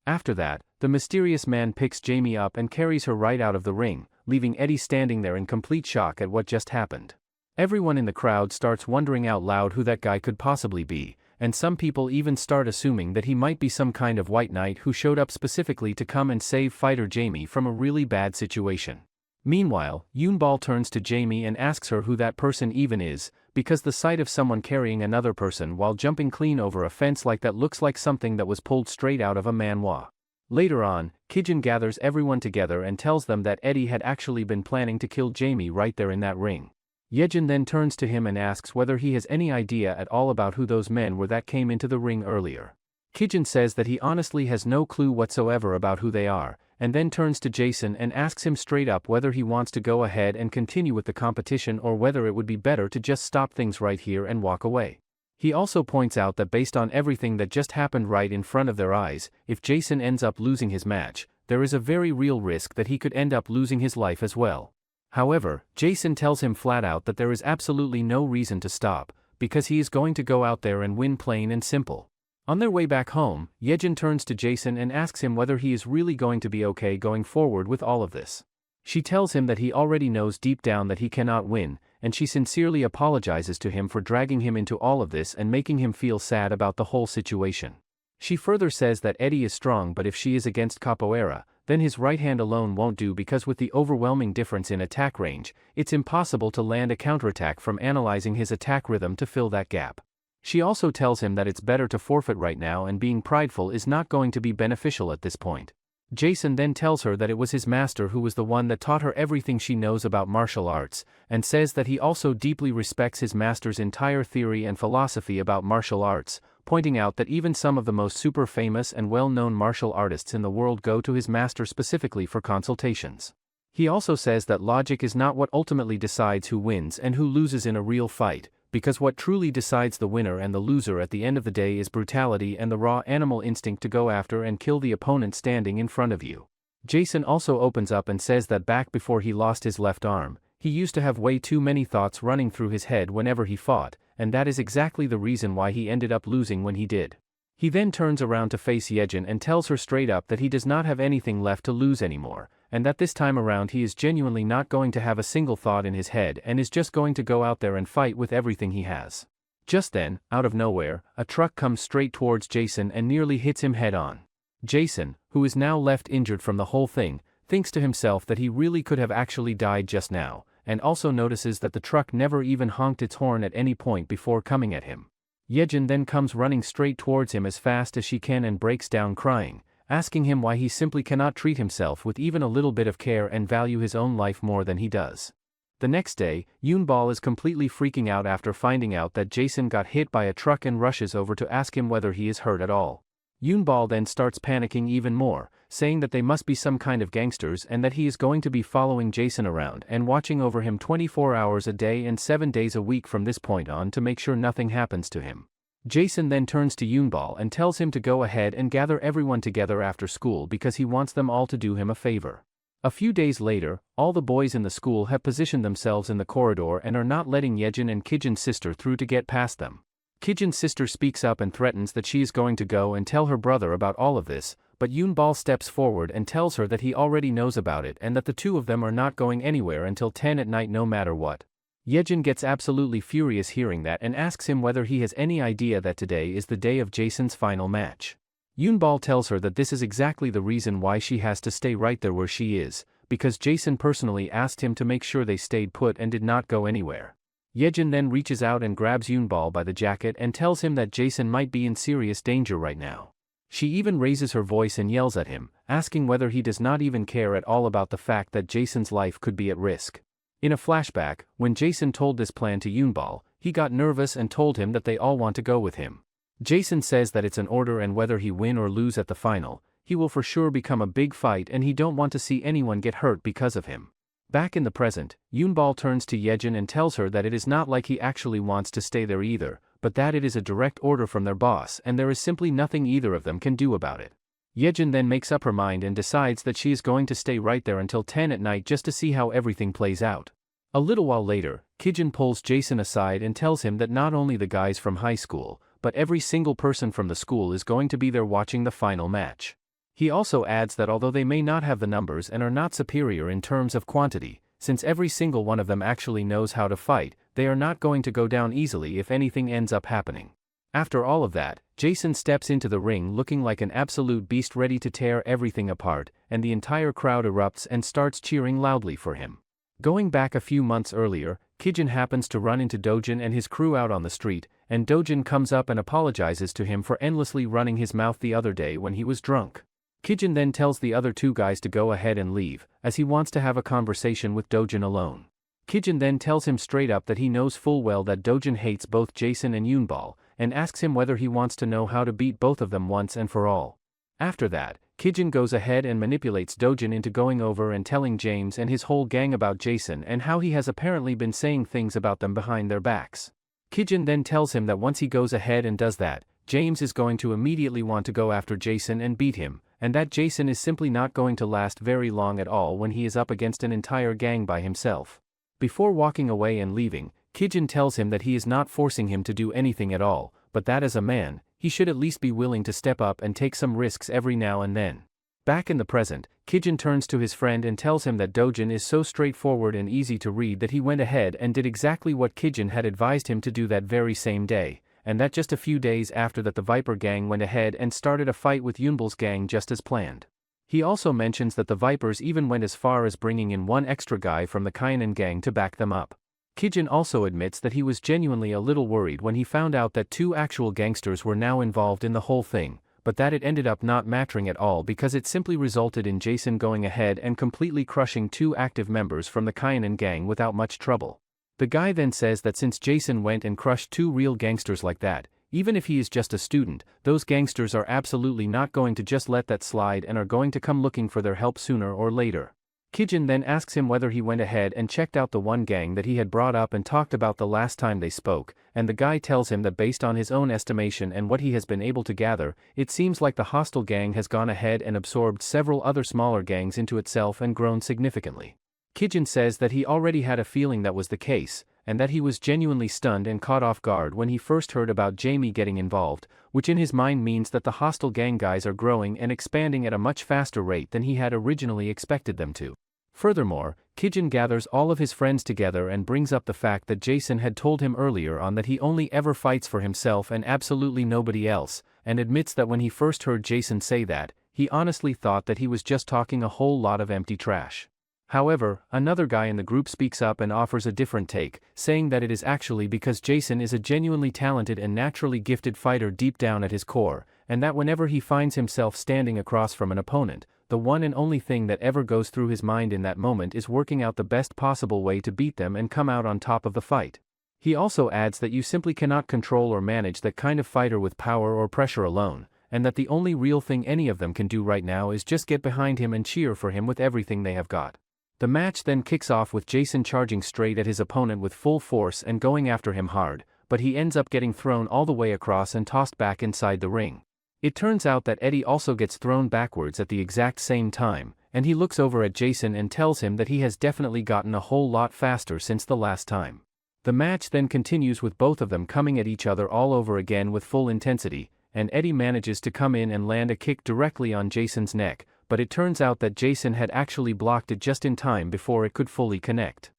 After that, the mysterious man picks Jamie up and carries her right out of the ring, leaving Eddie standing there in complete shock at what just happened. Everyone in the crowd starts wondering out loud who that guy could possibly be, and some people even start assuming that he might be some kind of white knight who showed up specifically to come and save fighter Jamie from a really bad situation. Meanwhile, Yunball turns to Jamie and asks her who that person even is, because the sight of someone carrying another person while jumping clean over a fence like that looks like something that was pulled straight out of a manhwa. Later on, Kijin gathers everyone together and tells them that Eddie had actually been planning to kill Jamie right there in that ring. Yejin then turns to him and asks whether he has any idea at all about who those men were that came into the ring earlier. Kijin says that he honestly has no clue whatsoever about who they are, and then turns to Jason and asks him straight up whether he wants to go ahead and continue with the competition or whether it would be better to just stop things right here and walk away. He also points out that based on everything that just happened right in front of their eyes, if Jason ends up losing his match, there is a very real risk that he could end up losing his life as well. However, Jason tells him flat out that there is absolutely no reason to stop, because he is going to go out there and win plain and simple. On their way back home, Yejin turns to Jason and asks him whether he is really going to be okay going forward with all of this. She tells him that he already knows deep down that he cannot win, and she sincerely apologizes to him for dragging him into all of this and making him feel sad about the whole situation. She further says that Eddie is strong, but if she is against capoeira, then his right hand alone won't do because with the overwhelming difference in attack range, it's impossible to land a counterattack from analyzing his attack rhythm to fill that gap. She also tells him that it's better to forfeit right now and being prideful is not going to be beneficial at this point. Jason then tells her that it was his master who was the one that taught her everything she knows about martial arts, and says that he also deeply respects his master's entire theory and philosophy about martial arts, pointing out that even some of the most super famous and well-known martial artists in the world go to his master specifically for consultations. He also says that logic is not what ultimately decides who wins and who loses in a real fight, because what truly decides the winner and the loser at the end of the day is brutality and the raw animal instinct to go after and kill the opponent standing in front of you. Jason also opens up and says that back before he lost his left arm, he used to have way too many thoughts running through his head whenever he fought, and that is exactly the reason why he ended up losing when he did. He then turns around to face Yejin and tells her straight up that he does not have anything left to lose anymore, and that this time around he is genuinely not going to have a single thought in his head and is just going to go out there and fight with everything he has. Just then, out of nowhere, a truck comes straight towards Jason and nearly hits him head-on. Jason, who is now left injured from the whole thing, thinks to himself that he really could have actually died just now, and also notices that the truck never even honked its horn at any point before coming at him. Yejin then comes running straight towards him as fast as she can and breaks down crying, asking him why he simply cannot treat himself with even a little bit of care and value his own life more than he does. The next day, Yunball is completely freaking out after finding out that Jason got hit by a truck and rushes over to ask him whether he is hurt at all. Yunball then starts panicking even more, saying that they must be some kind of gangsters and that he is going to be following Jason around and watching over him 24 hours a day and 7 days a week from this point on to make sure nothing happens to him. Jason then turns to Yunball and tells him to go ahead and gather everyone together after school because he wants them all to do him a favor. A few days later, all the boys in the school have positioned themselves in the corridor and are not letting Yejin and Kijin's sister through to get past them. Kijin's sister speaks up and threatens that she is going to go and tell her brother about all of this, but Yunball steps forward and tells her that he already knows about it and that the two of them are not going anywhere until 10 at night no matter what. Yejin gets absolutely furious hearing that and asks him whether he has any idea that today is the day of Jason's final match. Yunball tells her that this is exactly the reason why she has to stay right there where she is, because Jason personally asked him to make sure they stayed put and did not go anywhere. Yejin then reaches out and grabs Yunball by the jacket and tells him that Jason might be in serious danger right now. She even raises her voice and yells at him, asking whether he does not even care at all about the fact that Jason's life could be at risk. In a flashback, when Jason told this plan to Yunball, he got nervous and told him that they all want to go with him. Jason says that it's an order and whether he win or lose at the final, he will for sure become a big fight and he don't want to see anyone get hurt because of him. Back in the present, Yunball turns to Yejin and tells her that it is not like he actually wants to stay there either, but that it is a direct order from their boss and there is simply nothing either of them can do about it. Yejin then makes up her mind and decides that she is going to stay right there until 10 at night just to see how everything plays out. A little while later, Kijin pulls Jason aside and tells him that not only the guys from high school, but every single person from the school is going to be there watching the final match. He also adds that although they may not have the numbers and are not superior in terms of quantity, since every single one of them actually knows how to fight, they are not going to go down easily if anything ends up happening. After all of that, Jason steps into the ring looking like an absolute beast ready to tear everything apart, and the entire crowd erupts and starts cheering loudly for him. Going back a few months earlier, Kijin happens to run into Dojin and his crew out on the street, and Dojin comes up and apologizes to him for endlessly running his mouth the other day when he was drunk. Kijin then tells the other two guys to go ahead and leave, as he wants to have a conversation with Dojin alone. Kijin then tells him straight up that he knows full well that Dojin hates both Jason and Yunball, and asks him whether he wants to know how to beat both of them once and for all. After that, Kijin goes ahead and manipulates Dojin into going over and telling James and his whole gang about Jason and how he has apparently been saying things about them behind their backs. Kijin then tells him that once he goes ahead and does that, James is going to immediately want to go after Jason and beat him, and that Jason is simply not going to last very long at all when he is up against an entire gang by himself. Before walking away and leaving, Kijin tells him that he is not forcing him to do anything at all, but that as a man, he should at least be willing to step up and take some risks every now and then. Back in the present, Kijin turns to his friend and tells him that Dojin is so straightforward and easy to read that he went ahead and did exactly what Kijin had advised him to do that very same day, and that just a few days after that the Viper gang went ahead and started a fight with Yunball's gang just as planned. He also mentions that the Vipers even went as far as bringing in one extra guy from the Kainan gang to back them up. Kijin also admits that he was genuinely a little worried when he found out that 2 actual gangsters were now involved in the whole thing, but that it ended up not mattering at all because it simply resulted in Jason going ahead and completely crushing 2 active members from the Kainan gang without much trouble. The guy then says that since Jason went and crushed 2 real gangsters like that, even if he is just a student, those gangsters are absolutely not going to just let that slide and are going to come looking for their help sooner or later. Kijin then asks him whether he went ahead and checked out the one gang that he had brought up and talked about the last time they spoke, and the guy tells him that based on his own estimation and what he has been able to gather, it seems like the hostile gang has gone ahead and absorbed several other smaller gangs into itself and grown significantly. Kijin says that he already had a feeling that was the case, and that he was genuinely stunned and caught off guard when he first heard about Jamie getting involved, which in his mind means that the hostile gang guys are growing and expanding at a much faster rate than he had originally expected them to. Furthermore, Kijin gathers all of his friends together and brings up the fact that Jason had told him earlier on that he only ever fights for himself and absolutely nobody else, and admits that when he first heard Jason say that, he honestly thought that he was just talking a whole lot of empty trash. However, another guy in the group speaks up and offers a different take, saying that it is actually because Jason is a genuinely talented and naturally gifted fighter deep down at his core, and that whenever he finds himself standing across from an opponent, the one and only thing that ever goes through his mind in that moment is working out the best possible way to beat them and come out on top of the fight. He also adds that you simply cannot control or manage that kind of fighter with power or pressure alone, and that the only real thing any of them can do right now is just get behind him and cheer for him with everything they have got. The match then kicks off with Jason charging straight at his opponent with full force and going after him hard, but he ends up getting thrown all the way across and tossed back inside the ring. It turns out that Eddie also gets thrown backwards at the exact same time, and he looks over at Jason and tells him that he has definitely gotten a whole lot faster since the last time. The match then continues with both of them coming at each other all over again with full intensity, and Eddie manages to come in and land a kick directly on Jason's neck, but it turns out that Jason had actually blocked it just in time before it could fully connect.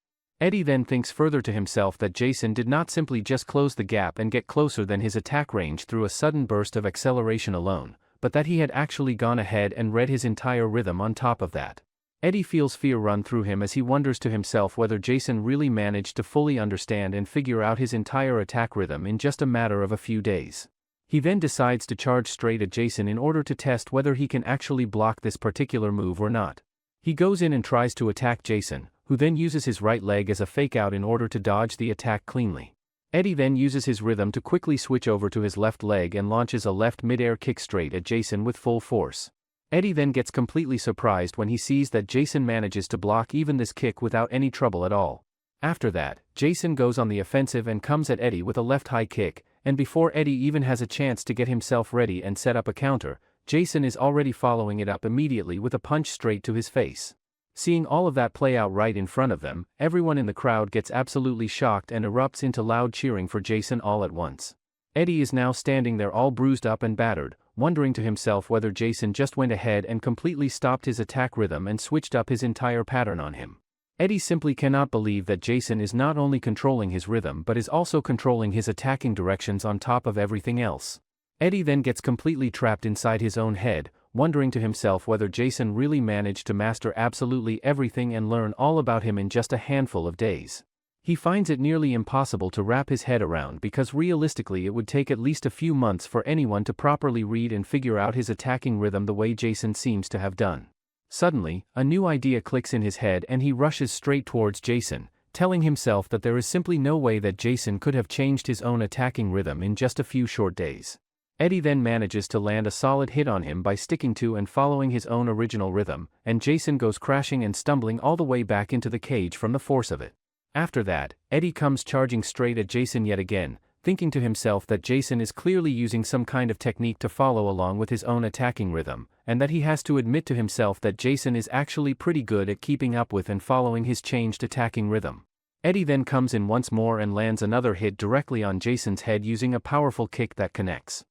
Eddie then thinks further to himself that Jason did not simply just close the gap and get closer than his attack range through a sudden burst of acceleration alone, but that he had actually gone ahead and read his entire rhythm on top of that. Eddie feels fear run through him as he wonders to himself whether Jason really managed to fully understand and figure out his entire attack rhythm in just a matter of a few days. He then decides to charge straight at Jason in order to test whether he can actually block this particular move or not. He goes in and tries to attack Jason, who then uses his right leg as a fake out in order to dodge the attack cleanly. Eddie then uses his rhythm to quickly switch over to his left leg and launches a left mid-air kick straight at Jason with full force. Eddie then gets completely surprised when he sees that Jason manages to block even this kick without any trouble at all. After that, Jason goes on the offensive and comes at Eddie with a left high kick, and before Eddie even has a chance to get himself ready and set up a counter, Jason is already following it up immediately with a punch straight to his face. Seeing all of that play out right in front of them, everyone in the crowd gets absolutely shocked and erupts into loud cheering for Jason all at once. Eddie is now standing there all bruised up and battered, wondering to himself whether Jason just went ahead and completely stopped his attack rhythm and switched up his entire pattern on him. Eddie simply cannot believe that Jason is not only controlling his rhythm but is also controlling his attacking directions on top of everything else. Eddie then gets completely trapped inside his own head, wondering to himself whether Jason really managed to master absolutely everything and learn all about him in just a handful of days. He finds it nearly impossible to wrap his head around because realistically it would take at least a few months for anyone to properly read and figure out his attacking rhythm the way Jason seems to have done. Suddenly, a new idea clicks in his head and he rushes straight towards Jason, telling himself that there is simply no way that Jason could have changed his own attacking rhythm in just a few short days. Eddie then manages to land a solid hit on him by sticking to and following his own original rhythm, and Jason goes crashing and stumbling all the way back into the cage from the force of it. After that, Eddie comes charging straight at Jason yet again, thinking to himself that Jason is clearly using some kind of technique to follow along with his own attacking rhythm, and that he has to admit to himself that Jason is actually pretty good at keeping up with and following his changed attacking rhythm. Eddie then comes in once more and lands another hit directly on Jason's head using a powerful kick that connects.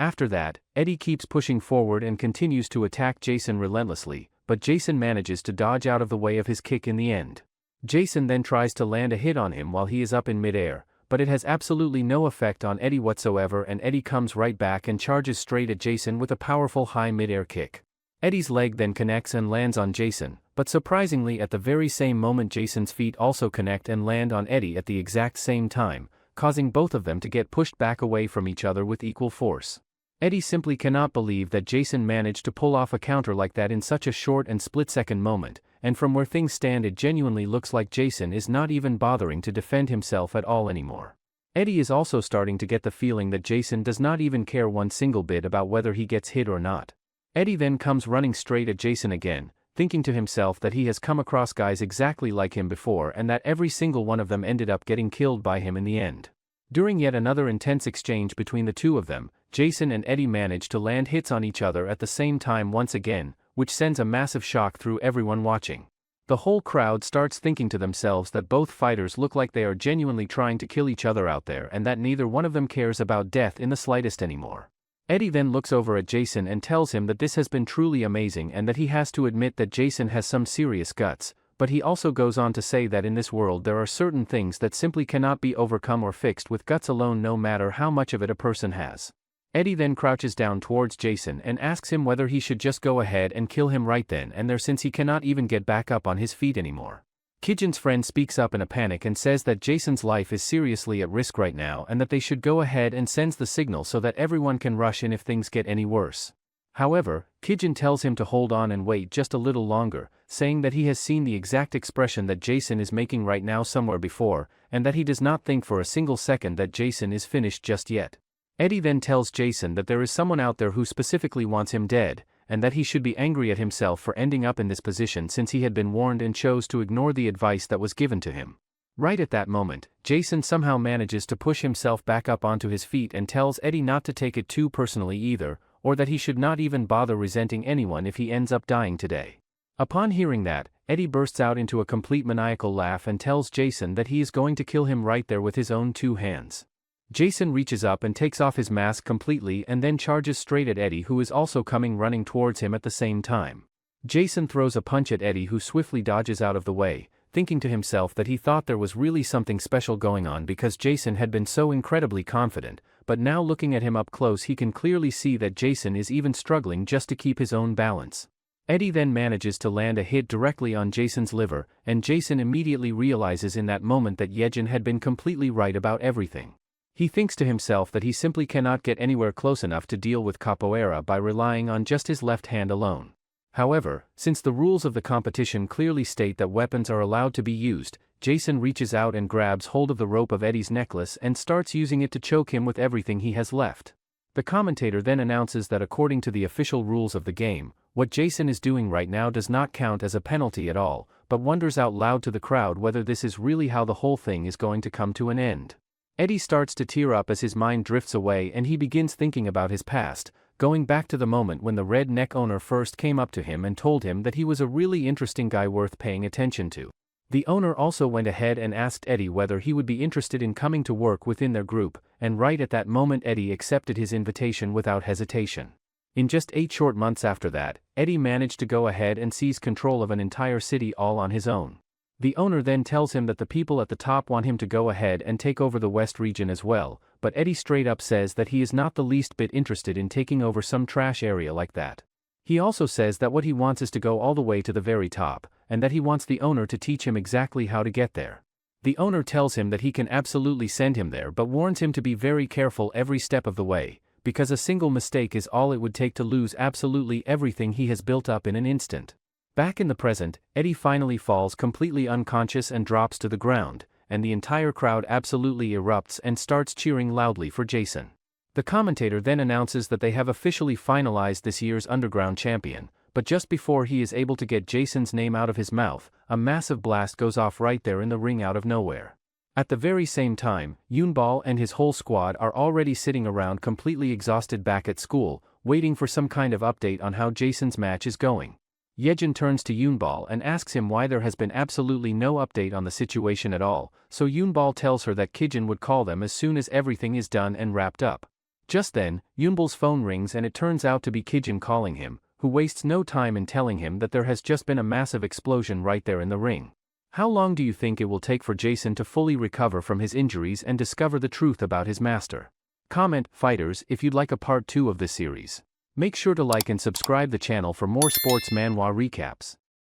After that, Eddie keeps pushing forward and continues to attack Jason relentlessly, but Jason manages to dodge out of the way of his kick in the end. Jason then tries to land a hit on him while he is up in midair, but it has absolutely no effect on Eddie whatsoever, and Eddie comes right back and charges straight at Jason with a powerful high midair kick. Eddie's leg then connects and lands on Jason, but surprisingly at the very same moment Jason's feet also connect and land on Eddie at the exact same time, causing both of them to get pushed back away from each other with equal force. Eddie simply cannot believe that Jason managed to pull off a counter like that in such a short and split-second moment, and from where things stand it genuinely looks like Jason is not even bothering to defend himself at all anymore. Eddie is also starting to get the feeling that Jason does not even care one single bit about whether he gets hit or not. Eddie then comes running straight at Jason again, thinking to himself that he has come across guys exactly like him before and that every single one of them ended up getting killed by him in the end. During yet another intense exchange between the two of them, Jason and Eddie manage to land hits on each other at the same time once again, which sends a massive shock through everyone watching. The whole crowd starts thinking to themselves that both fighters look like they are genuinely trying to kill each other out there and that neither one of them cares about death in the slightest anymore. Eddie then looks over at Jason and tells him that this has been truly amazing and that he has to admit that Jason has some serious guts, but he also goes on to say that in this world there are certain things that simply cannot be overcome or fixed with guts alone, no matter how much of it a person has. Eddie then crouches down towards Jason and asks him whether he should just go ahead and kill him right then and there, since he cannot even get back up on his feet anymore. Kijin's friend speaks up in a panic and says that Jason's life is seriously at risk right now and that they should go ahead, and sends the signal so that everyone can rush in if things get any worse. However, Kijin tells him to hold on and wait just a little longer, saying that he has seen the exact expression that Jason is making right now somewhere before, and that he does not think for a single second that Jason is finished just yet. Eddie then tells Jason that there is someone out there who specifically wants him dead, and that he should be angry at himself for ending up in this position since he had been warned and chose to ignore the advice that was given to him. Right at that moment, Jason somehow manages to push himself back up onto his feet and tells Eddie not to take it too personally either, or that he should not even bother resenting anyone if he ends up dying today. Upon hearing that, Eddie bursts out into a complete maniacal laugh and tells Jason that he is going to kill him right there with his own 2 hands. Jason reaches up and takes off his mask completely and then charges straight at Eddie, who is also coming running towards him at the same time. Jason throws a punch at Eddie, who swiftly dodges out of the way, thinking to himself that he thought there was really something special going on because Jason had been so incredibly confident, but now looking at him up close he can clearly see that Jason is even struggling just to keep his own balance. Eddie then manages to land a hit directly on Jason's liver, and Jason immediately realizes in that moment that Yejin had been completely right about everything. He thinks to himself that he simply cannot get anywhere close enough to deal with capoeira by relying on just his left hand alone. However, since the rules of the competition clearly state that weapons are allowed to be used, Jason reaches out and grabs hold of the rope of Eddie's necklace and starts using it to choke him with everything he has left. The commentator then announces that according to the official rules of the game, what Jason is doing right now does not count as a penalty at all, but wonders out loud to the crowd whether this is really how the whole thing is going to come to an end. Eddie starts to tear up as his mind drifts away and he begins thinking about his past, going back to the moment when the Red Neck owner first came up to him and told him that he was a really interesting guy worth paying attention to. The owner also went ahead and asked Eddie whether he would be interested in coming to work within their group, and right at that moment Eddie accepted his invitation without hesitation. In just 8 short months after that, Eddie managed to go ahead and seize control of an entire city all on his own. The owner then tells him that the people at the top want him to go ahead and take over the West region as well, but Eddie straight up says that he is not the least bit interested in taking over some trash area like that. He also says that what he wants is to go all the way to the very top, and that he wants the owner to teach him exactly how to get there. The owner tells him that he can absolutely send him there, but warns him to be very careful every step of the way, because a single mistake is all it would take to lose absolutely everything he has built up in an instant. Back in the present, Eddie finally falls completely unconscious and drops to the ground, and the entire crowd absolutely erupts and starts cheering loudly for Jason. The commentator then announces that they have officially finalized this year's underground champion, but just before he is able to get Jason's name out of his mouth, a massive blast goes off right there in the ring out of nowhere. At the very same time, Yunball and his whole squad are already sitting around completely exhausted back at school, waiting for some kind of update on how Jason's match is going. Yejin turns to Yunball and asks him why there has been absolutely no update on the situation at all, so Yunball tells her that Kijin would call them as soon as everything is done and wrapped up. Just then, Yunball's phone rings and it turns out to be Kijin calling him, who wastes no time in telling him that there has just been a massive explosion right there in the ring. How long do you think it will take for Jason to fully recover from his injuries and discover the truth about his master? Comment, fighters, if you'd like a part 2 of this series. Make sure to like and subscribe the channel for more sports manhwa recaps.